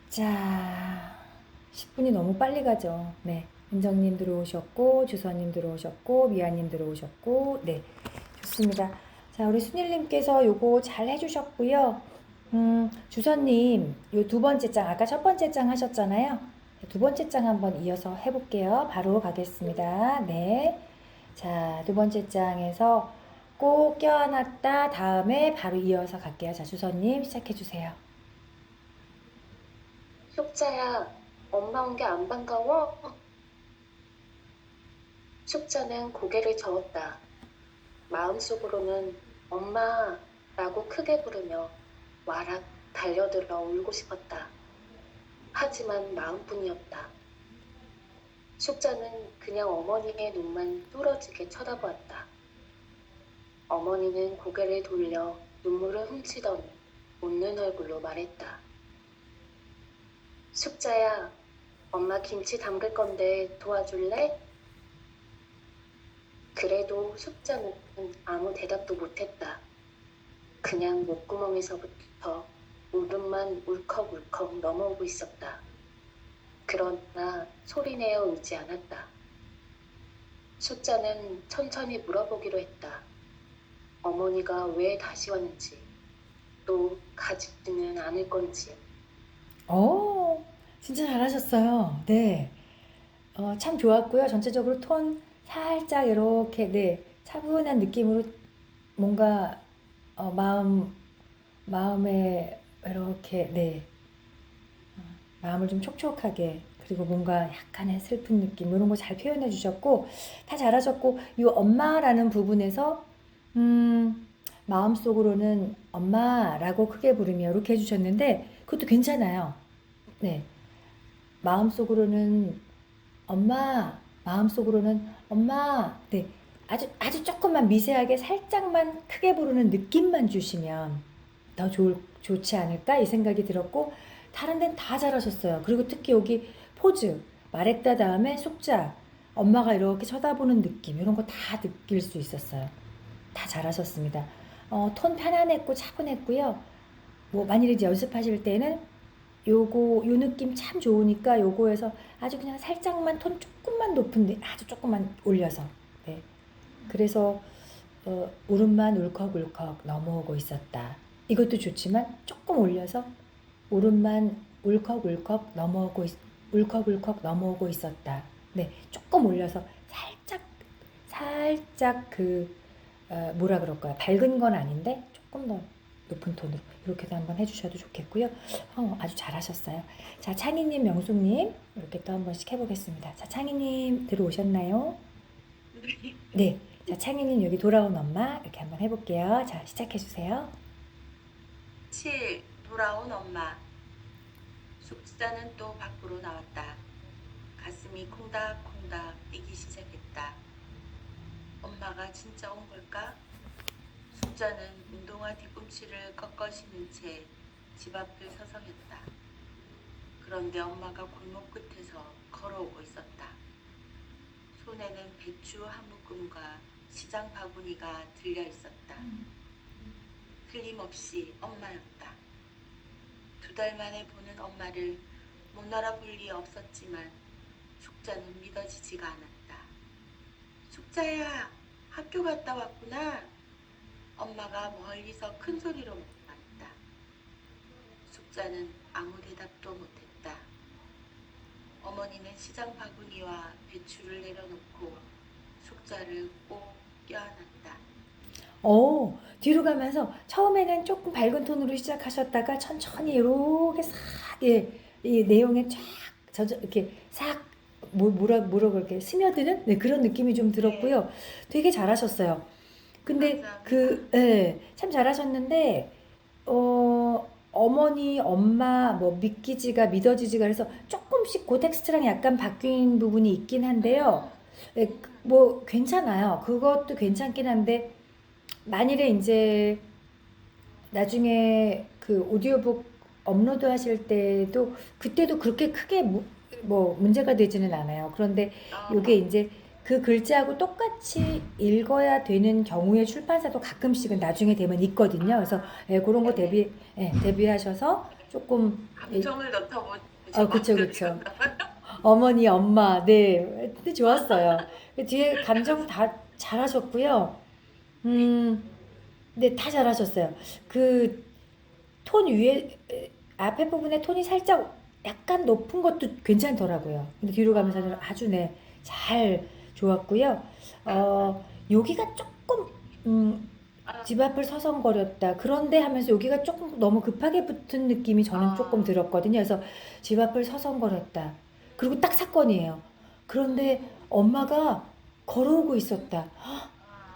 자, 10분이 너무 빨리 가죠. 은정님 들어오셨고 주서님 들어오셨고 미아님 들어오셨고 좋습니다. 자, 우리 순일님께서 요거 잘 해주셨고요. 주서님 요 2번째 장 아까 첫 번째 장 하셨잖아요. 2번째 장 한번 이어서 해볼게요. 바로 가겠습니다. 자, 2번째 장에서 꼭 껴안았다 다음에 바로 이어서 갈게요. 자, 주서님 시작해주세요. 숙자야, 엄마 온 게 안 반가워? 숙자는 고개를 저었다. 마음속으로는 엄마라고 크게 부르며 와락 달려들어 울고 싶었다. 하지만 마음뿐이었다. 숙자는 그냥 어머니의 눈만 뚫어지게 쳐다보았다. 어머니는 고개를 돌려 눈물을 훔치더니 웃는 얼굴로 말했다. 숙자야, 엄마 김치 담글 건데 도와줄래? 그래도 숙자는 아무 대답도 못했다. 그냥 목구멍에서부터 울음만 울컥울컥 넘어오고 있었다. 그러나 소리내어 울지 않았다. 숙자는 천천히 물어보기로 했다. 어머니가 왜 다시 왔는지, 또 가지는 않을 건지. 진짜 잘하셨어요. 네. 참 좋았고요. 전체적으로 톤 살짝 이렇게, 네, 차분한 느낌으로 뭔가, 마음에 이렇게, 네, 마음을 좀 촉촉하게, 그리고 뭔가 약간의 슬픈 느낌, 이런 거 잘 표현해 주셨고, 다 잘하셨고, 이 엄마라는 부분에서, 마음속으로는 엄마라고 크게 부르며 이렇게 해주셨는데, 그것도 괜찮아요. 네. 마음속으로는 엄마, 마음속으로는 엄마, 네. 아주 조금만 미세하게 살짝만 크게 부르는 느낌만 주시면 더 좋지 않을까 이 생각이 들었고, 다른 데는 다 잘하셨어요. 그리고 특히 여기 포즈, 말했다 다음에 속자, 엄마가 이렇게 쳐다보는 느낌, 이런 거 다 느낄 수 있었어요. 다 잘하셨습니다. 톤 편안했고 차분했고요. 뭐 만일에 이제 연습하실 때는 요 느낌 참 좋으니까 요거에서 아주 그냥 살짝만 톤 조금만 높은데 아주 조금만 올려서, 네. 그래서 울음만 울컥울컥 넘어오고 있었다. 이것도 좋지만 조금 올려서 울음만 울컥울컥 넘어오고 있었다. 네, 조금 올려서 살짝 뭐라 그럴까요? 밝은 건 아닌데 조금 더 높은 톤으로 이렇게도 한번 해주셔도 좋겠고요. 아주 잘하셨어요. 자, 창희님, 명숙님 이렇게 또 한 번씩 해보겠습니다. 자, 창희님 들어오셨나요? 네. 자, 창희님 여기 돌아온 엄마 이렇게 한번 해볼게요. 자, 시작해주세요. 7. 돌아온 엄마. 숙자는 또 밖으로 나왔다. 가슴이 콩닥콩닥 뛰기 시작했다. 엄마가 진짜 온 걸까? 숙자는 운동화 뒤꿈치를 꺾어 신은 채 집 앞을 서성였다. 그런데 엄마가 골목 끝에서 걸어오고 있었다. 손에는 배추 한 묶음과 시장 바구니가 들려 있었다. 틀림없이 엄마였다. 2달 만에 보는 엄마를 못 알아볼 리 없었지만 숙자는 믿어지지가 않았다. 숙자야, 학교 갔다 왔구나. 엄마가 멀리서 큰 소리로 말했다. 숙자는 아무 대답도 못했다. 어머니는 시장 바구니와 배추를 내려놓고 숙자를 꼭 껴안았다. 뒤로 가면서 처음에는 조금 밝은 톤으로 시작하셨다가 천천히 이렇게 싹, 예, 이 내용에 쫙 이렇게 싹 뭐라 그렇게 스며드는, 네, 그런 느낌이 좀 들었고요. 되게 잘하셨어요. 근데 예, 참 잘하셨는데 어머니, 엄마, 뭐 믿어지지가 해서 조금씩 그 텍스트랑 약간 바뀐 부분이 있긴 한데요. 예, 뭐 괜찮아요. 그것도 괜찮긴 한데 만일에 이제 나중에 그 오디오북 업로드 하실 때도 그때도 그렇게 크게 뭐 문제가 되지는 않아요. 그런데 요게 이제 그 글자하고 똑같이 읽어야 되는 경우에 출판사도 가끔씩은 나중에 되면 있거든요. 그래서 예, 그런 거 대비하셔서 조금 감정을 넣어보죠. 그쵸. 어머니, 엄마, 네, 근데 좋았어요. 뒤에 감정 다 잘하셨고요. 네, 다 잘하셨어요. 그 톤 위에 앞에 부분에 톤이 살짝 약간 높은 것도 괜찮더라고요. 근데 뒤로 가면서 아주 네, 잘 좋았고요. 여기가 조금 집 앞을 서성거렸다. 그런데 하면서 여기가 조금 너무 급하게 붙은 느낌이 저는 조금 들었거든요. 그래서 집 앞을 서성거렸다. 그리고 딱 사건이에요. 그런데 엄마가 걸어오고 있었다.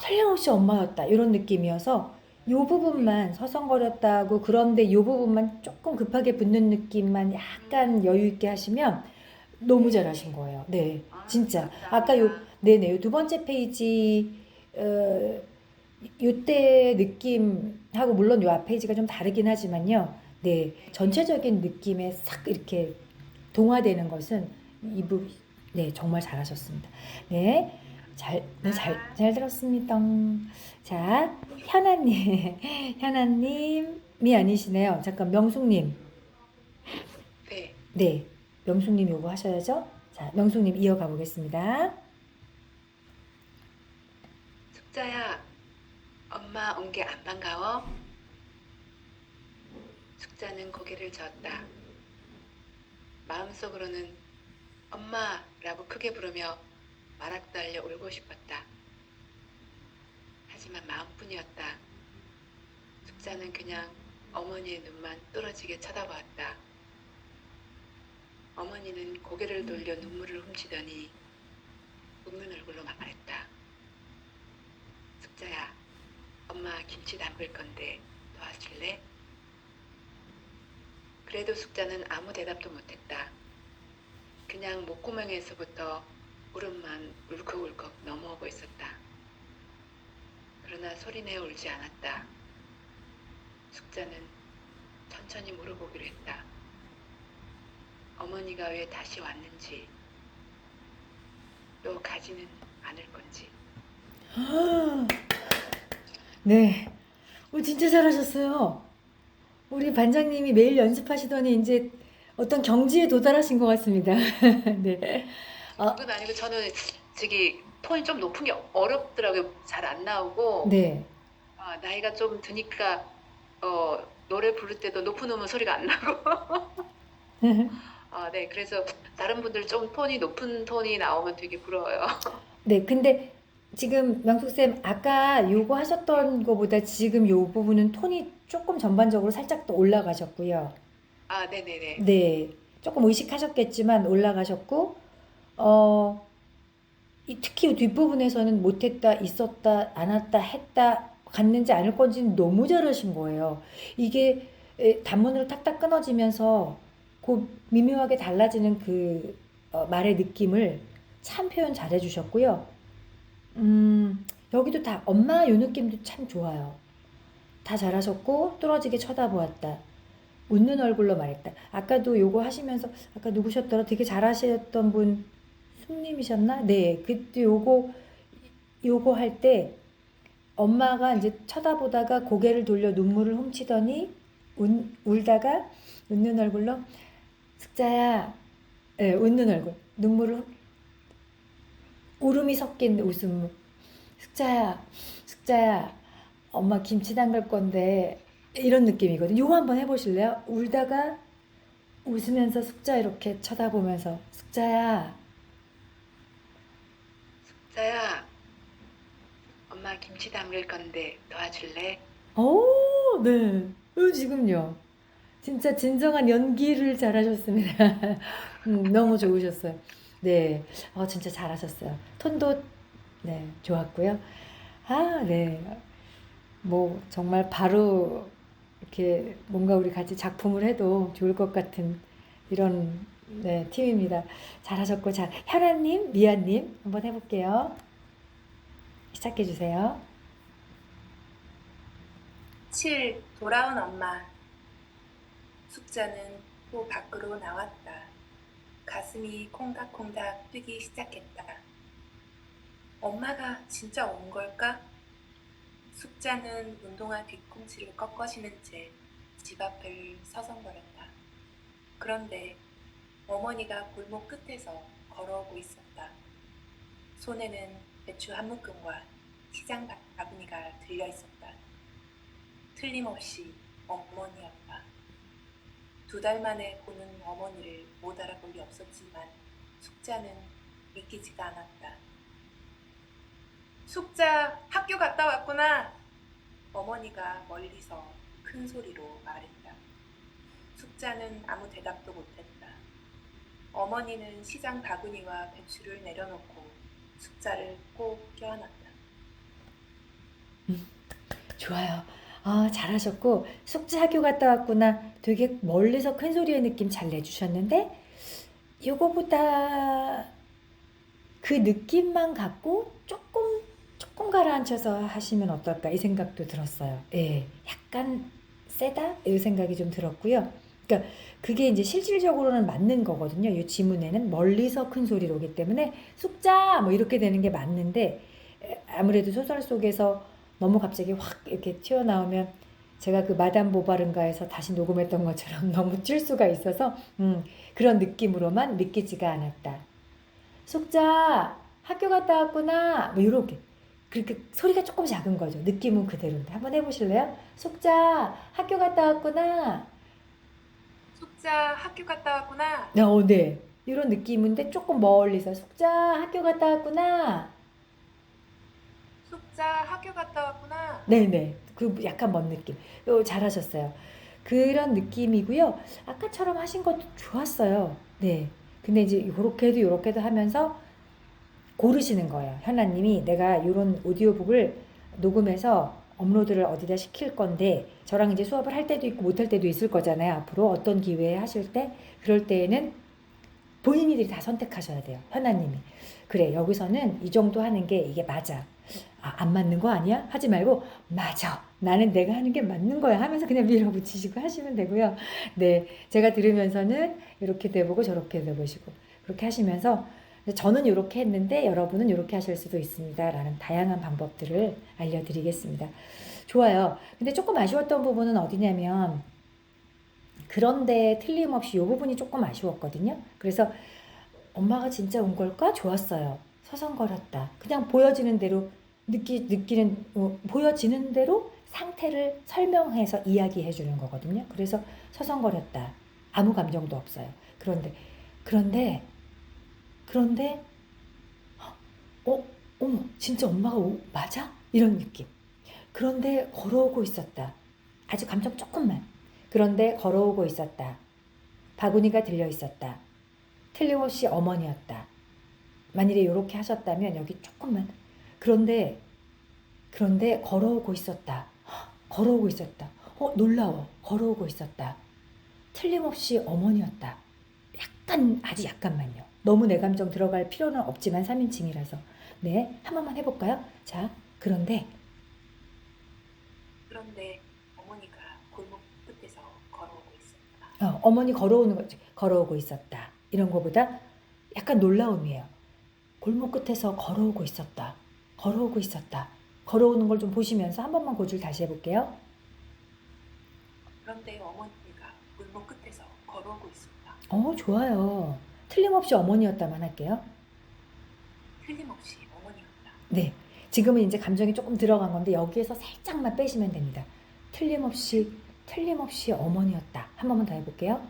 틀림없이 엄마였다. 이런 느낌이어서 요 부분만 서성거렸다고, 그런데 요 부분만 조금 급하게 붙는 느낌만 약간 여유 있게 하시면 너무 잘하신 거예요. 네, 진짜. 아까 네네, 요 2번째 페이지, 요때 느낌하고 물론 요 앞 페이지가 좀 다르긴 하지만요. 네, 전체적인 느낌에 싹 이렇게 동화되는 것은 네, 정말 잘하셨습니다. 네. 잘 들었습니다. 자, 현아님이 아니시네요. 잠깐, 명숙님. 네. 네, 명숙님 요거 하셔야죠. 자, 명숙님 이어가 보겠습니다. 숙자야, 엄마 온 게 안 반가워? 숙자는 고개를 저었다. 마음속으로는 엄마라고 크게 부르며 말하고 달려 울고 싶었다. 하지만 마음뿐이었다. 숙자는 그냥 어머니의 눈만 뚫어지게 쳐다보았다. 어머니는 고개를 돌려 눈물을 훔치더니 웃는 얼굴로 말했다. 숙자야, 엄마 김치 담글 건데 도와줄래? 그래도 숙자는 아무 대답도 못했다. 그냥 목구멍에서부터 울음만 울컥울컥 넘어오고 있었다. 그러나 소리내어 울지 않았다. 숙자는 천천히 물어보기로 했다. 어머니가 왜 다시 왔는지, 또 가지는 않을 건지. 네. 진짜 잘하셨어요. 우리 반장님이 매일 연습하시더니 이제 어떤 경지에 도달하신 것 같습니다. 네. 그건 아니고 저는 저기 톤이 좀 높은 게 어렵더라고요. 잘 안 나오고 네. 나이가 좀 드니까 노래 부를 때도 높은 음은 소리가 안 나고 네, 그래서 다른 분들 좀 톤이 높은 톤이 나오면 되게 부러워요. 네, 근데 지금 명숙쌤 아까 요거 하셨던 거보다 지금 요 부분은 톤이 조금 전반적으로 살짝 더 올라가셨고요. 네네네. 네, 조금 의식하셨겠지만 올라가셨고, 특히 뒷부분에서는 못했다, 있었다, 안 왔다, 했다, 갔는지 않을 건지는 너무 잘하신 거예요. 이게 단문으로 탁탁 끊어지면서 그 미묘하게 달라지는 그 말의 느낌을 참 표현 잘해 주셨고요. 여기도 다 엄마 요 느낌도 참 좋아요. 다 잘하셨고, 뚫어지게 쳐다보았다. 웃는 얼굴로 말했다. 아까도 요거 하시면서, 아까 누구셨더라? 되게 잘하셨던 분, 숨님이셨나? 네, 그때 요거 할 때, 엄마가 이제 쳐다보다가 고개를 돌려 눈물을 훔치더니, 울다가 웃는 얼굴로, 숙자야, 네, 웃는 얼굴, 울음이 섞인 웃음. 숙자야, 엄마 김치 담글 건데, 이런 느낌이거든요. 요거 한번 해보실래요? 울다가 웃으면서 숙자 이렇게 쳐다보면서, 숙자야, 숙자야, 엄마 김치 담글 건데 도와줄래? 네. 지금요. 진짜 진정한 연기를 잘하셨습니다. 너무 좋으셨어요. 네. 진짜 잘하셨어요. 톤도, 네, 좋았고요. 네. 뭐, 정말 바로 이렇게 뭔가 우리 같이 작품을 해도 좋을 것 같은 이런, 네, 팀입니다. 잘하셨고, 자, 현아님, 미아님, 한번 해볼게요. 시작해주세요. 7. 돌아온 엄마. 숙자는 또 밖으로 나왔다. 가슴이 콩닥콩닥 뛰기 시작했다. 엄마가 진짜 온 걸까? 숙자는 운동화 뒤꿈치를 꺾어지는 채 집 앞을 서성거렸다. 그런데 어머니가 골목 끝에서 걸어오고 있었다. 손에는 배추 한 묶음과 시장 바구니가 들려 있었다. 틀림없이 어머니였다. 2달 만에 보는 어머니를 못 알아볼 리 없었지만 숙자는 믿기지가 않았다. 숙자, 학교 갔다 왔구나. 어머니가 멀리서 큰 소리로 말했다. 숙자는 아무 대답도 못했다. 어머니는 시장 바구니와 배추를 내려놓고 숙자를 꼭 껴안았다. 좋아요. 잘하셨고, 숙제 학교 갔다 왔구나. 되게 멀리서 큰 소리의 느낌 잘 내주셨는데, 요거보다 그 느낌만 갖고 조금 가라앉혀서 하시면 어떨까 이 생각도 들었어요. 예, 약간 세다? 이 생각이 좀 들었고요. 그러니까 그게 이제 실질적으로는 맞는 거거든요. 이 지문에는 멀리서 큰 소리로 오기 때문에 숙자 뭐 이렇게 되는 게 맞는데, 아무래도 소설 속에서 너무 갑자기 확 이렇게 튀어나오면 제가 그 마담 보바른가에서 다시 녹음했던 것처럼 너무 찔 수가 있어서 그런 느낌으로만 믿기지가 않았다. 숙자 학교 갔다 왔구나 뭐 이렇게 그렇게 소리가 조금 작은 거죠. 느낌은 그대로인데 한번 해보실래요? 숙자 학교 갔다 왔구나. 숙자 학교 갔다 왔구나. 네. 이런 느낌인데 조금 멀리서 숙자 학교 갔다 왔구나. 숙자 학교 갔다 왔구나. 네네. 그 약간 먼 느낌. 잘하셨어요. 그런 느낌이고요. 아까처럼 하신 것도 좋았어요. 네. 근데 이제 요렇게도 요렇게도 하면서 고르시는 거예요. 현아님이 내가 이런 오디오북을 녹음해서 업로드를 어디다 시킬 건데 저랑 이제 수업을 할 때도 있고 못 할 때도 있을 거잖아요. 앞으로 어떤 기회에 하실 때 그럴 때에는 본인들이 다 선택하셔야 돼요. 현아님이. 그래 여기서는 이 정도 하는 게 이게 맞아. 안 맞는 거 아니야? 하지 말고 맞아. 나는 내가 하는 게 맞는 거야 하면서 그냥 밀어붙이시고 하시면 되고요. 네, 제가 들으면서는 이렇게 돼보고 저렇게 돼보시고 그렇게 하시면서 저는 이렇게 했는데 여러분은 이렇게 하실 수도 있습니다. 라는 다양한 방법들을 알려드리겠습니다. 좋아요. 근데 조금 아쉬웠던 부분은 어디냐면 그런데 틀림없이 이 부분이 조금 아쉬웠거든요. 그래서 엄마가 진짜 온 걸까? 좋았어요. 서성거렸다. 그냥 보여지는 대로 보여지는 대로 상태를 설명해서 이야기해 주는 거거든요. 그래서 서성거렸다. 아무 감정도 없어요. 그런데 어머 진짜 엄마가 맞아? 이런 느낌. 그런데 걸어오고 있었다. 아주 감정 조금만. 그런데 걸어오고 있었다. 바구니가 들려 있었다. 틀림없이 어머니였다. 만일에 이렇게 하셨다면 여기 조금만. 그런데 걸어오고 있었다. 걸어오고 있었다. 놀라워. 걸어오고 있었다. 틀림없이 어머니였다. 아주 약간만요. 너무 내 감정 들어갈 필요는 없지만 3인칭이라서. 네, 한 번만 해볼까요? 자, 그런데 어머니가 골목 끝에서 걸어오고 있었다. 어머니 걸어오는 거지. 걸어오고 있었다. 이런 거보다 약간 놀라움이에요. 골목 끝에서 걸어오고 있었다. 걸어오고 있었다. 걸어오는 걸 좀 보시면서 한 번만 그 줄 다시 해볼게요. 그런데 어머니가 골목 끝에서 걸어오고 있었다. 좋아요. 틀림없이 어머니였다만 할게요. 틀림없이 어머니였다. 네. 지금은 이제 감정이 조금 들어간 건데 여기에서 살짝만 빼시면 됩니다. 틀림없이 어머니였다. 한 번만 더 해볼게요.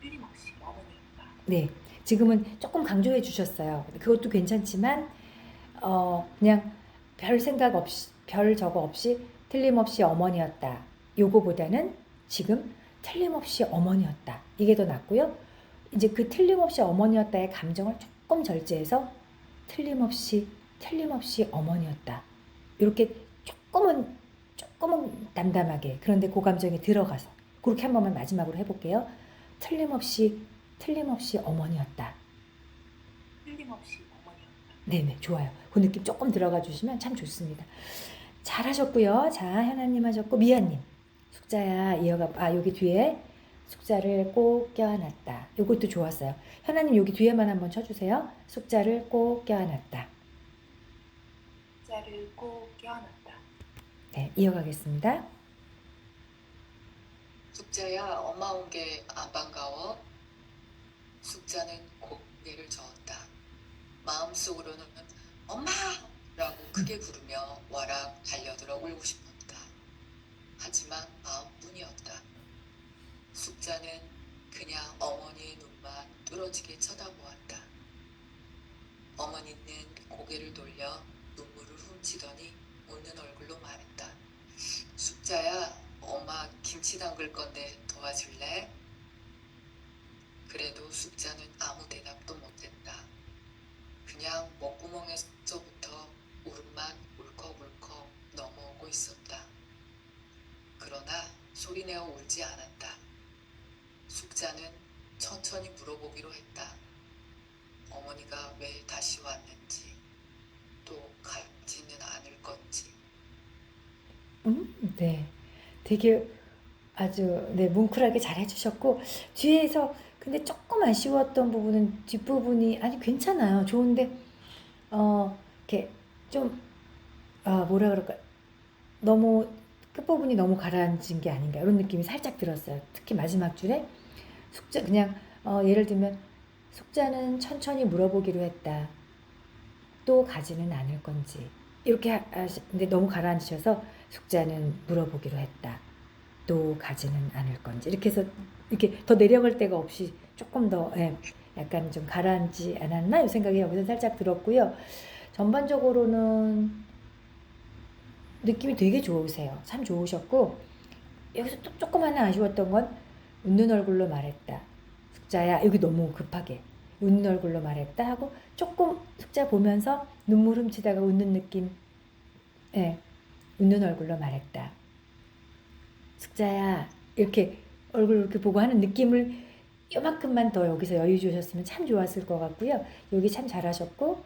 틀림없이 어머니였다. 네. 지금은 조금 강조해 주셨어요. 그것도 괜찮지만 그냥 별 생각 없이 별 저거 없이 틀림없이 어머니였다. 요거보다는 지금 틀림없이 어머니였다. 이게 더 낫고요. 이제 그 틀림없이 어머니였다의 감정을 조금 절제해서 틀림없이 어머니였다. 이렇게 조금은 담담하게 그런데 그 감정이 들어가서 그렇게 한 번만 마지막으로 해볼게요. 틀림없이 어머니였다. 틀림없이 어머니였다. 네네 좋아요. 그 느낌 조금 들어가 주시면 참 좋습니다. 잘하셨고요. 자 현아님 하셨고 미아님 숙자야 이어가 여기 뒤에 숙자를 꼭 껴안았다. 이것도 좋았어요. 현아님 여기 뒤에만 한번 쳐주세요. 숙자를 꼭 껴안았다. 숙자를 꼭 껴안았다. 네 이어가겠습니다. 숙자야, 엄마 온 게 안 반가워? 숙자는 고개를 저었다. 마음속으로는 엄마라고 크게 부르며 와락 달려들어 울고 싶었다. 하지만 마음뿐이었다. 숙자는 그냥 어머니의 눈만 뚫어지게 쳐다보았다. 어머니는 고개를 돌려 눈물을 훔치더니 웃는 얼굴로 말했다. 숙자야, 엄마 김치 담글 건데 도와줄래? 그래도 숙자는 아무 대답도 못했다. 그냥 목구멍에서부터 울음만 울컥울컥 넘어오고 있었다. 그러나 소리내어 울지 않았다. 숙자는 천천히 물어보기로 했다. 어머니가 왜 다시 왔는지, 또 가지는 않을 건지. 네. 되게 아주 뭉클하게 잘 해주셨고 뒤에서 근데 조금 아쉬웠던 부분은 뒷부분이 아니 괜찮아요. 좋은데 이렇게 좀 뭐라 그럴까 너무 끝부분이 너무 가라앉은 게 아닌가 이런 느낌이 살짝 들었어요. 특히 마지막 줄에 숙자 그냥 예를 들면 숙자는 천천히 물어보기로 했다. 또 가지는 않을 건지 이렇게 근데 너무 가라앉으셔서 숙자는 물어보기로 했다. 또 가지는 않을 건지 이렇게 해서 이렇게 더 내려갈 데가 없이 조금 더 약간 좀 가라앉지 않았나 이 생각이 여기서 살짝 들었고요. 전반적으로는 느낌이 되게 좋으세요. 참 좋으셨고 여기서 또 조금 하나 아쉬웠던 건 웃는 얼굴로 말했다. 숙자야 여기 너무 급하게 웃는 얼굴로 말했다 하고 조금 숙자 보면서 눈물 훔치다가 웃는 느낌. 웃는 얼굴로 말했다. 숙자야 이렇게 얼굴 이렇게 보고 하는 느낌을 요만큼만 더 여기서 여유 주셨으면 참 좋았을 것 같고요. 여기 참 잘하셨고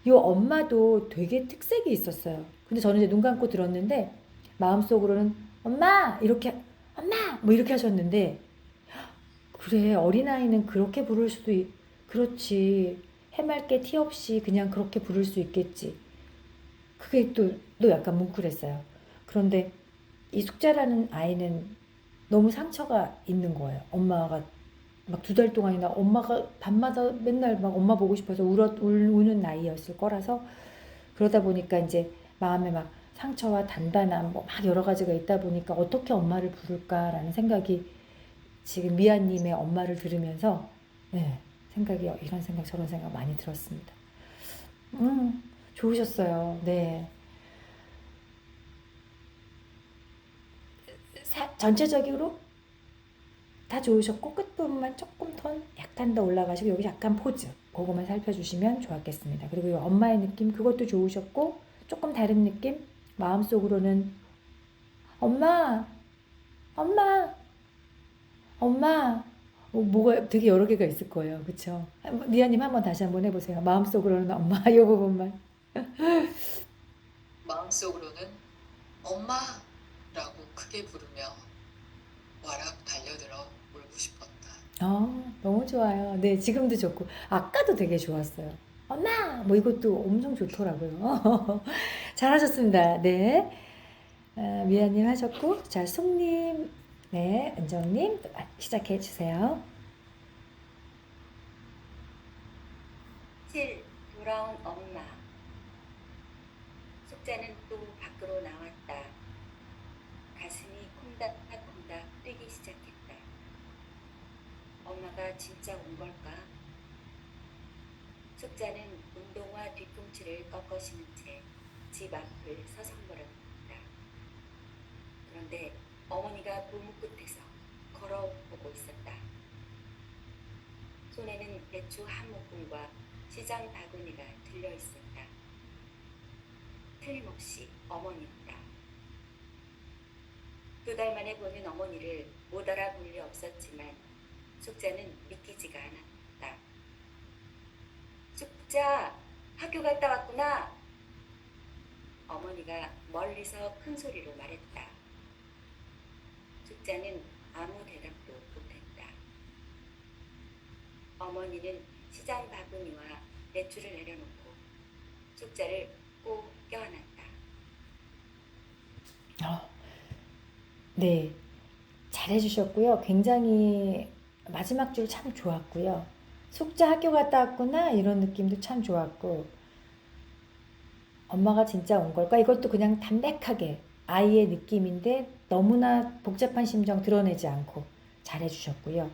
요 엄마도 되게 특색이 있었어요. 근데 저는 이제 눈 감고 들었는데 마음속으로는 엄마 이렇게 엄마 뭐 이렇게 하셨는데 그래 어린아이는 그렇게 부를 수도 그렇지 해맑게 티 없이 그냥 그렇게 부를 수 있겠지. 그게 또 약간 뭉클했어요. 그런데 이 숙자라는 아이는 너무 상처가 있는 거예요. 엄마가 막 2달 동안이나 엄마가 밤마다 맨날 막 엄마 보고 싶어서 우는 나이였을 거라서 그러다 보니까 이제 마음에 막 상처와 단단함 뭐 막 여러 가지가 있다 보니까 어떻게 엄마를 부를까라는 생각이 지금 미아님의 엄마를 들으면서 생각이 이런 생각 저런 생각 많이 들었습니다. 좋으셨어요. 네. 전체적으로 다 좋으셨고 끝부분만 조금 더 약간 더 올라가시고 여기 약간 포즈 그거만 살펴주시면 좋았겠습니다. 그리고 이 엄마의 느낌 그것도 좋으셨고 조금 다른 느낌 마음속으로는 엄마 엄마 엄마 뭐가 되게 여러 개가 있을 거예요. 그쵸? 미아님 한번 다시 한번 해보세요. 마음속으로는 엄마 이 부분만 마음속으로는 엄마라고 크게 부르며 와락 달려들어 울고 싶었다. 너무 좋아요. 네, 지금도 좋고 아까도 되게 좋았어요. 엄마! 뭐 이것도 엄청 좋더라고요. 잘하셨습니다. 네. 미아님 하셨고 자, 숙님, 네, 은정님 시작해 주세요. 돌아온 엄마. 숙자는 또 밖으로 나왔다. 가슴이 콩닥콩닥 뛰기 시작했다. 엄마가 진짜 온 걸까? 숙자는 운동화 뒤꿈치를 꺾어시는 채 집 앞을 서성거렸다. 그런데 어머니가 골목 끝에서 걸어오고 있었다. 손에는 배추 한 모금과 시장 바구니가 들려 있었다. 틀림없이 어머니였다. 2달 만에 보는 어머니를 못 알아볼 리 없었지만 숙자는 믿기지가 않았다. 숙자, 학교 갔다 왔구나. 어머니가 멀리서 큰 소리로 말했다. 숙자는 아무 대답도 못했다. 어머니는 시장 바구니와 배추를 내려놓고 숙자를 꼭 껴안았다. 네, 잘해주셨고요. 굉장히 마지막 줄 참 좋았고요. 숙자 학교 갔다 왔구나 이런 느낌도 참 좋았고 엄마가 진짜 온 걸까? 이것도 그냥 담백하게 아이의 느낌인데 너무나 복잡한 심정 드러내지 않고 잘해주셨고요.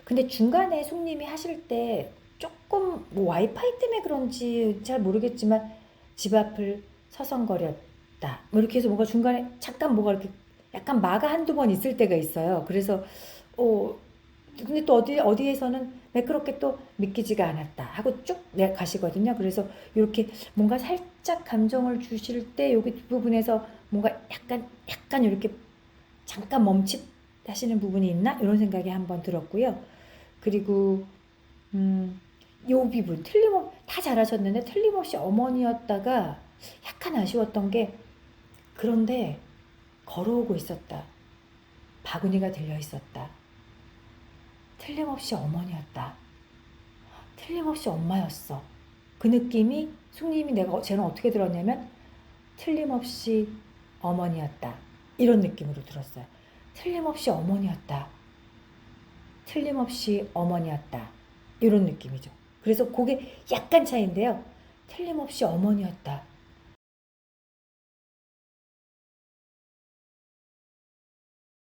근데 중간에 숙님이 하실 때 조금 뭐 와이파이 때문에 그런지 잘 모르겠지만 집 앞을 서성거렸다. 뭐 이렇게 해서 뭔가 중간에 잠깐 뭐가 이렇게 약간 마가 한두 번 있을 때가 있어요. 그래서 근데 또 어디에서는 매끄럽게 또 믿기지가 않았다 하고 쭉 가시거든요. 그래서 이렇게 뭔가 살짝 감정을 주실 때 여기 뒷부분에서 뭔가 약간 이렇게 잠깐 멈칫하시는 부분이 있나 이런 생각이 한번 들었고요. 그리고 요 부분 다 잘하셨는데 틀림없이 어머니였다가 약간 아쉬웠던 게 그런데 걸어오고 있었다. 바구니가 들려 있었다. 틀림없이 어머니였다. 틀림없이 엄마였어. 그 느낌이 숙님이 쟤는 어떻게 들었냐면 틀림없이 어머니였다. 이런 느낌으로 들었어요. 틀림없이 어머니였다. 틀림없이 어머니였다. 이런 느낌이죠. 그래서 그게 약간 차이인데요. 틀림없이 어머니였다.